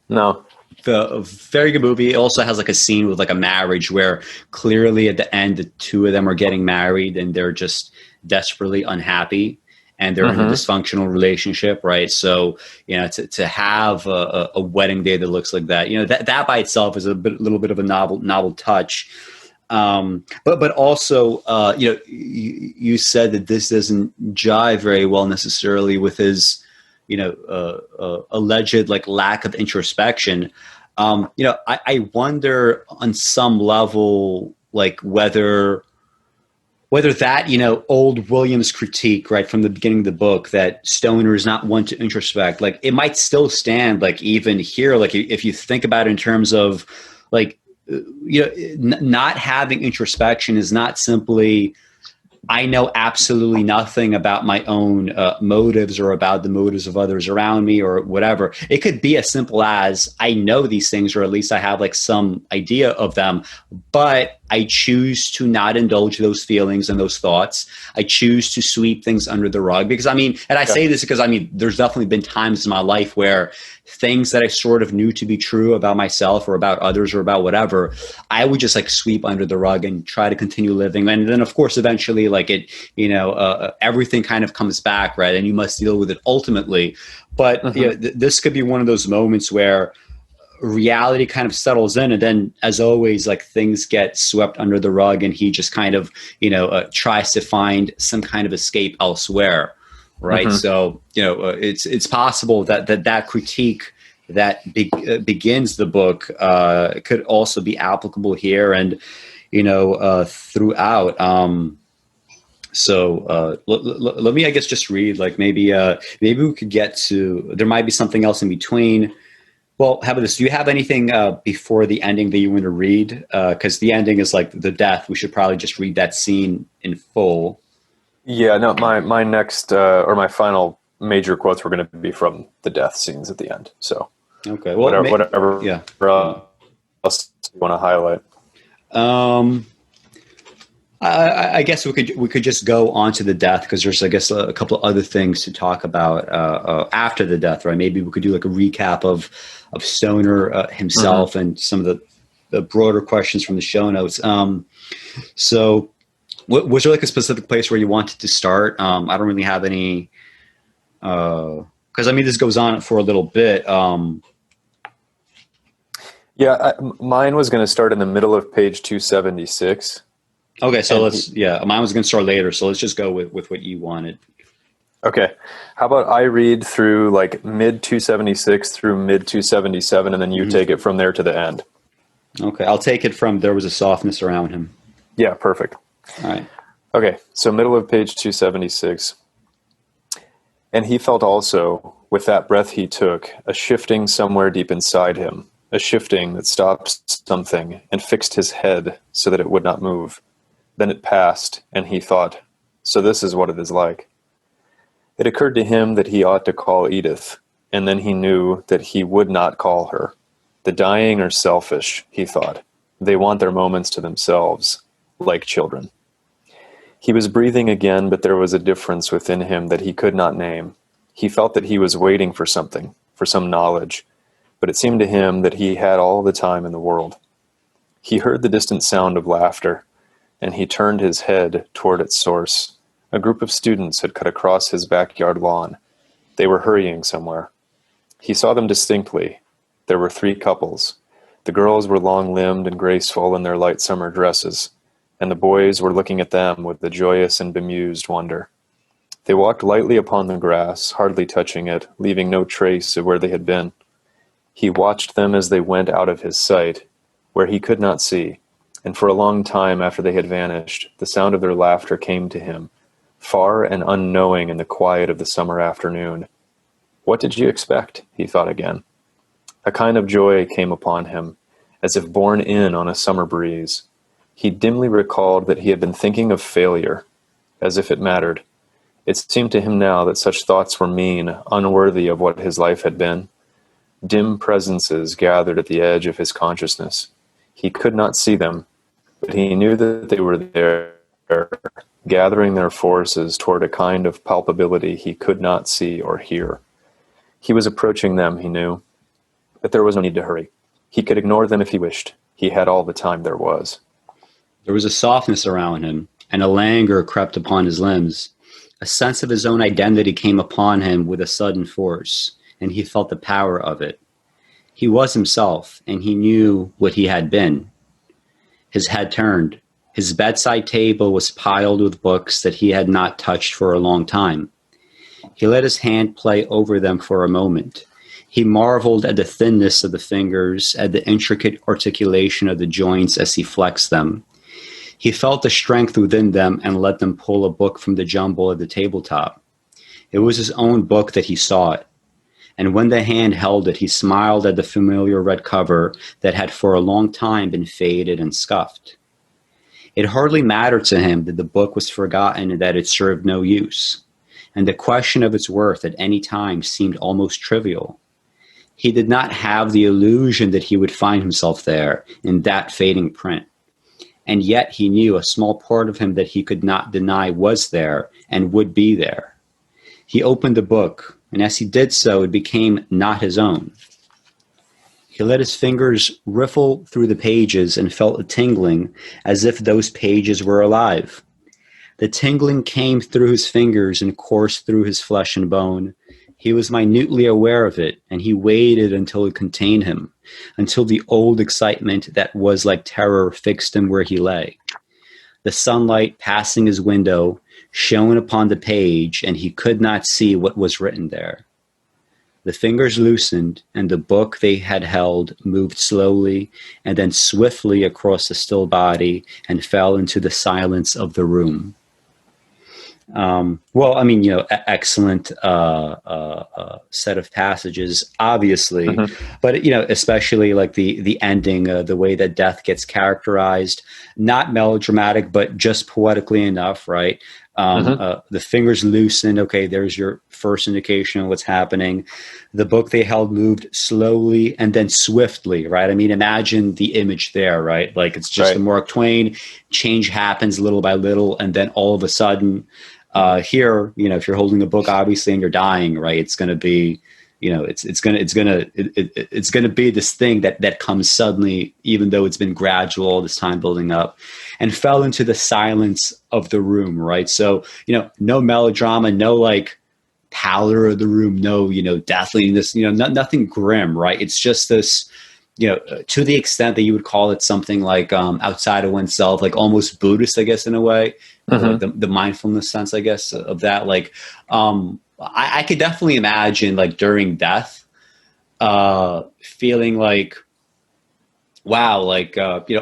No. A very good movie. It also has like a scene with like a marriage where clearly at the end, the two of them are getting married and they're just desperately unhappy. And they're in a dysfunctional relationship, right? So, to have a wedding day that looks like that, that by itself is little bit of a novel touch. But also, you said that this doesn't jive very well necessarily with his, alleged like lack of introspection. I wonder on some level, like whether that, old Williams critique, right, from the beginning of the book, that Stoner is not one to introspect, like it might still stand, like even here, like if you think about it in terms of like, not having introspection is not simply, I know absolutely nothing about my own motives or about the motives of others around me or whatever. It could be as simple as I know these things, or at least I have like some idea of them, but I choose to not indulge those feelings and those thoughts. I choose to sweep things under the rug because I say this because there's definitely been times in my life where things that I sort of knew to be true about myself or about others or about whatever, I would just like sweep under the rug and try to continue living. And then of course, eventually like it, everything kind of comes back, right? And you must deal with it ultimately. But this could be one of those moments where reality kind of settles in, and then as always, like things get swept under the rug and he just kind of, tries to find some kind of escape elsewhere. Right. So, it's possible that critique that begins the book could also be applicable here and, throughout. Let me, I guess, just read, like maybe we could get to, there might be something else in between. Well, how about this? Do you have anything before the ending that you want to read? Because the ending is like the death. We should probably just read that scene in full. Yeah, no, my next or my final major quotes were going to be from the death scenes at the end. So, okay, well, whatever else you want to highlight. I guess we could just go on to the death, because there's, I guess, a couple of other things to talk about after the death, right? Maybe we could do like a recap of Stoner himself and some of the broader questions from the show notes. So was there like a specific place where you wanted to start? I don't really have any, because this goes on for a little bit. Mine was going to start in the middle of page 276. Okay, so mine was going to start later, so let's just go with what you wanted. Okay. How about I read through like mid 276 through mid 277, and then you take it from there to the end. Okay, I'll take it from there was a softness around him. Yeah, perfect. All right. Okay, so middle of page 276. And he felt also, with that breath he took, a shifting somewhere deep inside him, a shifting that stopped something and fixed his head so that it would not move. Then it passed, and he thought, so this is what it is like. It occurred to him that he ought to call Edith, and then he knew that he would not call her. The dying are selfish, he thought. They want their moments to themselves, like children. He was breathing again, but there was a difference within him that he could not name. He felt that he was waiting for something, for some knowledge, but it seemed to him that he had all the time in the world. He heard the distant sound of laughter, and he turned his head toward its source. A group of students had cut across his backyard lawn. They were hurrying somewhere. He saw them distinctly. There were 3 couples. The girls were long-limbed and graceful in their light summer dresses, and the boys were looking at them with a joyous and bemused wonder. They walked lightly upon the grass, hardly touching it, leaving no trace of where they had been. He watched them as they went out of his sight, where he could not see, and for a long time after they had vanished, the sound of their laughter came to him, far and unknowing in the quiet of the summer afternoon. What did you expect? He thought again. A kind of joy came upon him, as if borne in on a summer breeze. He dimly recalled that he had been thinking of failure, as if it mattered. It seemed to him now that such thoughts were mean, unworthy of what his life had been. Dim presences gathered at the edge of his consciousness. He could not see them, but he knew that they were there, gathering their forces toward a kind of palpability he could not see or hear. He was approaching them, he knew, but there was no need to hurry. He could ignore them if he wished. He had all the time there was. There was a softness around him, and a languor crept upon his limbs. A sense of his own identity came upon him with a sudden force, and he felt the power of it. He was himself, and he knew what he had been. His head turned. His bedside table was piled with books that he had not touched for a long time. He let his hand play over them for a moment. He marveled at the thinness of the fingers, at the intricate articulation of the joints as he flexed them. He felt the strength within them and let them pull a book from the jumble at the tabletop. It was his own book that he sought. And when the hand held it, he smiled at the familiar red cover that had for a long time been faded and scuffed. It hardly mattered to him that the book was forgotten and that it served no use, and the question of its worth at any time seemed almost trivial. He did not have the illusion that he would find himself there in that fading print. And yet he knew a small part of him that he could not deny was there and would be there. He opened the book, and as he did so, it became not his own. He let his fingers riffle through the pages and felt a tingling as if those pages were alive. The tingling came through his fingers and coursed through his flesh and bone. He was minutely aware of it, and he waited until it contained him, until the old excitement that was like terror fixed him where he lay. The sunlight passing his window shone upon the page, and he could not see what was written there. The fingers loosened, and the book they had held moved slowly and then swiftly across the still body and fell into the silence of the room. Excellent set of passages, obviously, but, especially like the ending, the way that death gets characterized, not melodramatic, but just poetically enough, right? The fingers loosened. Okay, there's your first indication of what's happening. The book they held moved slowly and then swiftly, right? I mean, imagine the image there, right? Like it's just a Mark Twain, change happens little by little, and then all of a sudden, here, if you're holding a book, obviously, and you're dying, right? It's going to be, it's going to be this thing that comes suddenly, even though it's been gradual all this time building up, and fell into the silence of the room, right? So, no melodrama, no like pallor of the room, no, deathliness, nothing grim, right? It's just this, to the extent that you would call it something like outside of oneself, like almost Buddhist, I guess, in a way, like the mindfulness sense, I guess, of that. Like, I could definitely imagine, like during death, feeling like, wow, like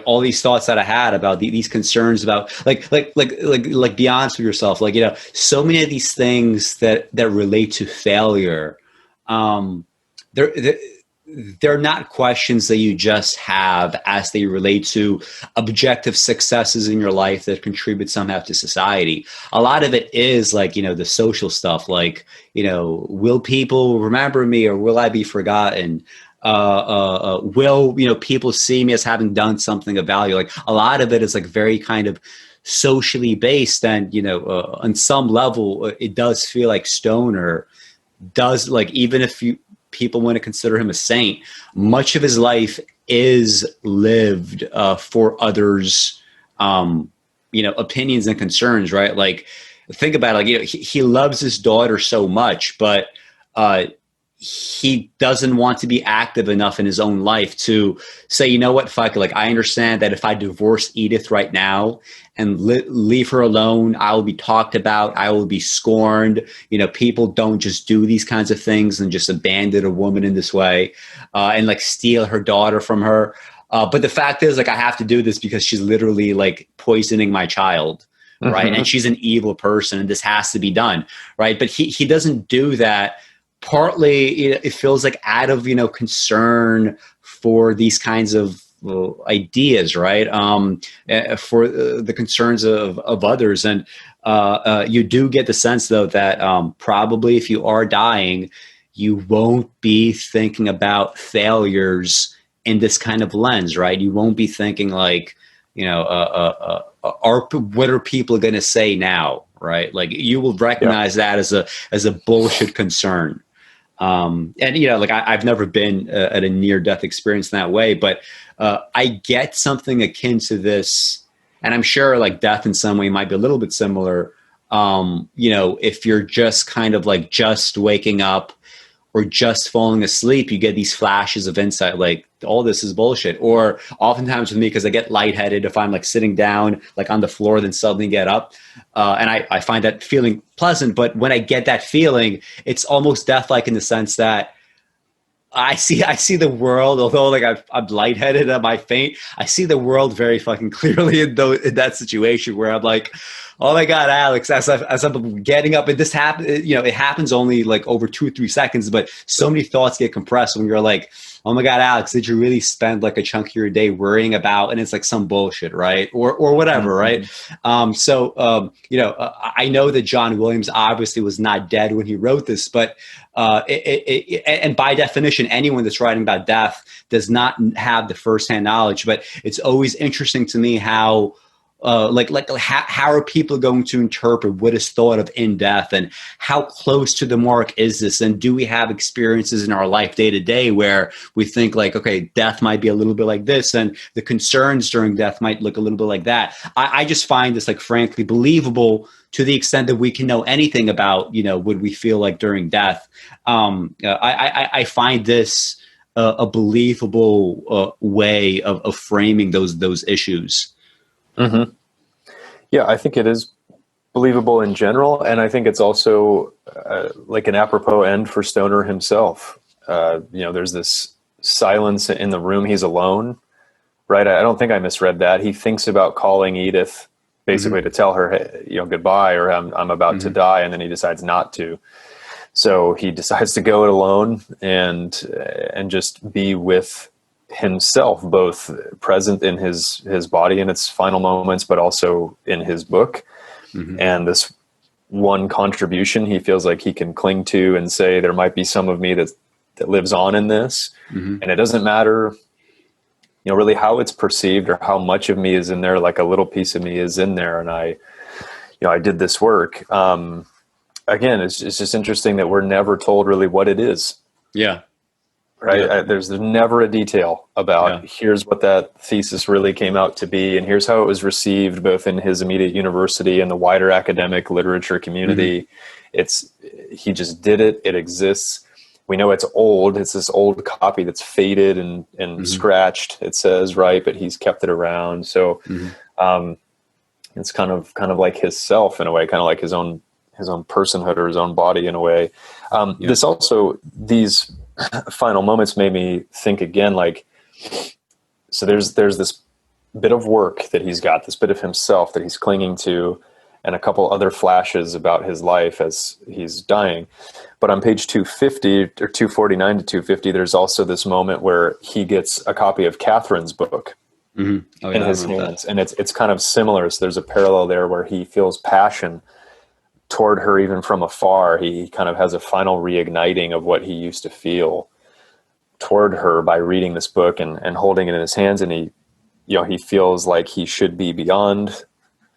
all these thoughts that I had about these concerns about like be honest with yourself, like so many of these things that relate to failure, they're not questions that you just have as they relate to objective successes in your life that contribute somehow to society. A lot of it is like, the social stuff, like, will people remember me or will I be forgotten? Will, people see me as having done something of value? Like a lot of it is like very kind of socially based, and, on some level, it does feel like Stoner does, like, even if people want to consider him a saint, much of his life is lived for others' opinions and concerns, right? Like, think about it, like, he loves his daughter so much, but he doesn't want to be active enough in his own life to say, you know what, fuck it. Like, I understand that if I divorce Edith right now and leave her alone, I will be talked about. I will be scorned. People don't just do these kinds of things and just abandon a woman in this way and like steal her daughter from her. But the fact is, like, I have to do this because she's literally like poisoning my child. Right. And she's an evil person and this has to be done. Right. But he doesn't do that. Partly it feels like out of, concern for these kinds of ideas, right? For the concerns of others. And you do get the sense, though, that probably if you are dying, you won't be thinking about failures in this kind of lens, right? You won't be thinking like, what are people going to say now, right? Like, you will recognize that as a bullshit concern. And like, I've never been at a near-death experience in that way, but I get something akin to this, and I'm sure like death in some way might be a little bit similar. If you're just kind of like just waking up or just falling asleep, you get these flashes of insight, like, all this is bullshit. Or oftentimes with me, because I get lightheaded if I'm like sitting down like on the floor, then suddenly get up. And I find that feeling pleasant. But when I get that feeling, it's almost death-like in the sense that I see the world, although like I'm lightheaded, I might faint, I see the world very fucking clearly in that situation where I'm like, oh my God, Alex, as I'm getting up, and this happens, it happens only like over 2 or 3 seconds, but so many thoughts get compressed when you're like, oh my God, Alex, did you really spend like a chunk of your day worrying about, and it's like some bullshit, right? Or whatever, right? I know that John Williams obviously was not dead when he wrote this, but and by definition, anyone that's writing about death does not have the firsthand knowledge. But it's always interesting to me how how are people going to interpret what is thought of in death, and how close to the mark is this? And do we have experiences in our life day to day where we think like, okay, death might be a little bit like this, and the concerns during death might look a little bit like that? I just find this like frankly believable to the extent that we can know anything about, what we feel like during death. I find this a believable way of framing those issues. Mm-hmm. Yeah, I think it is believable in general, and I think it's also like an apropos end for Stoner himself. There's this silence in the room. He's alone, right? I don't think I misread that. He thinks about calling Edith basically to tell her, hey, goodbye, or I'm about to die, and then he decides not to. So he decides to go it alone and just be with himself, both present in his body in its final moments, but also in his book. And this one contribution he feels like he can cling to and say, there might be some of me that lives on in this. And it doesn't matter, really how it's perceived or how much of me is in there, like a little piece of me is in there. And I did this work. Again, it's just interesting that we're never told really what it is. Yeah. Right. Yeah. There's never a detail about here's what that thesis really came out to be, and here's how it was received both in his immediate university and the wider academic literature community. He just did it. It exists. We know it's old. It's this old copy that's faded and scratched, it says, right? But he's kept it around. So it's kind of like his self in a way, kind of like his own personhood or his own body in a way. This also, these final moments made me think again, like, so there's this bit of work that he's got, this bit of himself that he's clinging to, and a couple other flashes about his life as he's dying. But on page 250 or 249 to 250, there's also this moment where he gets a copy of Catherine's book in his hands. And it's kind of similar. So there's a parallel there where he feels passion toward her even from afar. He kind of has a final reigniting of what he used to feel toward her by reading this book and holding it in his hands. And he feels like he should be beyond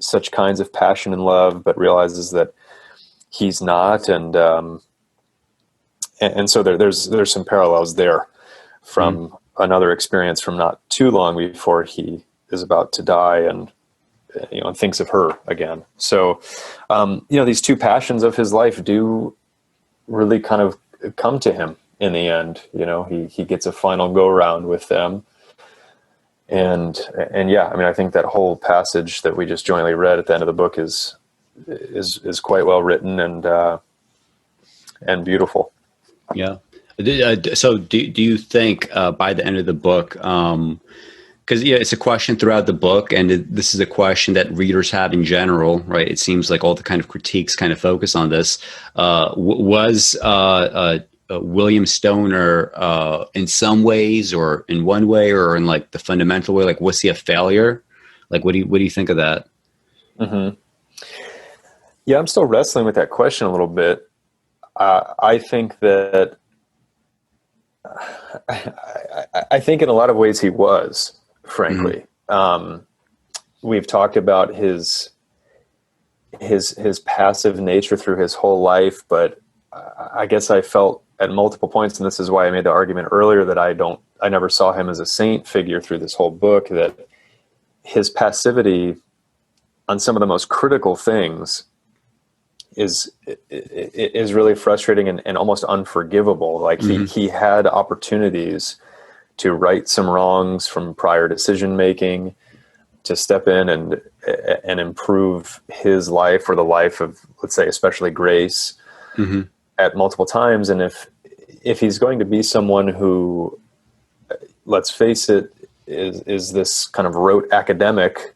such kinds of passion and love, but realizes that he's not. And so there's some parallels there from another experience from not too long before he is about to die, and and thinks of her again. So, these two passions of his life do really kind of come to him in the end. He gets a final go around with them. And yeah, I mean, I think that whole passage that we just jointly read at the end of the book is quite well written and beautiful. Yeah. So do you think by the end of the book, because it's a question throughout the book, and this is a question that readers have in general, right? It seems like all the kind of critiques kind of focus on this. Was William Stoner in some ways, or in one way, or in like the fundamental way, like was he a failure? Like what do you think of that? Mm-hmm. Yeah, I'm still wrestling with that question a little bit. I think that I think in a lot of ways he was, frankly. Mm-hmm. We've talked about his passive nature through his whole life, but I guess I felt at multiple points, and this is why I made the argument earlier that I never saw him as a saint figure through this whole book, that his passivity on some of the most critical things is really frustrating and almost unforgivable. Like he had opportunities to right some wrongs from prior decision making, to step in and improve his life, or the life of, let's say, especially Grace, at multiple times. And if he's going to be someone who, let's face it, is this kind of rote academic,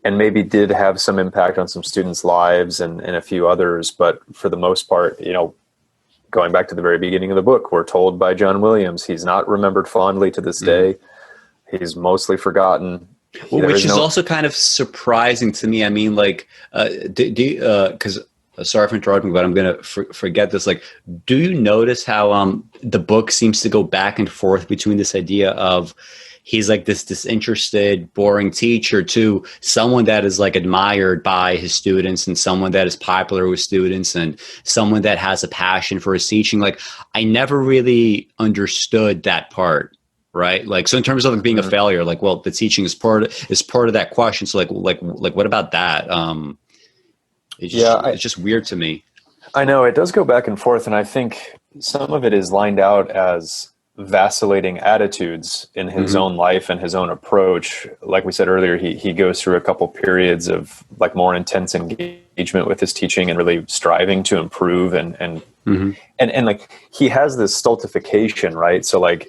and maybe did have some impact on some students' lives and a few others, but for the most part, going back to the very beginning of the book, we're told by John Williams, he's not remembered fondly to this day. He's mostly forgotten. Well, which is also kind of surprising to me. I mean, like, because sorry for interrupting, but I'm going to forget this. Like, do you notice how the book seems to go back and forth between this idea of he's like this disinterested, boring teacher to someone that is like admired by his students, and someone that is popular with students, and someone that has a passion for his teaching? Like, I never really understood that part. Right. Like, so in terms of like being a failure, like, well, the teaching is part of that question. So like what about that? It's just weird to me. I know it does go back and forth. And I think some of it is lined out as vacillating attitudes in his own life and his own approach. Like we said earlier, he goes through a couple periods of like more intense engagement with his teaching and really striving to improve and like he has this stultification, right? So like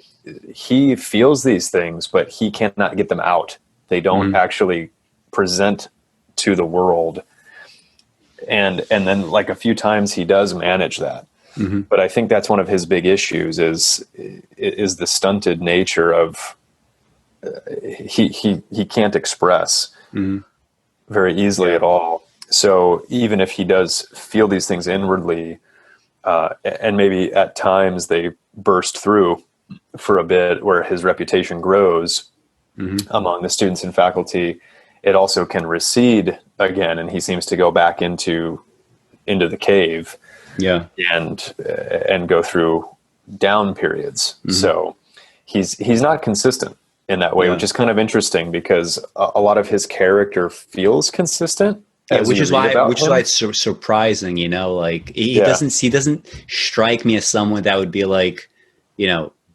he feels these things, but he cannot get them out. They don't actually present to the world. And then like a few times he does manage that. But I think that's one of his big issues is the stunted nature of he can't express very easily at all. So even if he does feel these things inwardly, and maybe at times they burst through for a bit where his reputation grows among the students and faculty, it also can recede again, and he seems to go back into the cave. Yeah. And go through down periods. So he's not consistent in that way, which is kind of interesting because a lot of his character feels consistent. Which is why it's so surprising, like he doesn't strike me as someone that would be like,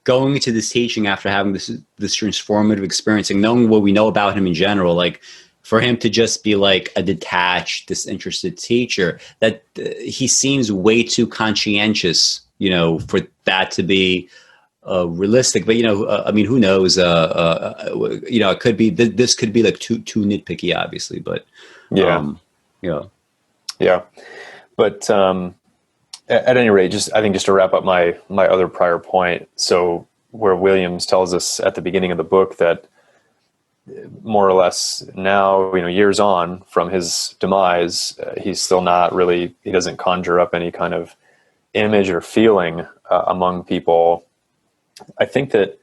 going into this teaching after having this transformative experience and knowing what we know about him in general, like, for him to just be like a detached, disinterested teacher, that he seems way too conscientious, for that to be realistic. But, I mean, who knows? It could be, this could be like too nitpicky, obviously, but yeah. But at any rate, I think to wrap up my other prior point. So where Williams tells us at the beginning of the book that more or less now, years on from his demise, he's still not really, he doesn't conjure up any kind of image or feeling among people. I think that,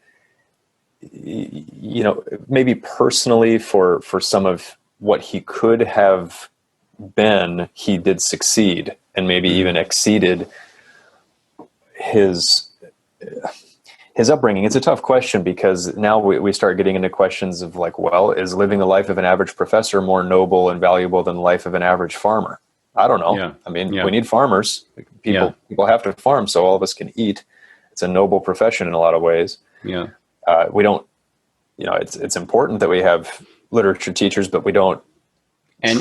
maybe personally for some of what he could have been, he did succeed and maybe even exceeded his, his upbringing, it's a tough question, because now we start getting into questions of like, well, is living the life of an average professor more noble and valuable than the life of an average farmer? I don't know. Yeah. I mean, Yeah. we need farmers. People have to farm so all of us can eat. It's a noble profession in a lot of ways. Yeah. We don't, it's important that we have literature teachers, but we don't. And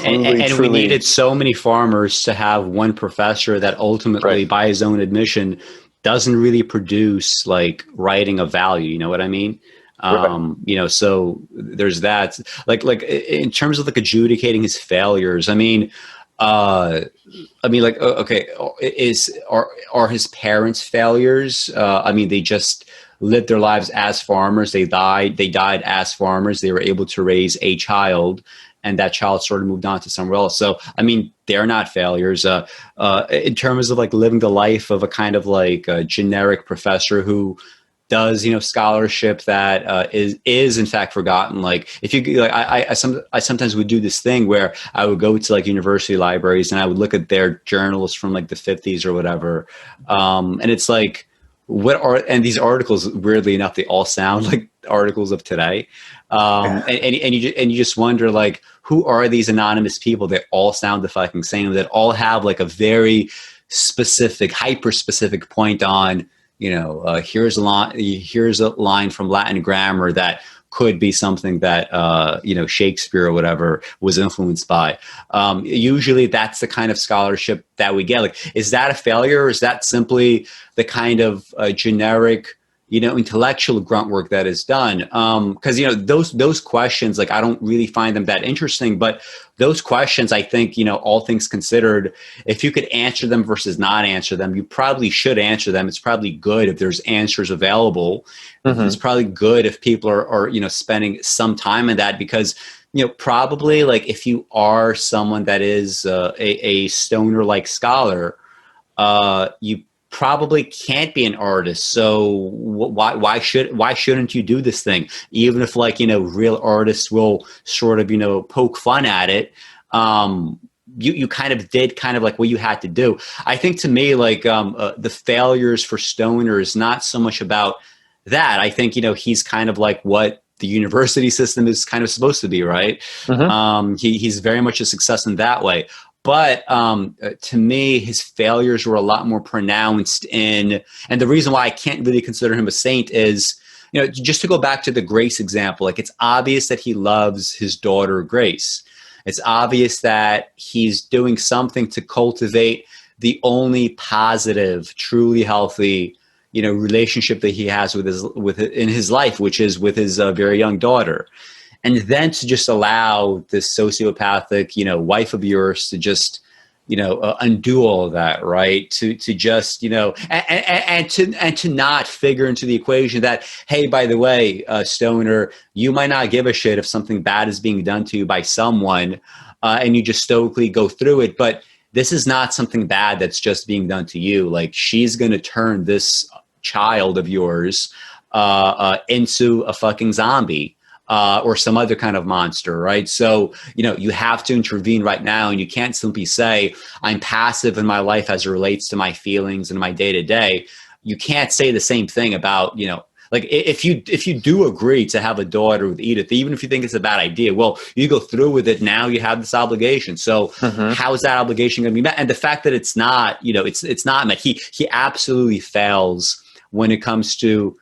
truly we needed so many farmers to have one professor that ultimately, Right. by his own admission, doesn't really produce like writing of value. You know what I mean? Right. So there's that. Like in terms of like adjudicating his failures. Okay, are his parents failures? They just lived their lives as farmers. They died as farmers. They were able to raise a child, and that child sort of moved on to somewhere else. So, they're not failures. In terms of like living the life of a kind of like a generic professor who does, scholarship that is in fact forgotten. Like if you like, I sometimes would do this thing where I would go to like university libraries and I would look at their journals from like the 50s or whatever, and it's like, and these articles, weirdly enough, they all sound like articles of today, and you just wonder, like, who are these anonymous people that all sound the fucking same, that all have like a very specific, hyper specific point on, here's a line from Latin grammar that could be something that Shakespeare or whatever was influenced by. Usually that's the kind of scholarship that we get. Like, is that a failure, or is that simply the kind of generic intellectual grunt work that is done? Because those questions, like, I don't really find them that interesting, but those questions, I think, all things considered, if you could answer them versus not answer them, you probably should answer them. It's probably good if there's answers available. Mm-hmm. It's probably good if people are spending some time in that, because probably, like, if you are someone that is a stoner like scholar, you probably can't be an artist. So why shouldn't you do this thing? Even if, like, real artists will sort of, poke fun at it. You kind of did kind of like what you had to do. I think, to me, like, the failures for Stoner is not so much about that. I think, he's kind of like what the university system is kind of supposed to be, right? Mm-hmm. He's very much a success in that way. But to me, his failures were a lot more pronounced and the reason why I can't really consider him a saint is, just to go back to the Grace example, like, it's obvious that he loves his daughter, Grace. It's obvious that he's doing something to cultivate the only positive, truly healthy, relationship that he has in his life, which is with his very young daughter. And then to just allow this sociopathic, wife of yours to just, undo all of that, right? To just, and to not figure into the equation that, hey, by the way, Stoner, you might not give a shit if something bad is being done to you by someone, and you just stoically go through it. But this is not something bad that's just being done to you. Like, she's going to turn this child of yours into a fucking zombie. Or some other kind of monster, right? So, you have to intervene right now, and you can't simply say, I'm passive in my life as it relates to my feelings and my day-to-day. You can't say the same thing about, like, if you do agree to have a daughter with Edith, even if you think it's a bad idea, well, you go through with it. Now you have this obligation. So how is that obligation going to be met? And the fact that it's not, it's not met. He absolutely fails when it comes to,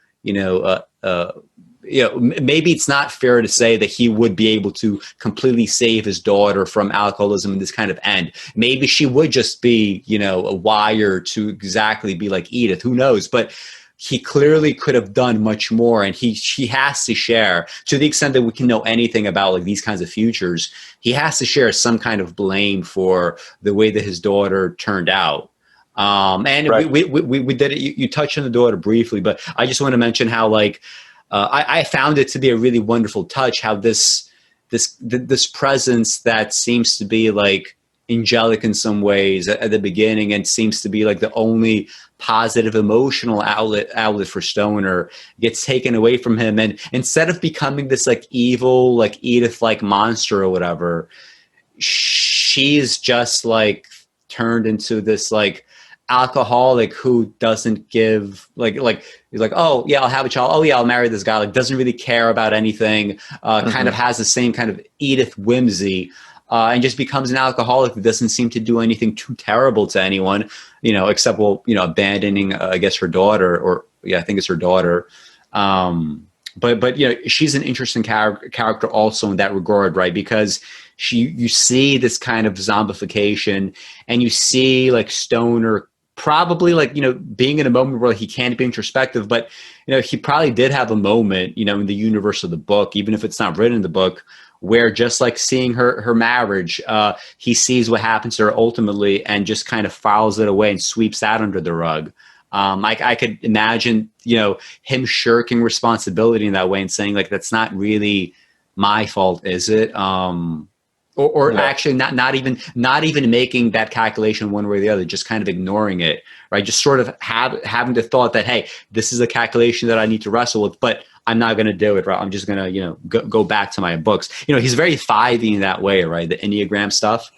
maybe it's not fair to say that he would be able to completely save his daughter from alcoholism and this kind of end. Maybe she would just be, a wire to exactly be like Edith. Who knows? But he clearly could have done much more, and he has to share, to the extent that we can know anything about, like, these kinds of futures. He has to share some kind of blame for the way that his daughter turned out. And right. we did it. You touched on the daughter briefly, but I just want to mention how, like, I found it to be a really wonderful touch, how this presence that seems to be like angelic in some ways at the beginning, and seems to be like the only positive emotional outlet for Stoner, gets taken away from him. And instead of becoming this like evil, like Edith like monster or whatever, she's just like turned into this like alcoholic who doesn't give he's like, oh yeah, I'll have a child. Oh yeah, I'll marry this guy. Like doesn't really care about anything. Kind of has the same kind of Edith whimsy, and just becomes an alcoholic that doesn't seem to do anything too terrible to anyone, except abandoning I guess her daughter, or yeah, I think it's her daughter. But she's an interesting character also in that regard, right? Because you see this kind of zombification, and you see like Stoner probably being in a moment where he can't be introspective, but he probably did have a moment in the universe of the book, even if it's not written in the book, where just like seeing her marriage, he sees what happens to her ultimately and just kind of files it away and sweeps that under the rug. I could imagine, him shirking responsibility in that way and saying like, that's not really my fault, is it? Or actually not even making that calculation one way or the other, just kind of ignoring it, right? Just sort of having the thought that, hey, this is a calculation that I need to wrestle with, but I'm not going to do it, right? I'm just going to, go back to my books. He's very 5-y in that way, right? The Enneagram stuff.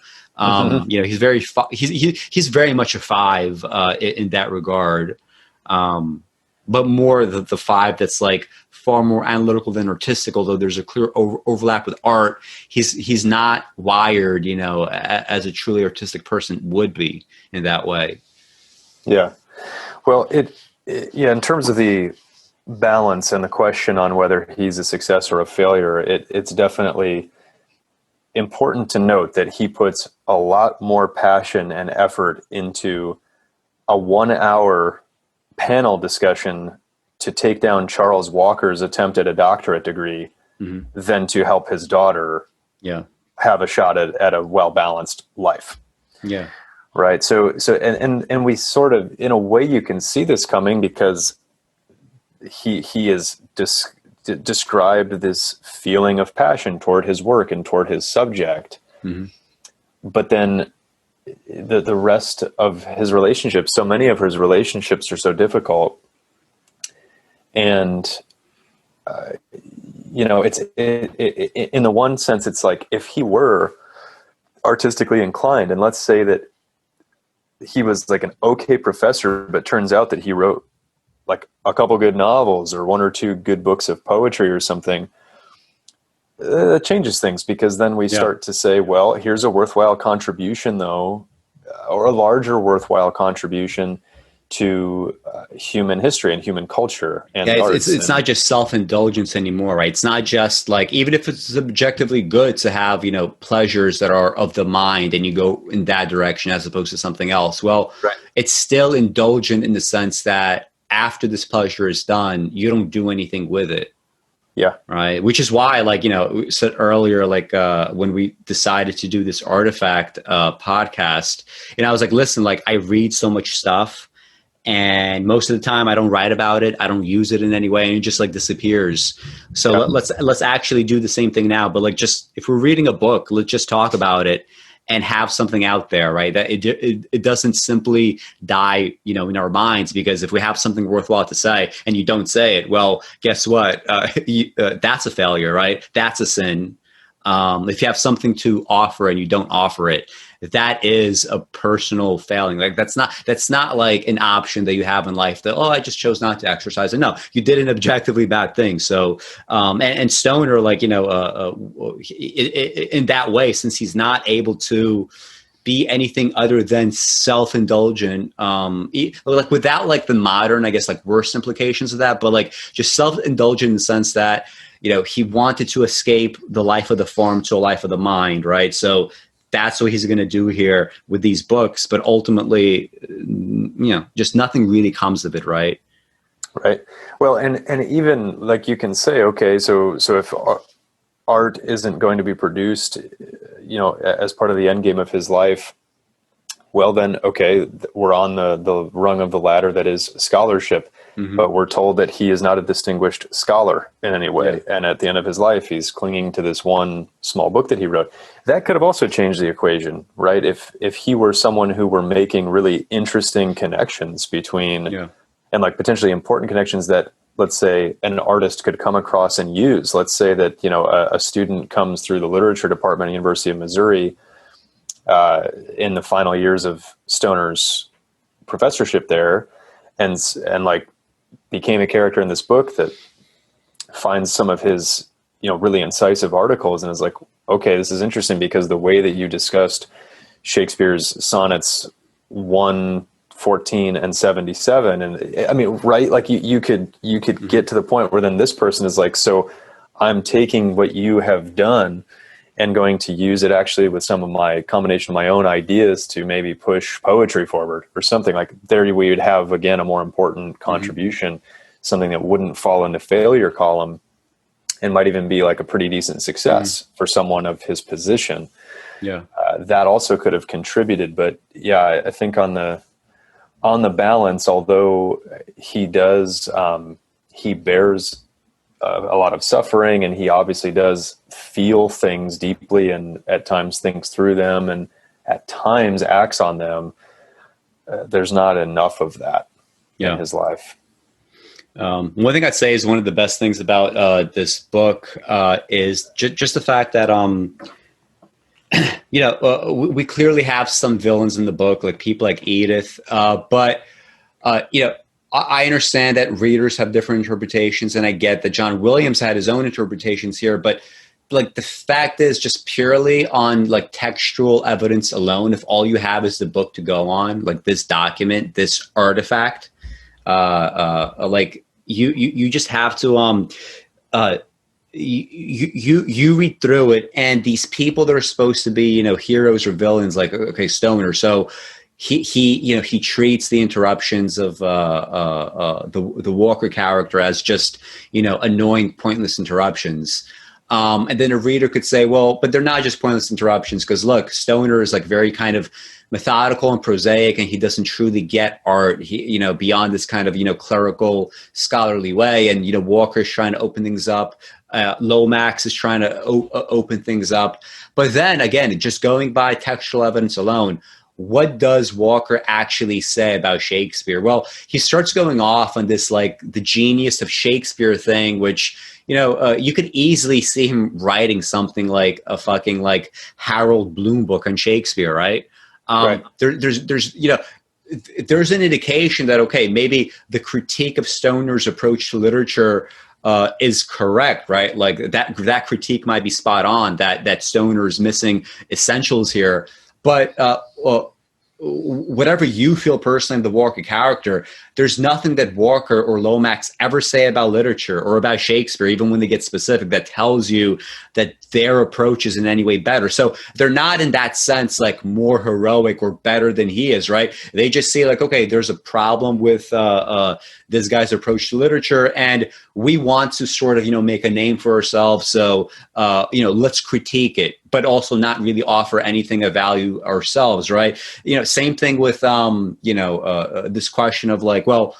He's very, he's very much a 5 in that regard. But more the 5 that's like far more analytical than artistic, although there's a clear overlap with art. He's not wired, as a truly artistic person would be in that way. Yeah. Well, in terms of the balance and the question on whether he's a success or a failure, it's definitely important to note that he puts a lot more passion and effort into a 1-hour panel discussion to take down Charles Walker's attempt at a doctorate degree than to help his daughter have a shot at a well-balanced life. Yeah. Right. So and we sort of, in a way, you can see this coming because he is described this feeling of passion toward his work and toward his subject. But then the rest of his relationships, so many of his relationships are so difficult. And, it's in the one sense, it's like if he were artistically inclined, and let's say that he was like an okay professor, but turns out that he wrote like a couple good novels or 1 or 2 good books of poetry or something, that changes things, because then we start to say, well, here's a worthwhile contribution though, or a larger worthwhile contribution to human history and human culture and arts. It's not just self-indulgence anymore, right? It's not just like, even if it's objectively good to have, pleasures that are of the mind and you go in that direction as opposed to something else. Well, it's still indulgent in the sense that after this pleasure is done, you don't do anything with it. Yeah. Right. Which is why, we said earlier, when we decided to do this ArtiFact podcast, I was like, listen, I read so much stuff, and most of the time I don't write about it. I don't use it in any way, and it just disappears. So let's actually do the same thing now. But just if we're reading a book, let's just talk about it and have something out there, right? That it doesn't simply die, in our minds, because if we have something worthwhile to say and you don't say it, well, guess what? That's a failure, right? That's a sin. If you have something to offer and you don't offer it, that is a personal failing. That's not like an option that you have in life that, I just chose not to exercise. And no, you did an objectively bad thing. So, and Stoner, in that way, since he's not able to be anything other than self-indulgent, without the modern, I guess, worst implications of that, but just self-indulgent in the sense that, he wanted to escape the life of the farm to a life of the mind, right? So that's what he's going to do here with these books. But ultimately, just nothing really comes of it, right? Right. Well, and even you can say, okay, so if art isn't going to be produced, as part of the end game of his life, well then, okay, we're on the rung of the ladder that is scholarship. But we're told that he is not a distinguished scholar in any way. And at the end of his life, he's clinging to this one small book that he wrote. That could have also changed the equation, right? If he were someone who were making really interesting connections between, and potentially important connections that, let's say, an artist could come across and use. Let's say that, a student comes through the literature department at the University of Missouri in the final years of Stoner's professorship there, and like became a character in this book that finds some of his, really incisive articles and is like, okay, this is interesting because the way that you discussed Shakespeare's sonnets 114 and 77, and I mean, right, like you could get to the point where then this person is like, so I'm taking what you have done and going to use it actually with some of my combination of my own ideas to maybe push poetry forward or something. Like there we would have, again, a more important contribution, something that wouldn't fall into failure column and might even be like a pretty decent success for someone of his position. Yeah. That also could have contributed. But yeah, I think on the balance, although he does, he bears a lot of suffering, and he obviously does feel things deeply and at times thinks through them and at times acts on them. There's not enough of that in his life. One thing I'd say is one of the best things about this book is just the fact that, we clearly have some villains in the book, like people like Edith, but I understand that readers have different interpretations, and I get that John Williams had his own interpretations here, but like the fact is, just purely on like textual evidence alone, if all you have is the book to go on, like this document, this artifact, like you just have to you read through it, and these people that are supposed to be heroes or villains, like, okay, Stoner, so he treats the interruptions of the Walker character as just annoying, pointless interruptions. And then a reader could say, well, but they're not just pointless interruptions, because look, Stoner is like very kind of methodical and prosaic, and he doesn't truly get art, beyond this kind of, clerical, scholarly way. And, Walker is trying to open things up. Lomax is trying to open things up. But then again, just going by textual evidence alone, what does Walker actually say about Shakespeare? Well, he starts going off on this, like, the genius of Shakespeare thing, which, you could easily see him writing something like a fucking like Harold Bloom book on Shakespeare, right? Right. There's an indication that, okay, maybe the critique of Stoner's approach to literature is correct, right? Like that critique might be spot on, that Stoner is missing essentials here. But whatever you feel personally of the Walker character, there's nothing that Walker or Lomax ever say about literature or about Shakespeare, even when they get specific, that tells you that their approach is in any way better. So they're not in that sense like more heroic or better than he is, right? They just say like, okay, there's a problem with this guy's approach to literature, and we want to sort of, make a name for ourselves. So, let's critique it, but also not really offer anything of value ourselves, right? Same thing with, this question of like, well,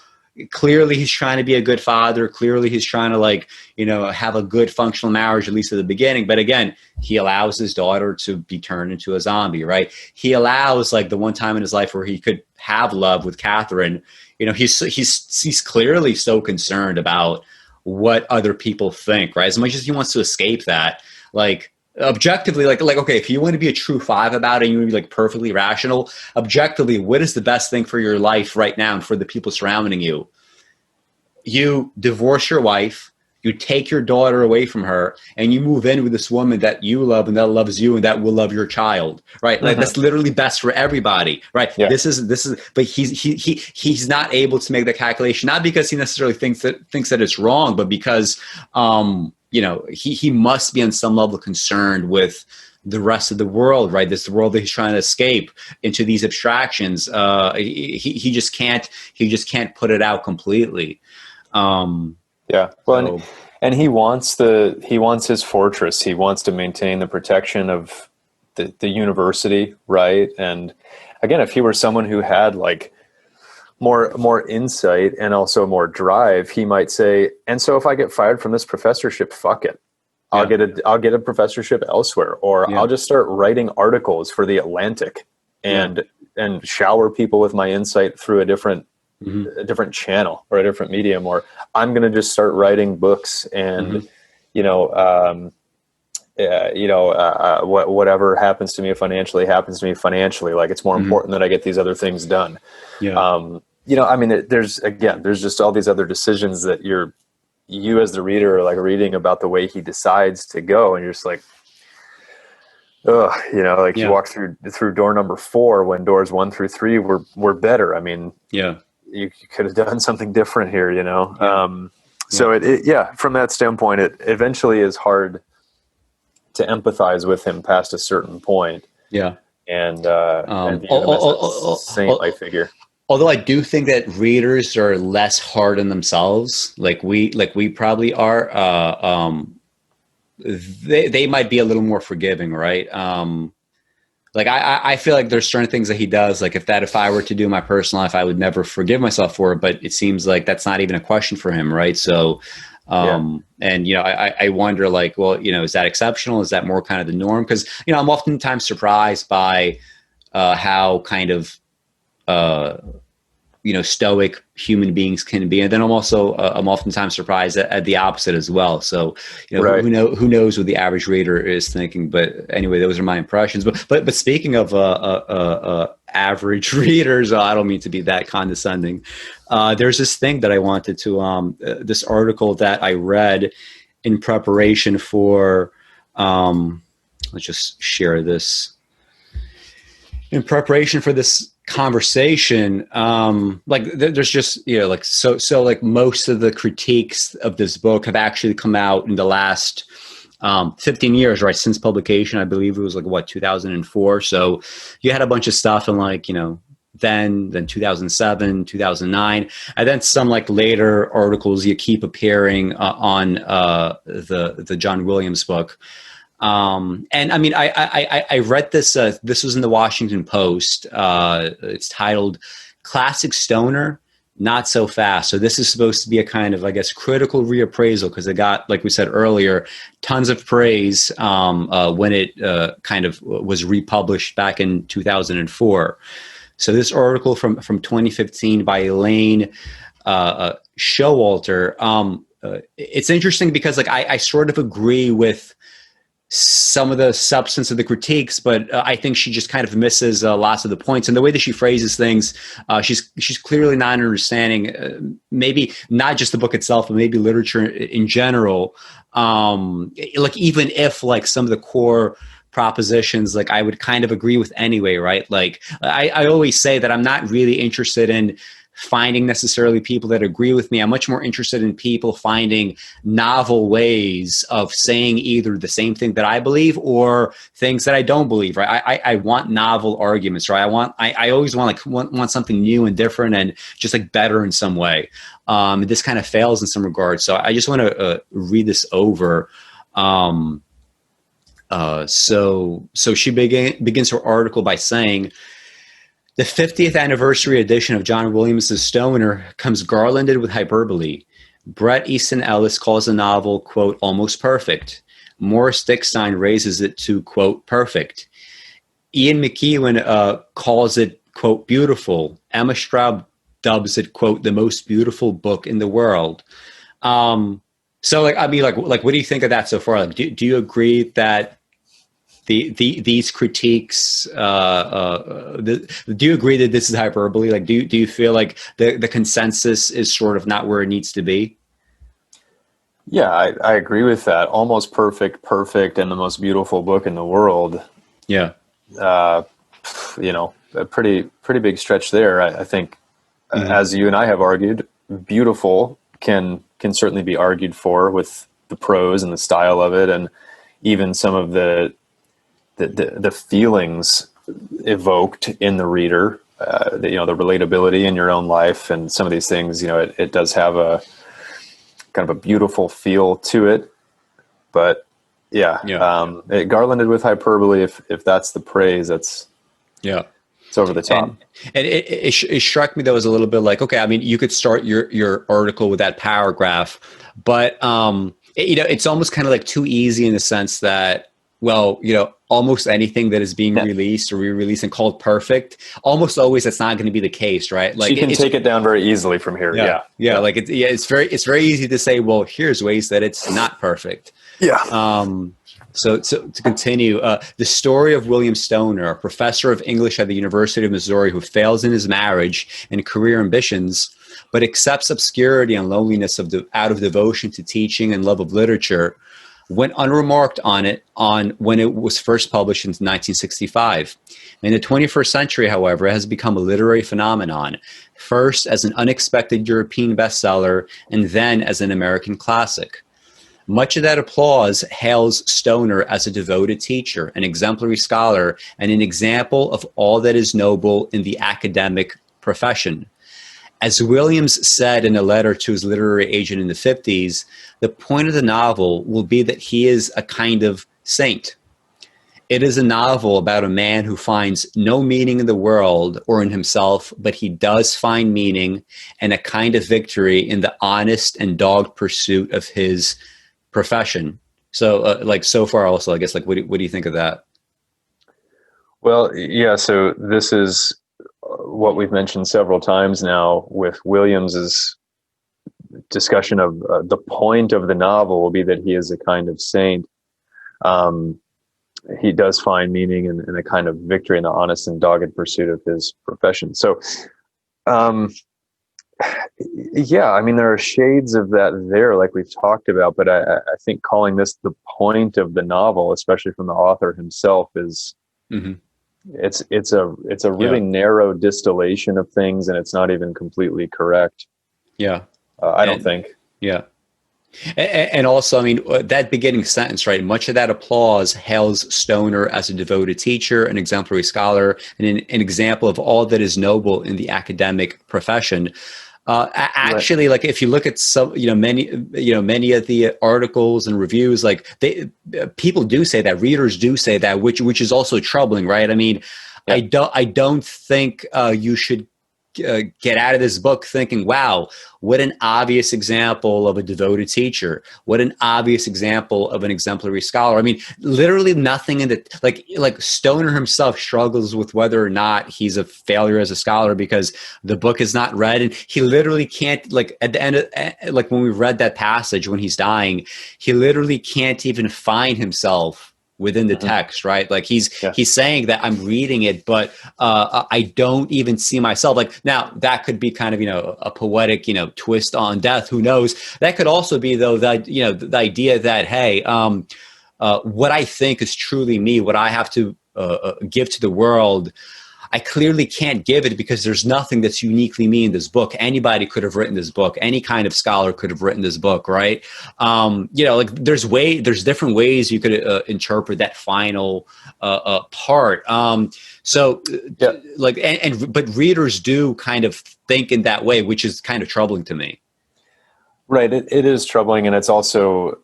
clearly he's trying to be a good father. Clearly he's trying to like, have a good functional marriage, at least at the beginning. But again, he allows his daughter to be turned into a zombie, right? He allows like the one time in his life where he could have love with Katherine. He's clearly so concerned about what other people think, right? As much as he wants to escape that, like, objectively, like, okay, if you want to be a true five about it, and you want to be like perfectly rational, objectively, what is the best thing for your life right now and for the people surrounding you? You divorce your wife, you take your daughter away from her, and you move in with this woman that you love and that loves you and that will love your child, right? Like that's literally best for everybody, right? Yeah. This is, but he's not able to make the calculation, not because he necessarily thinks that it's wrong, but because, he must be on some level concerned with the rest of the world, right? This world that he's trying to escape into these abstractions. He just can't put it out completely. Yeah. Well, and he wants his fortress. He wants to maintain the protection of the university, right? And again, if he were someone who had like more insight and also more drive, he might say, and so if I get fired from this professorship, fuck it. I'll get a professorship elsewhere, or I'll just start writing articles for the Atlantic and shower people with my insight through a different channel or a different medium, or I'm going to just start writing books and, whatever happens to me financially happens to me financially. Like, it's more important that I get these other things done. Yeah. I mean, there's just all these other decisions that you as the reader are like reading about the way he decides to go, and you're just like, ugh, you walk through door number 4 when doors 1 through 3 were better. I mean, yeah, you could have done something different here, Yeah. So from that standpoint, it eventually is hard to empathize with him past a certain point. Yeah. And view him as a saint-like figure. Although I do think that readers are less hard on themselves, like we probably are. They might be a little more forgiving, right? Like I feel like there's certain things that he does, like if I were to do in my personal life, I would never forgive myself for it. But it seems like that's not even a question for him, right? So, and I wonder, like, well, is that exceptional? Is that more kind of the norm? Because I'm oftentimes surprised by how kind of stoic human beings can be, and then I'm oftentimes surprised at the opposite as well. So right. who knows what the average reader is thinking? But anyway, those are my impressions. But speaking of average readers, I don't mean to be that condescending. There's this thing that I wanted to this article that I read in preparation for. Let's just share this. In preparation for this conversation, there's just like most of the critiques of this book have actually come out in the last 15 years, right, since publication. I believe it was 2004. So you had a bunch of stuff in then 2007, 2009, and then some later articles you keep appearing on the John Williams book. And I mean, I read this, this was in the Washington Post. It's titled Classic Stoner, Not So Fast. So this is supposed to be a kind of, I guess, critical reappraisal, because it got, like we said earlier, tons of praise when it kind of was republished back in 2004. So this article from 2015 by Elaine Showalter, it's interesting because I sort of agree with some of the substance of the critiques, but I think she just kind of misses lots of the points. And the way that she phrases things, she's clearly not understanding maybe not just the book itself, but maybe literature in general. Even if some of the core propositions, I would kind of agree with anyway, right? I always say that I'm not really interested in finding necessarily people that agree with me. I'm much more interested in people finding novel ways of saying either the same thing that I believe or things that I don't believe, right? I want novel arguments, right? I always want something new and different and just better in some way. This kind of fails in some regards. So I just want to read this over. So she begins her article by saying, the 50th anniversary edition of John Williams' Stoner comes garlanded with hyperbole. Bret Easton Ellis calls the novel, quote, almost perfect. Morris Dickstein raises it to, quote, perfect. Ian McEwan calls it, quote, beautiful. Emma Straub dubs it, quote, the most beautiful book in the world. So what do you think of that so far? Do you agree that these critiques, do you agree that this is hyperbole? Do you feel like the consensus is sort of not where it needs to be? Yeah, I agree with that. Almost perfect, and the most beautiful book in the world. Yeah. A pretty big stretch there. I think, as you and I have argued, beautiful can certainly be argued for with the prose and the style of it, and even some of the feelings evoked in the reader, the relatability in your own life and some of these things, it does have a kind of a beautiful feel to it. But it garlanded with hyperbole, if that's the praise, it's over the top. And it struck me that was a little bit okay, I mean, you could start your article with that paragraph, but it's almost kind of too easy in the sense that, well, almost anything that is being released or re-released and called perfect, almost always that's not going to be the case, right? You can take it down very easily from here. It's very easy to say, well, here's ways that it's not perfect. Yeah. So to continue, the story of William Stoner, a professor of English at the University of Missouri who fails in his marriage and career ambitions, but accepts obscurity and loneliness out of devotion to teaching and love of literature, went unremarked on when it was first published in 1965. In the 21st century, however, it has become a literary phenomenon, first as an unexpected European bestseller and then as an American classic. Much of that applause hails Stoner as a devoted teacher, an exemplary scholar, and an example of all that is noble in the academic profession. As Williams said in a letter to his literary agent in the 50s, the point of the novel will be that he is a kind of saint. It is a novel about a man who finds no meaning in the world or in himself, but he does find meaning and a kind of victory in the honest and dogged pursuit of his profession. So so far also, I guess, what do you think of that? Well, yeah, so this is what we've mentioned several times now with Williams's discussion of the point of the novel will be that he is a kind of saint. He does find meaning in a kind of victory in the honest and dogged pursuit of his profession. So, yeah, I mean, there are shades of that there, like we've talked about, but I think calling this the point of the novel, especially from the author himself, is it's a really narrow distillation of things, and it's not even completely correct. Yeah, I don't think. Yeah. And also, I mean, that beginning sentence, right? Much of that applause hails Stoner as a devoted teacher, an exemplary scholar, and an example of all that is noble in the academic profession. Actually, like if you look at some, many of the articles and reviews, like people do say that, readers do say that, which is also troubling, right? I mean, I don't think you should get out of this book thinking, wow, what an obvious example of a devoted teacher. What an obvious example of an exemplary scholar. I mean, literally nothing in the, like Stoner himself struggles with whether or not he's a failure as a scholar because the book is not read. And he literally can't, like at the end of, like when we read that passage, when he's dying, he literally can't even find himself within the text, right? Like he's saying that I'm reading it, but I don't even see myself. Like now that could be kind of, a poetic, twist on death. Who knows? That could also be though that, the idea that, hey, what I think is truly me, what I have to give to the world, I clearly can't give it because there's nothing that's uniquely me in this book. Anybody could have written this book. Any kind of scholar could have written this book, right? Like there's different ways you could interpret that final part. But readers do kind of think in that way, which is kind of troubling to me. Right. It is troubling, and it's also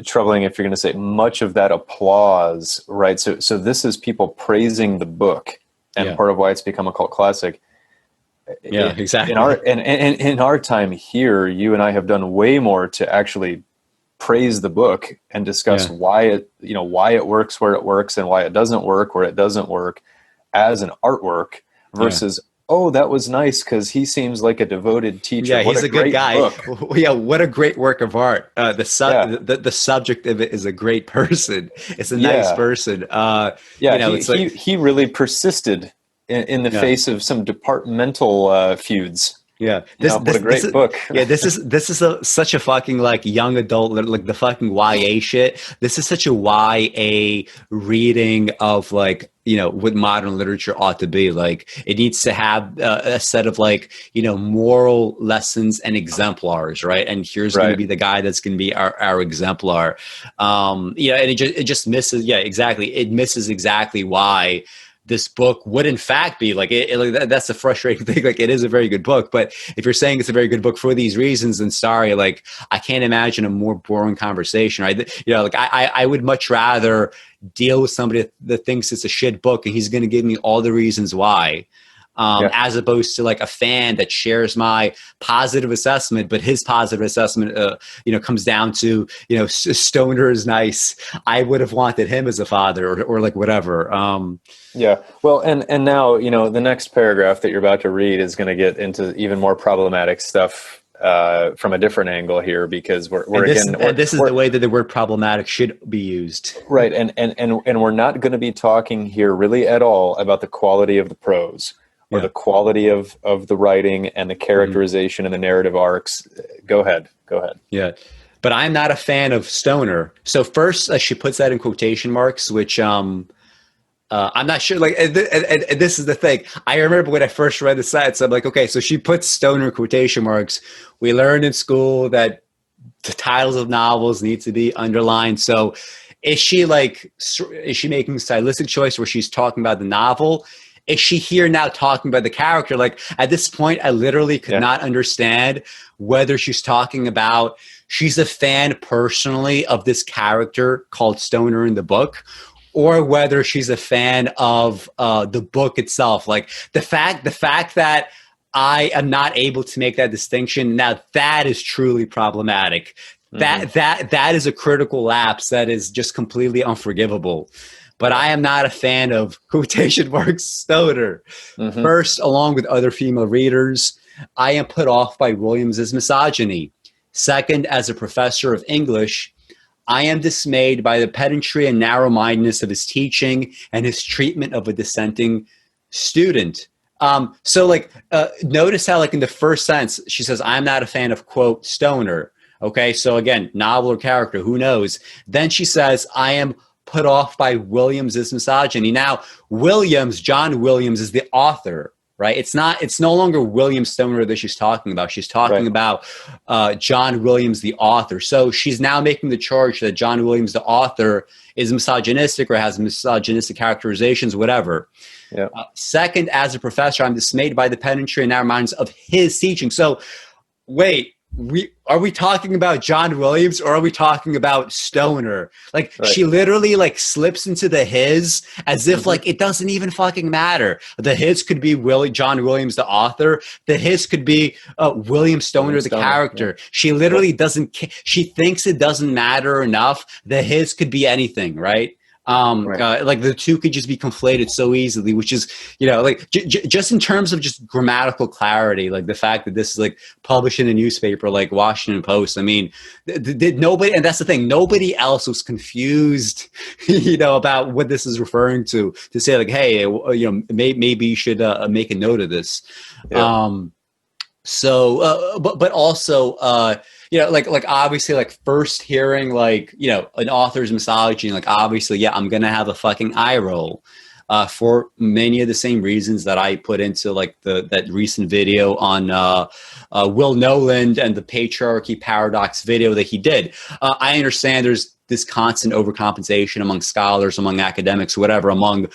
troubling if you're going to say much of that applause, right? So this is people praising the book. And part of why it's become a cult classic. Yeah, exactly. In our time here, you and I have done way more to actually praise the book and discuss why it works where it works and why it doesn't work where it doesn't work as an artwork versus, oh, that was nice because he seems like a devoted teacher. Yeah, he's a good guy. Yeah, what a great work of art. The subject of it is a great person. It's a nice person. He really persisted in the face of some departmental feuds. Yeah, what a great book. This is such a fucking like young adult, like the fucking YA shit. This is such a YA reading of like, what modern literature ought to be. Like it needs to have a set of like, moral lessons and exemplars, right? And here's going to be the guy that's going to be our exemplar. And it just misses. Yeah, exactly. It misses exactly why this book would in fact be like that's the frustrating thing. Like it is a very good book, but if you're saying it's a very good book for these reasons, then sorry, like I can't imagine a more boring conversation, right? I would much rather deal with somebody that thinks it's a shit book and he's going to give me all the reasons why, as opposed to like a fan that shares my positive assessment, but his positive assessment, comes down to, Stoner is nice. I would have wanted him as a father or like whatever. Well, and now, the next paragraph that you're about to read is going to get into even more problematic stuff from a different angle here, because we're this is the way that the word problematic should be used. Right. And we're not going to be talking here really at all about the quality of the prose or the quality of the writing and the characterization and the narrative arcs. Go ahead. Yeah. But I'm not a fan of Stoner. So first, she puts that in quotation marks, which I'm not sure. Like, and this is the thing. I remember when I first read the sentence, I'm like, okay, so she puts Stoner in quotation marks. We learned in school that the titles of novels need to be underlined. So is she making a stylistic choice where she's talking about the novel? Is she here now talking about the character? Like, at this point, I literally could not understand whether she's talking about she's a fan personally of this character called Stoner in the book, or whether she's a fan of the book itself. Like, the fact that I am not able to make that distinction, now that is truly problematic. That is a critical lapse that is just completely unforgivable. But I am not a fan of quotation marks Stoner. First, along with other female readers, I am put off by Williams's misogyny. Second, as a professor of English, I am dismayed by the pedantry and narrow-mindedness of his teaching and his treatment of a dissenting student. Notice how, like, in the first sentence, she says, I'm not a fan of, quote, Stoner. Okay, so again, novel or character, who knows? Then she says, I am put off by Williams's misogyny. Now, John Williams is the author, right? It's no longer William Stoner that she's talking about. She's talking about John Williams, the author. So she's now making the charge that John Williams, the author, is misogynistic or has misogynistic characterizations, whatever. Yeah. Second, as a professor, I'm dismayed by the pedantry and narrow minds of his teaching. So wait, are we talking about John Williams or are we talking about Stoner? Like, she literally like slips into the his as if like it doesn't even fucking matter. The his could be John Williams, the author. The his could be William Stoner, the character. Yeah. She literally doesn't. She thinks it doesn't matter enough. The his could be anything, right? Like the two could just be conflated so easily, which is, like just in terms of just grammatical clarity, like the fact that this is like published in a newspaper like Washington Post. I mean, nobody, and that's the thing, nobody else was confused, about what this is referring to say like, hey, maybe you should make a note of this. Yeah. But also, like obviously, like first hearing like, an author's misogyny, like obviously, I'm going to have a fucking eye roll for many of the same reasons that I put into like that recent video on Will Noland and the patriarchy paradox video that he did. I understand there's this constant overcompensation among scholars, among academics, whatever, among,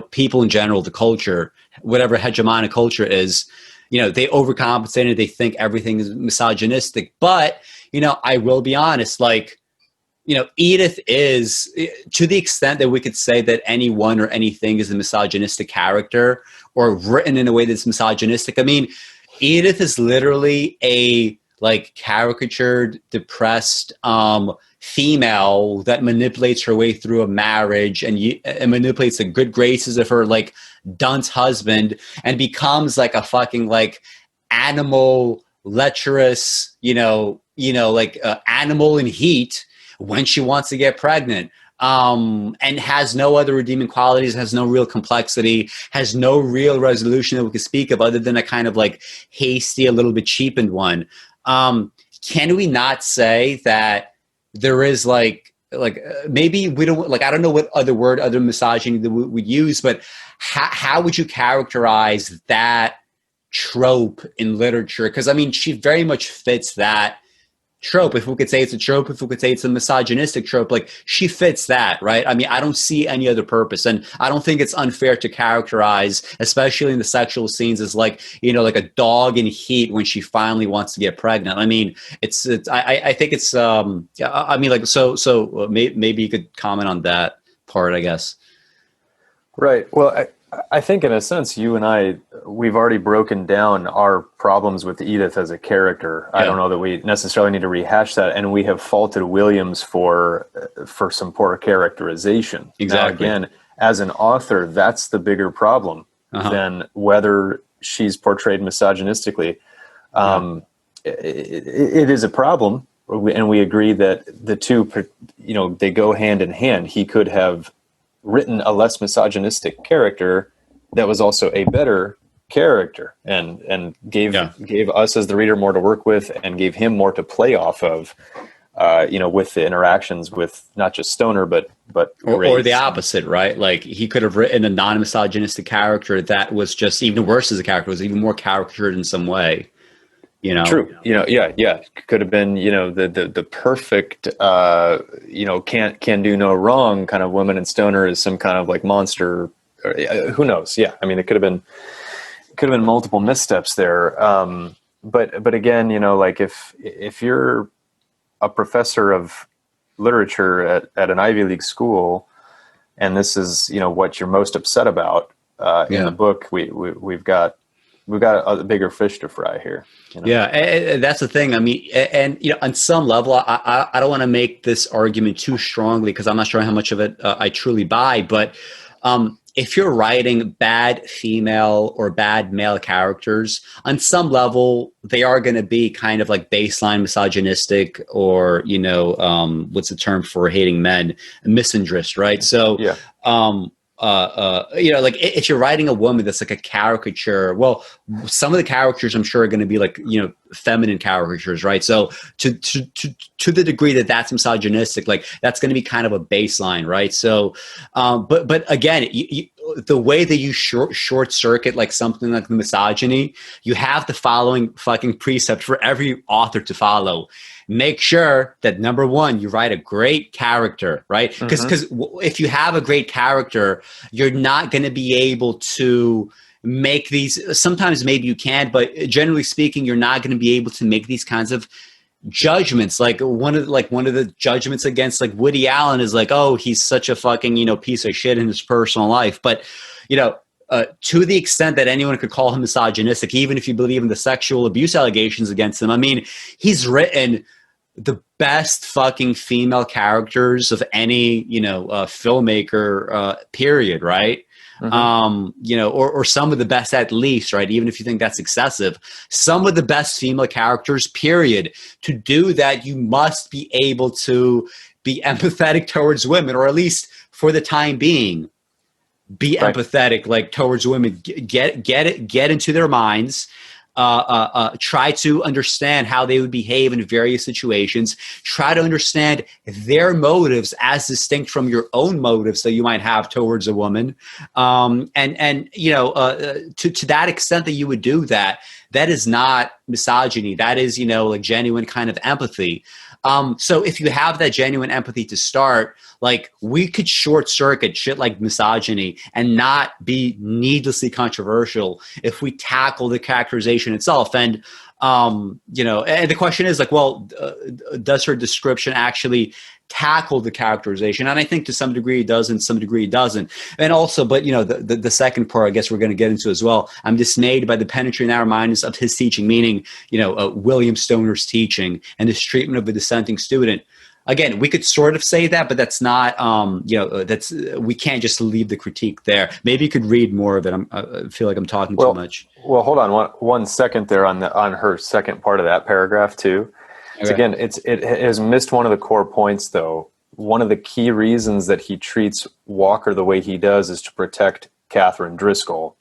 people in general, the culture, whatever hegemonic culture is. They overcompensated. They think everything is misogynistic. But, I will be honest, like, Edith is, to the extent that we could say that anyone or anything is a misogynistic character or written in a way that's misogynistic. I mean, Edith is literally a, like, caricatured, depressed female that manipulates her way through a marriage and manipulates the good graces of her, like, dunce husband and becomes like a fucking like animal lecherous, like animal in heat when she wants to get pregnant, and has no other redeeming qualities, has no real complexity, has no real resolution that we could speak of other than a kind of like hasty, a little bit cheapened one. Can we not say that there is like maybe we don't, like, I don't know what other misogyny that we would use, but how would you characterize that trope in literature? Because I mean, she very much fits that trope. If we could say it's a trope, if we could say it's a misogynistic trope, like she fits that, right? I mean, I don't see any other purpose. And I don't think it's unfair to characterize, especially in the sexual scenes, as like, like a dog in heat when she finally wants to get pregnant. I mean, I think it's, I mean, like, so maybe you could comment on that part, I guess. Right. Well, I think in a sense, you and we've already broken down our problems with Edith as a character. Yeah. I don't know that we necessarily need to rehash that. And we have faulted Williams for some poor characterization. Exactly. Now, again, as an author, that's the bigger problem than whether she's portrayed misogynistically. it is a problem, and we agree that the two, they go hand in hand. He could have written a less misogynistic character that was also a better character, and gave us as the reader more to work with, and gave him more to play off of, with the interactions with not just Stoner, but or the opposite, right? Like, he could have written a non-misogynistic character that was just even worse as a character, was even more caricatured in some way. True. Could have been, the perfect, can do no wrong kind of woman, and Stoner is some kind of like monster. Who knows? Yeah. I mean, it could have been multiple missteps there. But again, like if you're a professor of literature at an Ivy League school, and this is, what you're most upset about, in the book, we've got a bigger fish to fry here. Yeah, and that's the thing. I mean, and on some level, I don't want to make this argument too strongly, because I'm not sure how much of it I truly buy. But if you're writing bad female or bad male characters, on some level, they are going to be kind of like baseline misogynistic, or what's the term for hating men? Misandrist, right? So, like, if you're writing a woman that's like a caricature, well, some of the characters I'm sure are going to be like, feminine caricatures, right? So to the degree that that's misogynistic, like, that's going to be kind of a baseline, right? So, but again, the way that you short circuit like something like the misogyny, you have the following fucking precept for every author to follow. Make sure that, number one, you write a great character, right? Because if you have a great character, you're not going to be able to make these. Sometimes maybe you can, but generally speaking, you're not going to be able to make these kinds of judgments. Like one of the judgments against like Woody Allen is like, oh, he's such a fucking piece of shit in his personal life, but to the extent that anyone could call him misogynistic, even if you believe in the sexual abuse allegations against him, I mean, he's written the best fucking female characters of any, filmmaker, period. Right. Or some of the best, at least, right? Even if you think that's excessive, some of the best female characters, period. To do that, you must be able to be empathetic towards women, or at least for the time being, be empathetic, like, towards women. Get into their minds. Try to understand how they would behave in various situations. Try to understand their motives as distinct from your own motives that you might have towards a woman. To that extent that you would do that, that is not misogyny. That is, like, genuine kind of empathy. So if you have that genuine empathy to start, like, we could short circuit shit like misogyny and not be needlessly controversial if we tackle the characterization itself. And, and the question is like, well, does her description actually tackle the characterization? And I think to some degree it does, and some degree it doesn't. And also, but the second part, I guess we're going to get into as well. I'm dismayed by the penetrating narrow-mindedness of his teaching, meaning, William Stoner's teaching and his treatment of a dissenting student. Again, we could sort of say that, but that's not, we can't just leave the critique there. Maybe you could read more of it. I feel like I'm talking too much. Well, hold on one second there on her second part of that paragraph too. Okay. Again, it has missed one of the core points, though. One of the key reasons that he treats Walker the way he does is to protect Katherine Driscoll,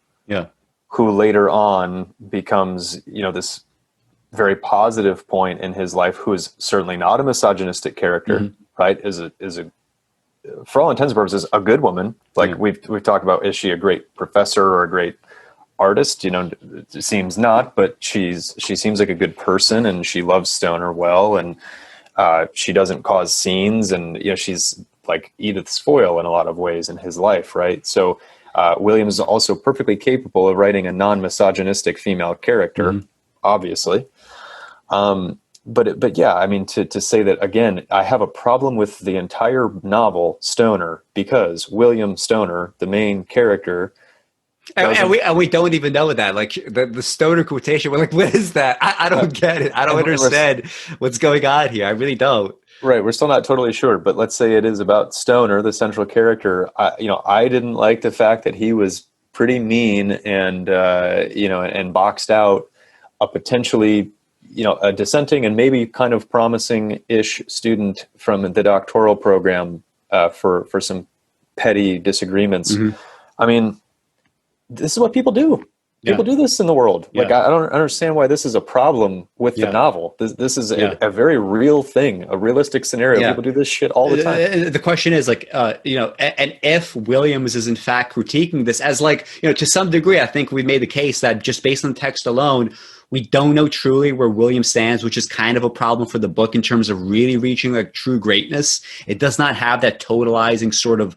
who later on becomes, this very positive point in his life, who is certainly not a misogynistic character, right? Is a for all intents and purposes a good woman. Like we've talked about, is she a great professor or a great artist? It seems not, but she seems like a good person, and she loves Stoner well, and she doesn't cause scenes, and she's like Edith's foil in a lot of ways in his life, right? So Williams is also perfectly capable of writing a non-misogynistic female character, obviously. But yeah, I mean, to say that again, I have a problem with the entire novel Stoner because William Stoner, the main character. And we don't even know that, like the Stoner quotation. We're like, what is that? I don't get it. I don't understand what's going on here. I really don't. Right. We're still not totally sure, but let's say it is about Stoner, the central character. I didn't like the fact that he was pretty mean and, and boxed out a potentially a dissenting and maybe kind of promising-ish student from the doctoral program for some petty disagreements. Mm-hmm. I mean, this is what people do. People do this in the world. Like, I don't understand why this is a problem with the novel. This is a very real thing, a realistic scenario. People do this shit all the time. The question is, like, and if Williams is in fact critiquing this as, like, to some degree, I think we've made the case that just based on the text alone, we don't know truly where Williams stands, which is kind of a problem for the book in terms of really reaching like true greatness. It does not have that totalizing sort of,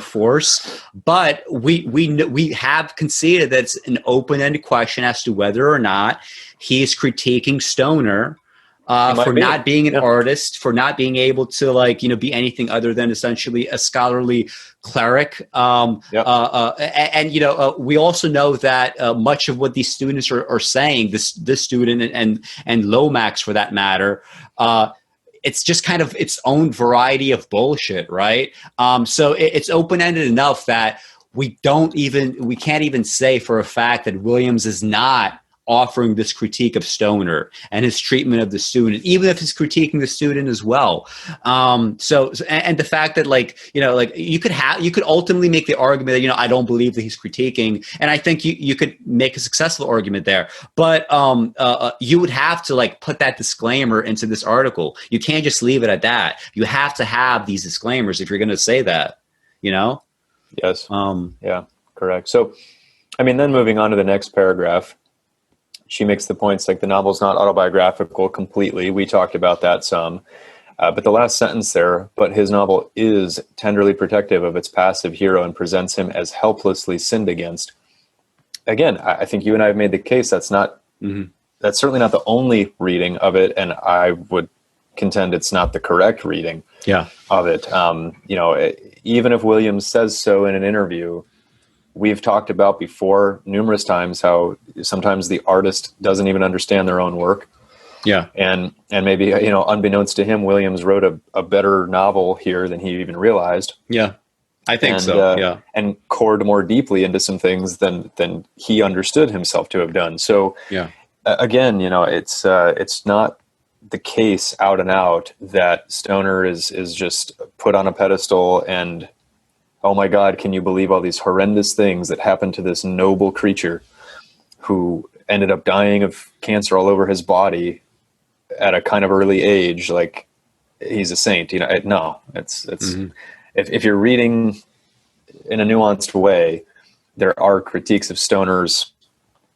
force, but we have conceded that it's an open-ended question as to whether or not he is critiquing Stoner for not being an artist, for not being able to, like, be anything other than essentially a scholarly cleric. And we also know that much of what these students are saying, this student and Lomax for that matter, it's just kind of its own variety of bullshit, right? So it's open-ended enough that we can't even say for a fact that Williams is not offering this critique of Stoner and his treatment of the student, even if he's critiquing the student as well. So the fact that, like, you could ultimately make the argument that, I don't believe that he's critiquing. And I think you could make a successful argument there, but you would have to, like, put that disclaimer into this article. You can't just leave it at that. You have to have these disclaimers if you're going to say that, Yes. Yeah, correct. So, I mean, then moving on to the next paragraph, she makes the points like the novel's not autobiographical completely. We talked about that some. But the last sentence there, but his novel is tenderly protective of its passive hero and presents him as helplessly sinned against. Again, I think you and I have made the case that's certainly not the only reading of it, and I would contend it's not the correct reading of it. Even if Williams says so in an interview, we've talked about before numerous times how sometimes the artist doesn't even understand their own work. Yeah. And maybe, unbeknownst to him, Williams wrote a better novel here than he even realized. Yeah. I think so. Yeah. And cored more deeply into some things than he understood himself to have done. So again, it's not the case out and out that Stoner is just put on a pedestal and, oh my God, can you believe all these horrendous things that happened to this noble creature who ended up dying of cancer all over his body at a kind of early age? Like, he's a saint, no, it's if you're reading in a nuanced way, there are critiques of Stoner's,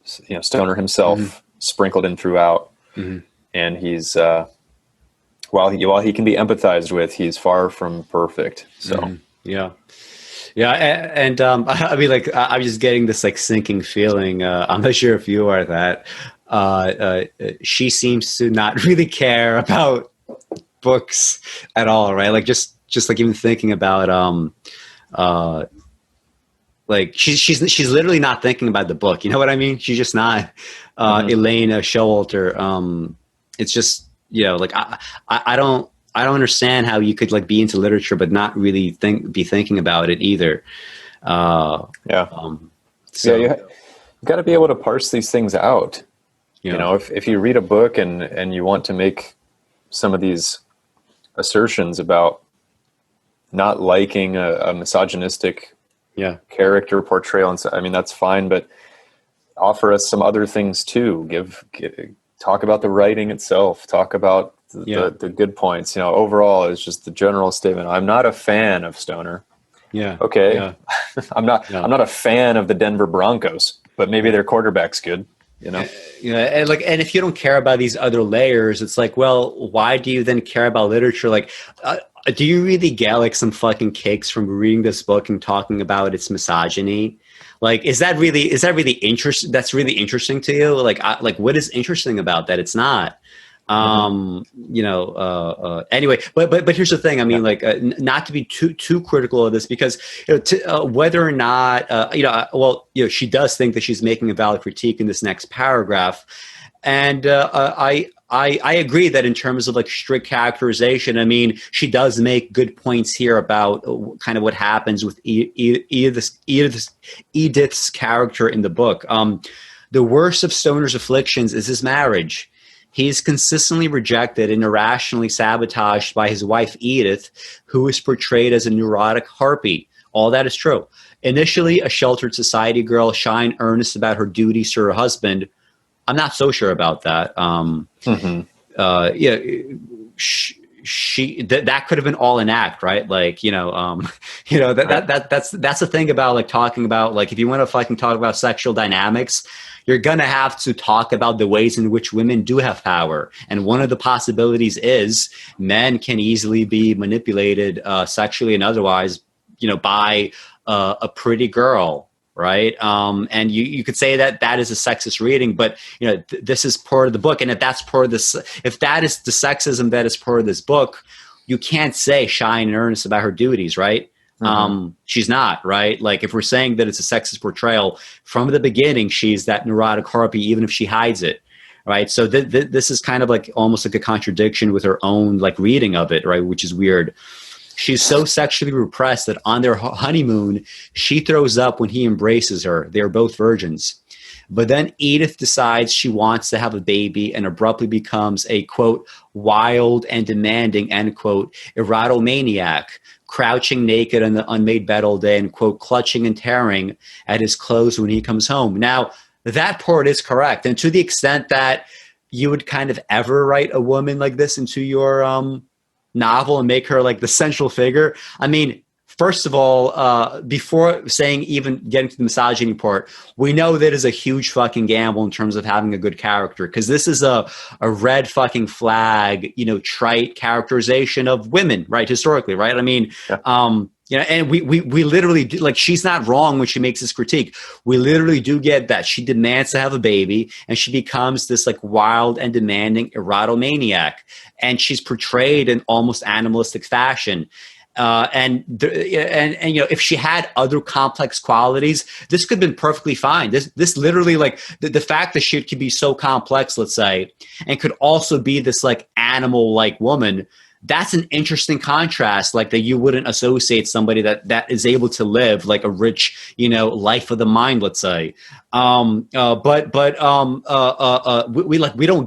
Stoner himself sprinkled in throughout. And he's, while he can be empathized with, he's far from perfect. So, Yeah, and I mean, like, I'm just getting this, like, sinking feeling. I'm not sure if you are that. She seems to not really care about books at all, right? Like, just like even thinking about, like, she's literally not thinking about the book. You know what I mean? She's just not. Elaine Showalter. It's just, like, I don't understand how you could, like, be into literature but not really be thinking about it either. So you got to be able to parse these things out. If you read a book and you want to make some of these assertions about not liking a misogynistic character portrayal, and so, I mean, that's fine, but offer us some other things too. Talk about the writing itself. Talk about the good points. Overall, it's just the general statement. I'm not a fan of Stoner. Yeah. Okay. Yeah. I'm not a fan of the Denver Broncos, but maybe their quarterback's good. And if you don't care about these other layers, it's like, well, why do you then care about literature? Like, do you really get, like, some fucking kicks from reading this book and talking about its misogyny? Like, is that really interesting? That's really interesting to you? Like, what is interesting about that? It's not. Anyway, but here's the thing. I mean, like, not to be too critical of this, because whether or not she does think that she's making a valid critique in this next paragraph, and I agree that in terms of, like, strict characterization, I mean, she does make good points here about kind of what happens with Edith's character in the book. The worst of Stoner's afflictions is his marriage. He is consistently rejected and irrationally sabotaged by his wife, Edith, who is portrayed as a neurotic harpy. All that is true. Initially, a sheltered society girl, shy and earnest about her duties to her husband. I'm not so sure about that. Yeah, that could have been all an act, right? Like, that's the thing about like talking about, like, if you want to fucking talk about sexual dynamics, you're going to have to talk about the ways in which women do have power. And one of the possibilities is men can easily be manipulated sexually and otherwise, by a pretty girl. Right. And you could say that is a sexist reading, but this is part of the book. And if that's part of this, if that is the sexism that is part of this book, you can't say shy and earnest about her duties. Right. She's not, right. Like, if we're saying that it's a sexist portrayal from the beginning, she's that neurotic harpy, even if she hides it. Right. So this is kind of like almost like a contradiction with her own like reading of it. Right. Which is weird. She's so sexually repressed that on their honeymoon, she throws up when he embraces her. They're both virgins. But then Edith decides she wants to have a baby and abruptly becomes a, quote, wild and demanding, end quote, erotomaniac, crouching naked on the unmade bed all day and, quote, clutching and tearing at his clothes when he comes home. Now, that part is correct. And to the extent that you would kind of ever write a woman like this into your novel and make her like the central figure. I mean, first of all, before saying even getting to the misogyny part, we know that is a huge fucking gamble in terms of having a good character, because this is a red fucking flag, trite characterization of women, right? Historically, right? I mean, and we literally do, like, she's not wrong when she makes this critique. We literally do get that she demands to have a baby and she becomes this like wild and demanding erotomaniac, and she's portrayed in almost animalistic fashion. And if she had other complex qualities, this could have been perfectly fine. This literally, like, the fact that she could be so complex, let's say, and could also be this like animal like woman, that's an interesting contrast, like, that you wouldn't associate somebody that is able to live like a rich, life of the mind, let's say. We don't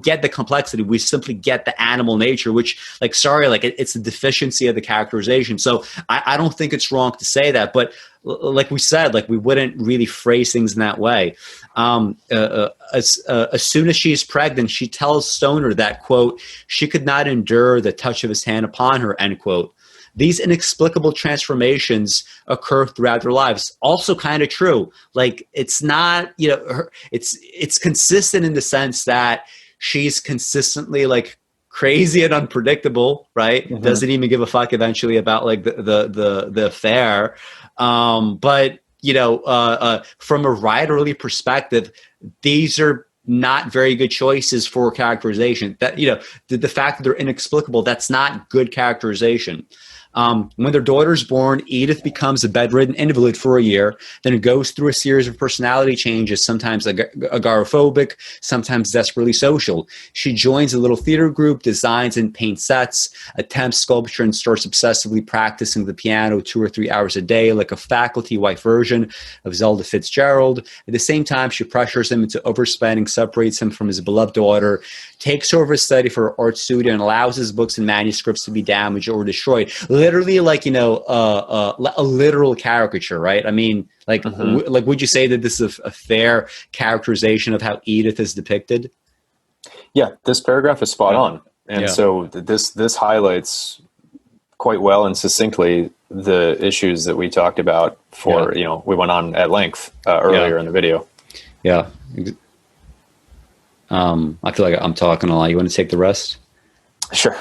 get the complexity. We simply get the animal nature, which, like, sorry, like, it's the deficiency of the characterization. So I don't think it's wrong to say that, but like we said, like, we wouldn't really phrase things in that way. As soon as she's pregnant, she tells Stoner that, quote, she could not endure the touch of his hand upon her, end quote. These inexplicable transformations occur throughout their lives. Also kind of true. Like, it's not, it's consistent in the sense that she's consistently like crazy and unpredictable, right? Mm-hmm. Doesn't even give a fuck eventually about like the affair. But from a writerly perspective, these are not very good choices for characterization. That, the fact that they're inexplicable, that's not good characterization. When their daughter's born, Edith becomes a bedridden invalid for a year, then goes through a series of personality changes, sometimes agoraphobic, sometimes desperately social. She joins a little theater group, designs and paints sets, attempts sculpture, and starts obsessively practicing the piano 2 or 3 hours a day, like a faculty wife version of Zelda Fitzgerald. At the same time, she pressures him into overspending, separates him from his beloved daughter, takes over his study for her art studio, and allows his books and manuscripts to be damaged or destroyed. Literally, like, a literal caricature, right? I mean, like, would you say that this is a fair characterization of how Edith is depicted? Yeah, this paragraph is spot on. And so this highlights quite well and succinctly the issues that we talked about we went on at length earlier in the video. Yeah. I feel like I'm talking a lot. You want to take the rest? Sure.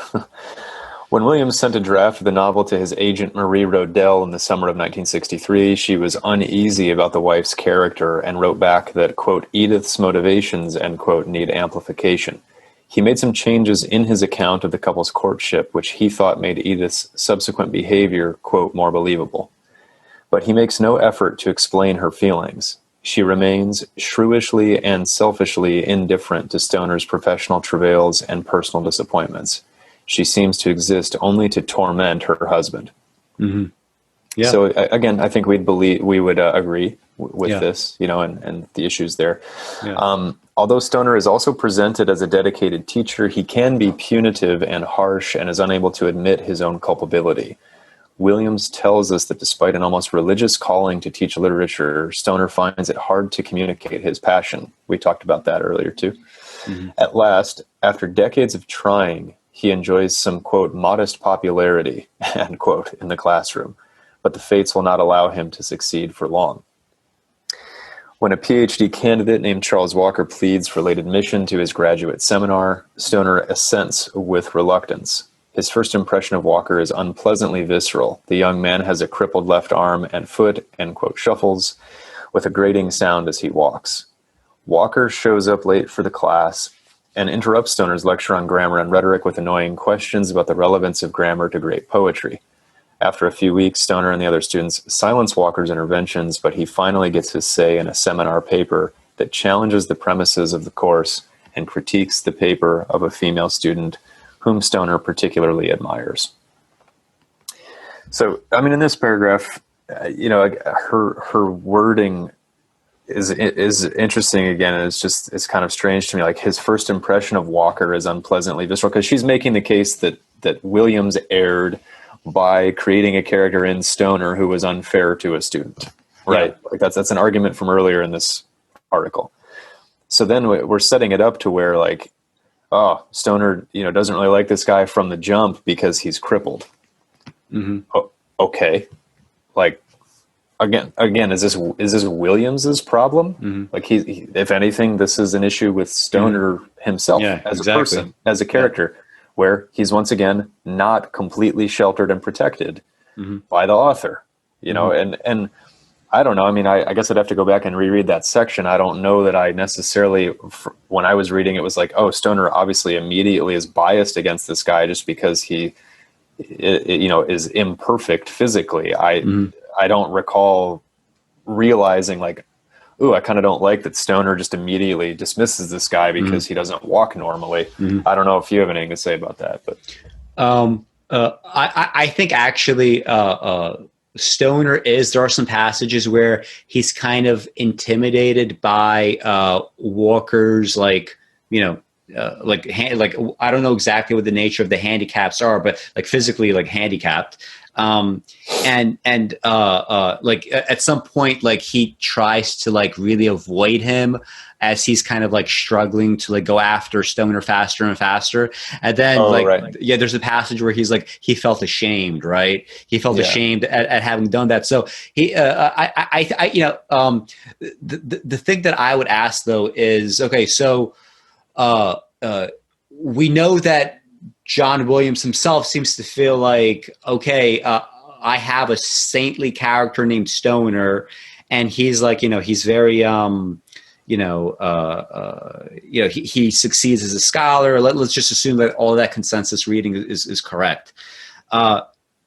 When Williams sent a draft of the novel to his agent Marie Rodell in the summer of 1963, she was uneasy about the wife's character and wrote back that, quote, Edith's motivations, end quote, need amplification. He made some changes in his account of the couple's courtship, which he thought made Edith's subsequent behavior, quote, more believable. But he makes no effort to explain her feelings. She remains shrewishly and selfishly indifferent to Stoner's professional travails and personal disappointments. She seems to exist only to torment her husband. Mm-hmm. Yeah. So again, I think we would agree with this, and the issues there. Yeah. Although Stoner is also presented as a dedicated teacher, he can be punitive and harsh and is unable to admit his own culpability. Williams tells us that despite an almost religious calling to teach literature, Stoner finds it hard to communicate his passion. We talked about that earlier too. Mm-hmm. At last, after decades of trying, he enjoys some, quote, modest popularity, end quote, in the classroom, but the fates will not allow him to succeed for long. When a PhD candidate named Charles Walker pleads for late admission to his graduate seminar, Stoner assents with reluctance. His first impression of Walker is unpleasantly visceral. The young man has a crippled left arm and foot, end quote, shuffles with a grating sound as he walks. Walker shows up late for the class and interrupts Stoner's lecture on grammar and rhetoric with annoying questions about the relevance of grammar to great poetry. After a few weeks, Stoner and the other students silence Walker's interventions, but he finally gets his say in a seminar paper that challenges the premises of the course and critiques the paper of a female student whom Stoner particularly admires. So, I mean, in this paragraph, her wording is interesting again, and it's kind of strange to me. Like, his first impression of Walker is unpleasantly visceral, because she's making the case that Williams erred by creating a character in Stoner who was unfair to a student, right? Yeah. Like that's an argument from earlier in this article. So then we're setting it up to where, like, oh, Stoner, doesn't really like this guy from the jump because he's crippled. Mm-hmm. Oh, okay. Like, again, is this Williams's problem? Mm-hmm. Like, he, if anything, this is an issue with Stoner himself as a person, as a character, where he's once again not completely sheltered and protected by the author, and I don't know. I mean, I guess I'd have to go back and reread that section. I don't know that I necessarily, when I was reading, it was like, oh, Stoner obviously immediately is biased against this guy just because he, is imperfect physically. I don't recall realizing, like, ooh, I kind of don't like that Stoner just immediately dismisses this guy because he doesn't walk normally. I don't know if you have anything to say about that, but I think actually Stoner there are some passages where he's kind of intimidated by Walker's, like, like I don't know exactly what the nature of the handicaps are, but like physically, like, handicapped. And like at some point, like, he tries to, like, really avoid him as he's kind of, like, struggling to, like, go after Stoner faster and faster. And then there's a passage where he's like, he felt ashamed, right? He felt ashamed at having done that. So he, the thing that I would ask though is, okay, so, we know that John Williams himself seems to feel like, okay, I have a saintly character named Stoner, and he's like, he's very, he succeeds as a scholar. Let's just assume that all that consensus reading is correct.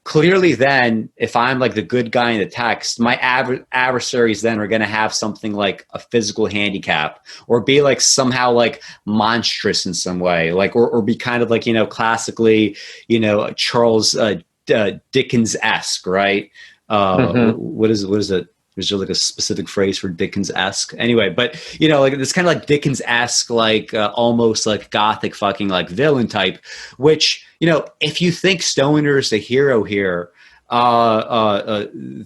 Clearly then, if I'm like the good guy in the text, my adversaries then are going to have something like a physical handicap, or be like somehow like monstrous in some way, like, or be kind of like, classically, Charles Dickens-esque, right? What is it? Is there like a specific phrase for Dickens-esque? Anyway, but like this kind of like Dickens-esque, like almost like gothic fucking like villain type, which, if you think Stoner is the hero here,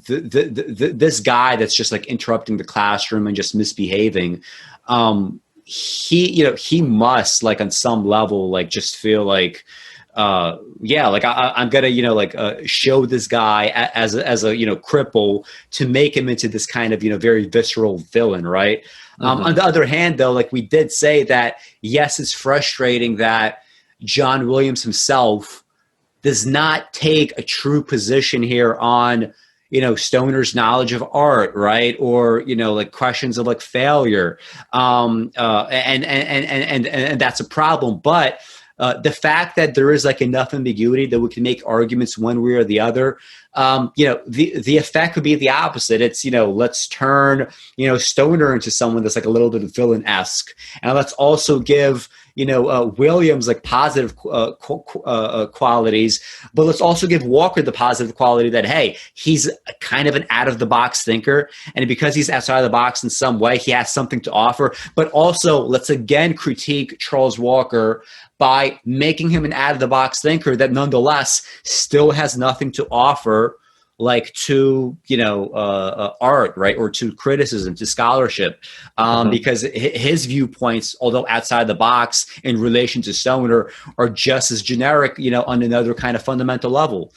this guy that's just like interrupting the classroom and just misbehaving, he must, like, on some level, like, just feel like, like I'm gonna, show this guy as a cripple to make him into this kind of, very visceral villain, right? On the other hand, though, like we did say that, yes, it's frustrating that John Williams himself does not take a true position here on, Stoner's knowledge of art, right? Or, like questions of like failure. And that's a problem. But the fact that there is like enough ambiguity that we can make arguments one way or the other, the effect would be the opposite. It's, let's turn, Stoner into someone that's like a little bit villain-esque. And let's also give, Williams like positive qualities, but let's also give Walker the positive quality that, hey, he's kind of an out-of-the-box thinker. And because he's outside of the box in some way, he has something to offer. But also, let's again critique Charles Walker by making him an out-of-the-box thinker that nonetheless still has nothing to offer, like to art, right, or to criticism, to scholarship, because his viewpoints, although outside the box in relation to Stoner, are just as generic, on another kind of fundamental level.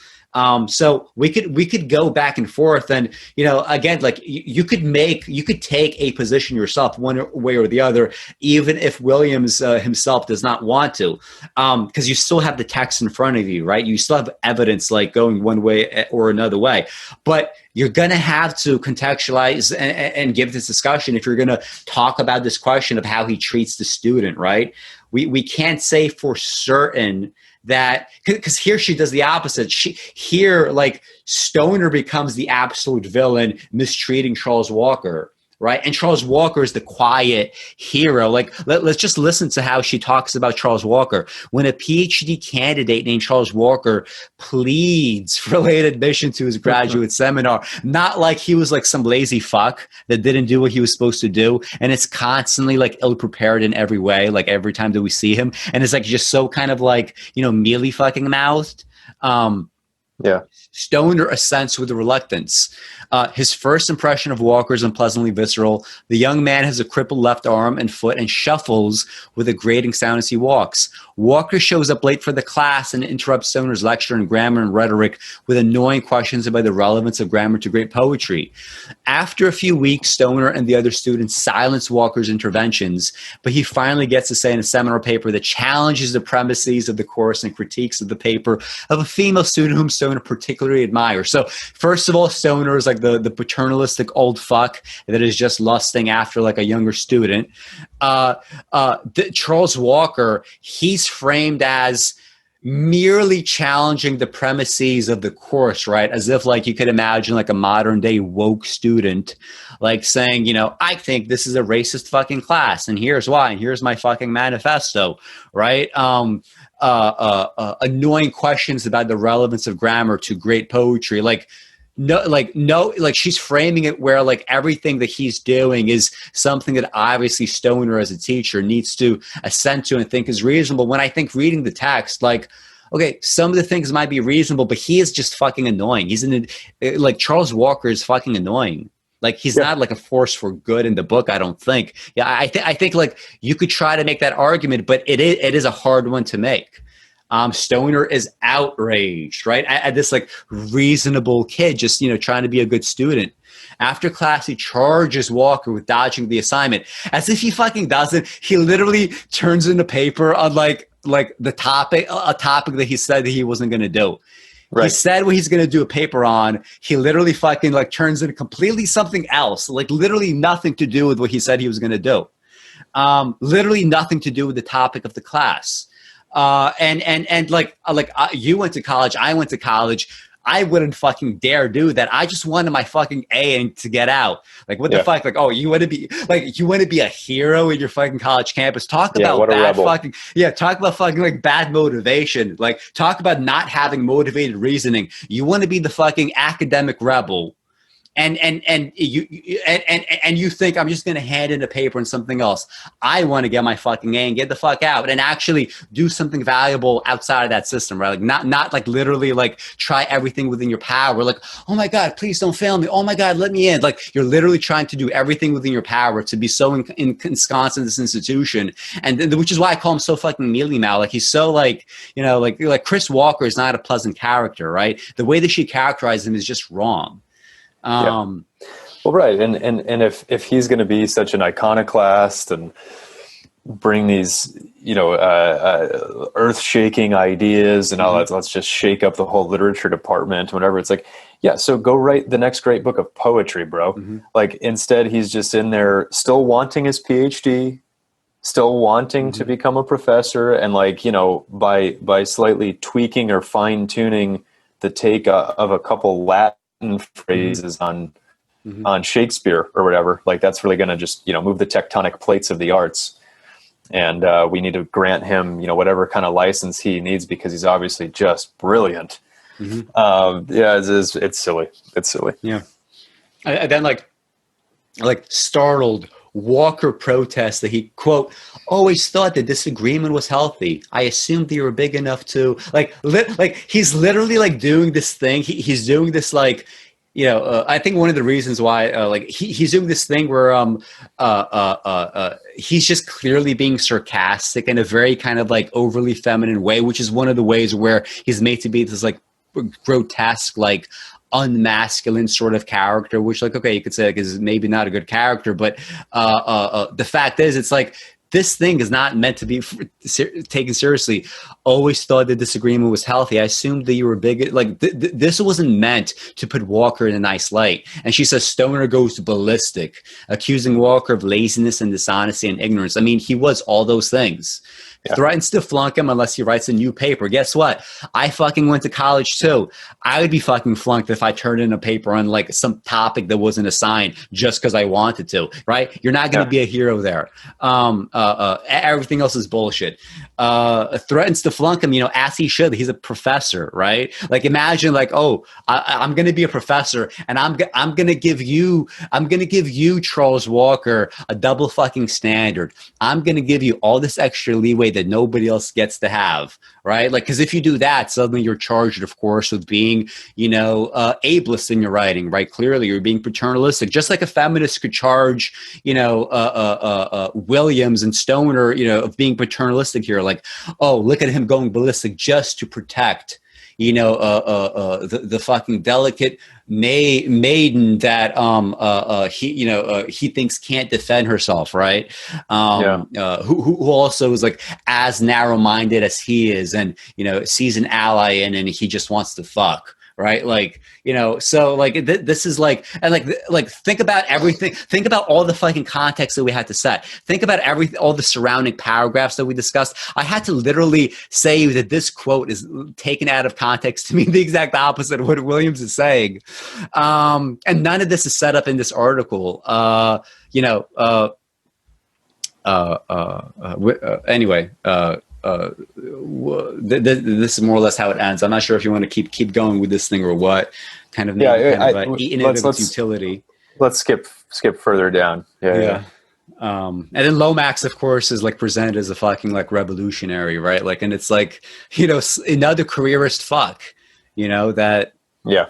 So we could go back and forth, and again, like you could take a position yourself one way or the other, even if Williams himself does not want to, because you still have the text in front of you, right? You still have evidence like going one way or another way, but you're going to have to contextualize and give this discussion if you're going to talk about this question of how he treats the student, right? We can't say for certain that, because here she does the opposite. Here Stoner becomes the absolute villain, mistreating Charles Walker, right? And Charles Walker is the quiet hero. Let's just listen to how she talks about Charles Walker. When a PhD candidate named Charles Walker pleads for late admission to his graduate seminar, not like he was like some lazy fuck that didn't do what he was supposed to do, and it's constantly like ill-prepared in every way, like every time that we see him, and it's like just so kind of like, mealy fucking mouthed. Stoner assents with reluctance. His first impression of Walker is unpleasantly visceral. The young man has a crippled left arm and foot and shuffles with a grating sound as he walks. Walker shows up late for the class and interrupts Stoner's lecture in grammar and rhetoric with annoying questions about the relevance of grammar to great poetry. After a few weeks, Stoner and the other students silence Walker's interventions, but he finally gets to say in a seminar paper that challenges the premises of the course and critiques of the paper of a female student whom Stoner particularly admires. So first of all, Stoner is like the paternalistic old fuck that is just lusting after like a younger student. Charles Walker, he's framed as merely challenging the premises of the course, right? As if like you could imagine like a modern day woke student like saying, I think this is a racist fucking class, and here's why, and here's my fucking manifesto, right? Annoying questions about the relevance of grammar to great poetry. She's framing it where like everything that he's doing is something that obviously Stoner as a teacher needs to assent to and think is reasonable. When I think reading the text, okay, some of the things might be reasonable, but he is just fucking annoying. Charles Walker is fucking annoying. Like he's not like a force for good in the book, I don't think. Yeah, I think like you could try to make that argument, but it is a hard one to make. Stoner is outraged, right, at this like reasonable kid just trying to be a good student. After class, he charges Walker with dodging the assignment, as if he fucking doesn't. He literally turns in the paper on like a topic that he said that he wasn't going to do. Right. He said what he's going to do a paper on. He literally fucking like turns into completely something else, like literally nothing to do with what he said he was going to do. Literally nothing to do with the topic of the class. You went to college, I went to college. I wouldn't fucking dare do that. I just wanted my fucking A and to get out. Like, what the fuck? Like, oh, you want to be a hero in your fucking college campus? Talk about bad fucking, talk about fucking like bad motivation. Like, talk about not having motivated reasoning. You want to be the fucking academic rebel. And you think I'm just going to hand in a paper and something else. I want to get my fucking A and get the fuck out and actually do something valuable outside of that system, right? Like not like literally like try everything within your power. Like, oh my God, please don't fail me. Oh my God, let me in. Like you're literally trying to do everything within your power to be so ensconced in this institution. And which is why I call him so fucking mealy-mouthed. Like he's so like Chris Walker is not a pleasant character, right? The way that she characterized him is just wrong. Well, right. And if he's going to be such an iconoclast and bring these, earth shaking ideas and all that, let's just shake up the whole literature department, whatever. It's like, so go write the next great book of poetry, bro. Like instead he's just in there still wanting his PhD, still wanting to become a professor. And by slightly tweaking or fine tuning the take of a couple Latin phrases on Shakespeare or whatever, like that's really going to just, move the tectonic plates of the arts. And we need to grant him, whatever kind of license he needs because he's obviously just brilliant. It's silly. It's silly. Yeah. And then like startled, Walker protests that he, quote, always thought that disagreement was healthy. I assumed you were big enough to like he's literally like doing this thing. He's doing this like, I think one of the reasons why he's doing this thing where he's just clearly being sarcastic in a very kind of like overly feminine way, which is one of the ways where he's made to be this like grotesque, like unmasculine sort of character, which like, okay, you could say like is maybe not a good character, but the fact is it's like this thing is not meant to be taken seriously. Always thought the disagreement was healthy. I assumed that you were big. Like this wasn't meant to put Walker in a nice light. And she says Stoner goes ballistic, accusing Walker of laziness and dishonesty and ignorance. I mean, he was all those things. Yeah. Threatens to flunk him unless he writes a new paper. Guess what? I fucking went to college too. I would be fucking flunked if I turned in a paper on like some topic that wasn't assigned just because I wanted to, right? You're not going to be a hero there. Everything else is bullshit. Threatens to flunk him, as he should. He's a professor, right? Like imagine like, oh, I'm going to be a professor and I'm going to give you Charles Walker a double fucking standard. I'm going to give you all this extra leeway that nobody else gets to have, right? Like, because if you do that, suddenly you're charged, of course, with being, ableist in your writing, right? Clearly, you're being paternalistic, just like a feminist could charge, Williams and Stoner, of being paternalistic here. Like, oh, look at him going ballistic just to protect, the fucking delicate maiden that he thinks can't defend herself, right? Who also is like as narrow-minded as he is, and sees an ally in, and he just wants to fuck. Right. Like, so like this is like, and like think about everything. Think about all the fucking context that we had to set. Think about all the surrounding paragraphs that we discussed. I had to literally say that this quote is taken out of context to mean the exact opposite of what Williams is saying. And none of this is set up in this article. Anyway, this is more or less how it ends. I'm not sure if you want to keep going with this thing or what. Kind of eating it of its utility. Let's skip further down. Yeah. And then Lomax, of course, is like presented as a fucking like revolutionary, right? Like, and it's like another careerist fuck, that. Yeah.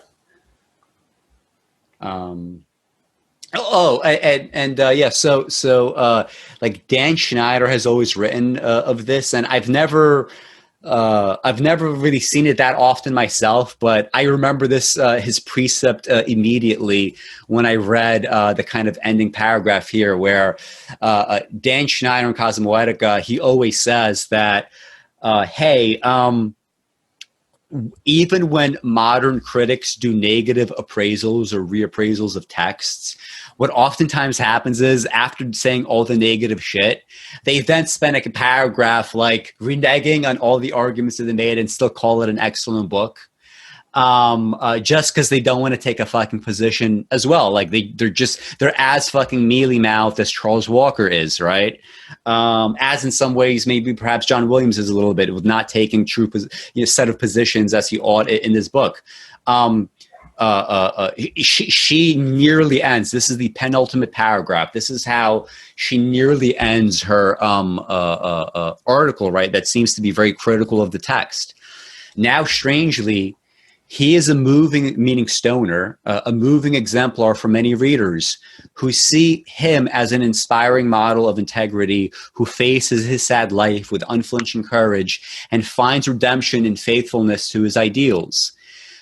So like Dan Schneider has always written of this, and I've never really seen it that often myself, but I remember this his precept immediately when I read the kind of ending paragraph here, where Dan Schneider in Cosmoetica, he always says that, hey. Even when modern critics do negative appraisals or reappraisals of texts, what oftentimes happens is after saying all the negative shit, they then spend a paragraph like reneging on all the arguments that they made and still call it an excellent book. Just because they don't want to take a fucking position as well. Like they're as fucking mealy-mouthed as Charles Walker is, right? As in some ways, maybe perhaps John Williams is a little bit with not taking true set of positions as he ought in this book. She nearly ends. This is the penultimate paragraph. This is how she nearly ends her article, right? That seems to be very critical of the text. Now, strangely, he is a moving, meaning Stoner, a moving exemplar for many readers who see him as an inspiring model of integrity, who faces his sad life with unflinching courage and finds redemption in faithfulness to his ideals.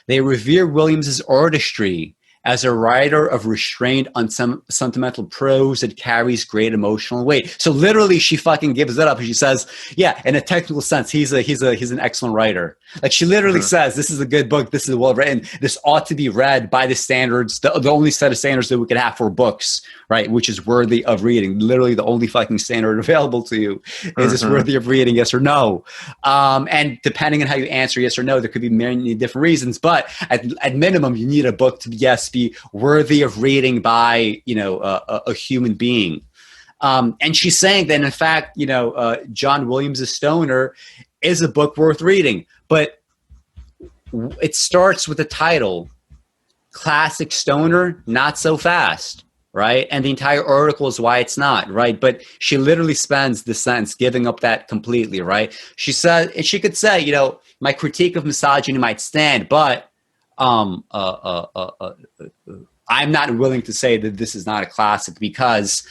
They revere Williams's artistry as a writer of restrained, unsentimental prose that carries great emotional weight. So literally, she fucking gives it up. She says, "Yeah, in a technical sense, he's an excellent writer." Like she literally says, "This is a good book. This is well written. This ought to be read by the standards, the only set of standards that we could have for books, right? Which is worthy of reading. Literally, the only fucking standard available to you is this worthy of reading? Yes or no?" And depending on how you answer yes or no, there could be many different reasons. But at minimum, you need a book to be worthy of reading by a human being. And she's saying that in fact, John Williams' Stoner is a book worth reading, but it starts with the title, Classic Stoner, Not So Fast. Right. And the entire article is why it's not. Right. But she literally spends the sentence giving up that completely. Right. She said, and she could say, my critique of misogyny might stand, but I'm not willing to say that this is not a classic, because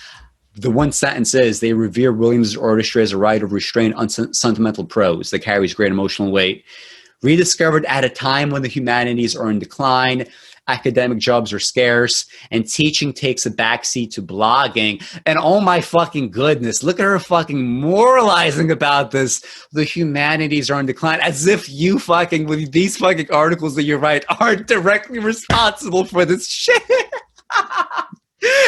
the one sentence is they revere Williams' artistry as a writer of restrained, unsentimental prose that carries great emotional weight. Rediscovered at a time when the humanities are in decline, academic jobs are scarce, and teaching takes a backseat to blogging. And oh my fucking goodness, look at her fucking moralizing about this. The humanities are in decline, as if you fucking, with these fucking articles that you write, aren't directly responsible for this shit.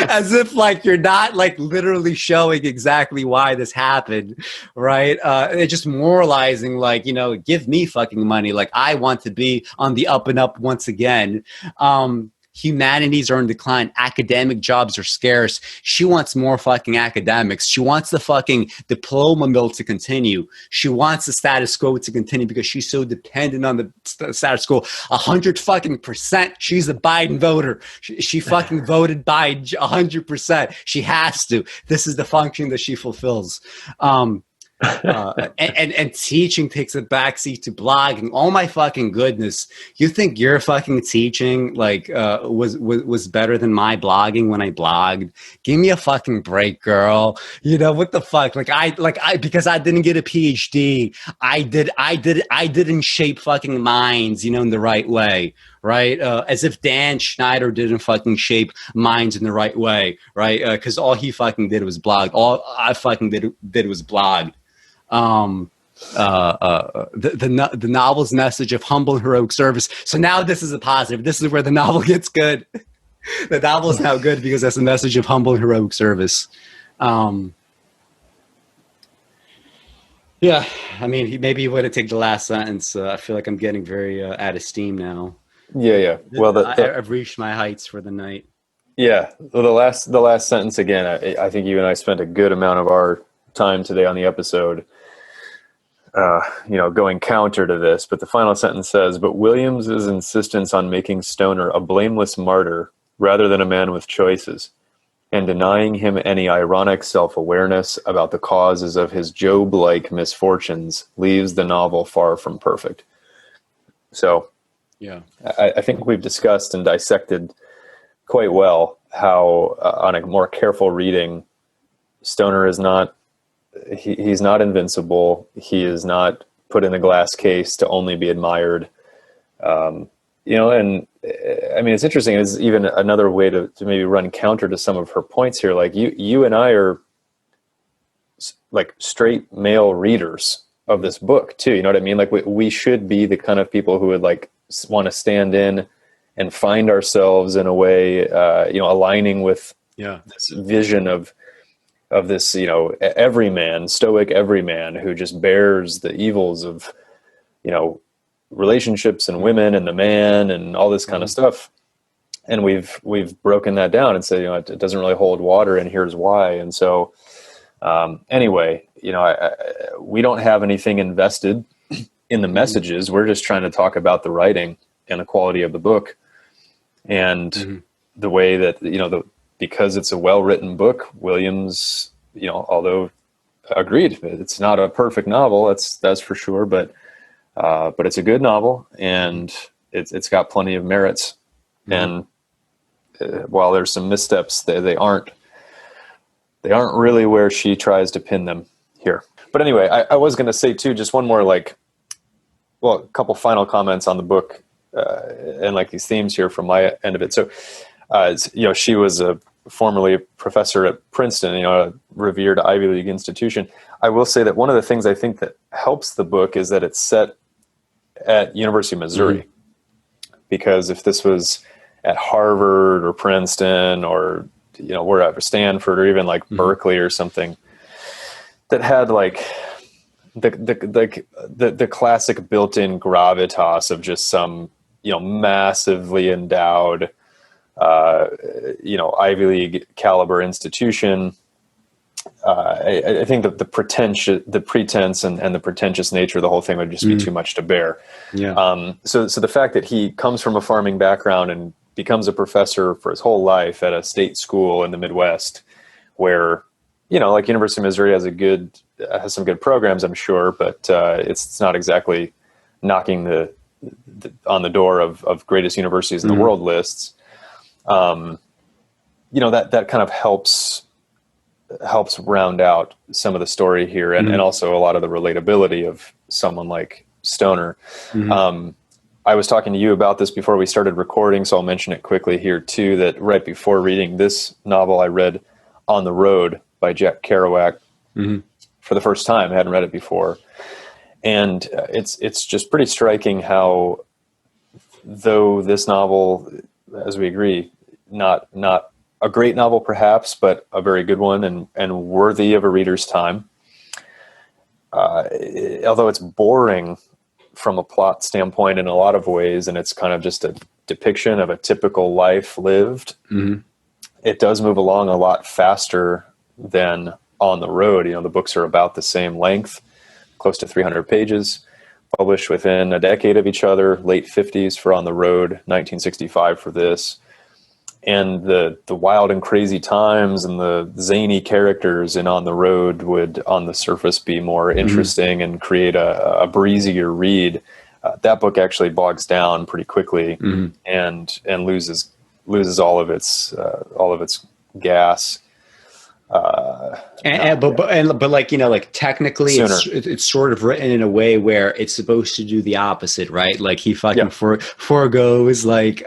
As if like you're not like literally showing exactly why this happened, right? They're just moralizing like, give me fucking money. Like I want to be on the up and up once again. Humanities are in decline. Academic jobs are scarce. She wants more fucking academics. She wants the fucking diploma mill to continue. She wants the status quo to continue because she's so dependent on the status quo. 100% she's a Biden voter. She fucking voted Biden 100%. She has to. This is the function that she fulfills. And teaching takes a backseat to blogging. Oh my fucking goodness! You think your fucking teaching was better than my blogging when I blogged? Give me a fucking break, girl. What the fuck? Because I didn't get a PhD. I didn't shape fucking minds, in the right way. Right? As if Dan Schneider didn't fucking shape minds in the right way. Right? Because all he fucking did was blog. All I fucking did was blog. The novel's message of humble and heroic service. So now this is a positive. This is where the novel gets good. The novel is now good because that's a message of humble and heroic service. Yeah, I mean, maybe you would have taken the last sentence. I feel like I'm getting very out of steam now. Yeah. Well, I've reached my heights for the night. Yeah. Well, the last sentence again. I think you and I spent a good amount of our time today on the episode going counter to this, but the final sentence says, but Williams's insistence on making Stoner a blameless martyr rather than a man with choices, and denying him any ironic self-awareness about the causes of his Job-like misfortunes leaves the novel far from perfect. So yeah, I think we've discussed and dissected quite well how on a more careful reading, Stoner is not he's not invincible. He is not put in a glass case to only be admired. And I mean, it's interesting. It's even another way to maybe run counter to some of her points here. Like you and I are like straight male readers of this book too. You know what I mean? Like we should be the kind of people who would like want to stand in and find ourselves in a way, aligning with this vision of this, everyman, stoic everyman who just bears the evils of, relationships and women and the man and all this kind of stuff. And we've broken that down and said, it doesn't really hold water, and here's why. And so, anyway, we don't have anything invested in the messages. We're just trying to talk about the writing and the quality of the book, and the way that, because it's a well-written book, Williams, although agreed, it's not a perfect novel, that's for sure, but it's a good novel, and it's got plenty of merits. And while there's some missteps, they aren't really where she tries to pin them here. But anyway, I was going to say too, just one more a couple final comments on the book. and like these themes here from my end of it. So, she was formerly a professor at Princeton, a revered Ivy League institution. I will say that one of the things I think that helps the book is that it's set at University of Missouri, because if this was at Harvard or Princeton or wherever, Stanford, or even like Berkeley or something, that had like the classic built-in gravitas of just some massively endowed Ivy League caliber institution. I think that the pretense and the pretentious nature of the whole thing would just be too much to bear. Yeah. So the fact that he comes from a farming background and becomes a professor for his whole life at a state school in the Midwest, where like University of Missouri has some good programs, I'm sure, but it's not exactly knocking on the door of greatest universities in the world lists. That kind of helps round out some of the story here, and also a lot of the relatability of someone like Stoner. I was talking to you about this before we started recording, so I'll mention it quickly here too, that right before reading this novel, I read On the Road by Jack Kerouac for the first time. I hadn't read it before. And it's just pretty striking how, though this novel, as we agree, not a great novel perhaps, but a very good one and worthy of a reader's time. Although it's boring from a plot standpoint in a lot of ways, and it's kind of just a depiction of a typical life lived, it does move along a lot faster than On the Road. The books are about the same length, close to 300 pages, published within a decade of each other, late 50s for On the Road, 1965 for this. And the wild and crazy times and the zany characters in On the Road would, on the surface, be more interesting and create a breezier read. That book actually bogs down pretty quickly and loses all of its gas. But like technically it's sort of written in a way where it's supposed to do the opposite, right? Like he fucking foregoes like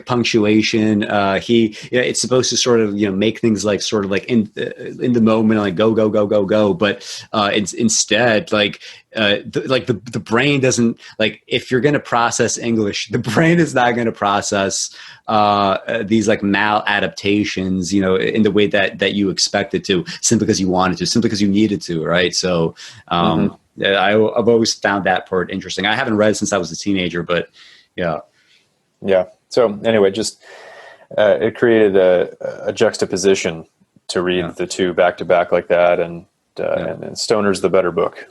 punctuation. It's supposed to sort of make things like sort of like in the moment, like go, but instead the brain doesn't, like, if you're going to process English, the brain is not going to process these like maladaptations, in the way that you expect it to, simply because you wanted to, simply because you needed to, right? So I've always found that part interesting. I haven't read since I was a teenager, but yeah. So anyway, just it created a juxtaposition to read the two back to back like that, and Stoner's the better book.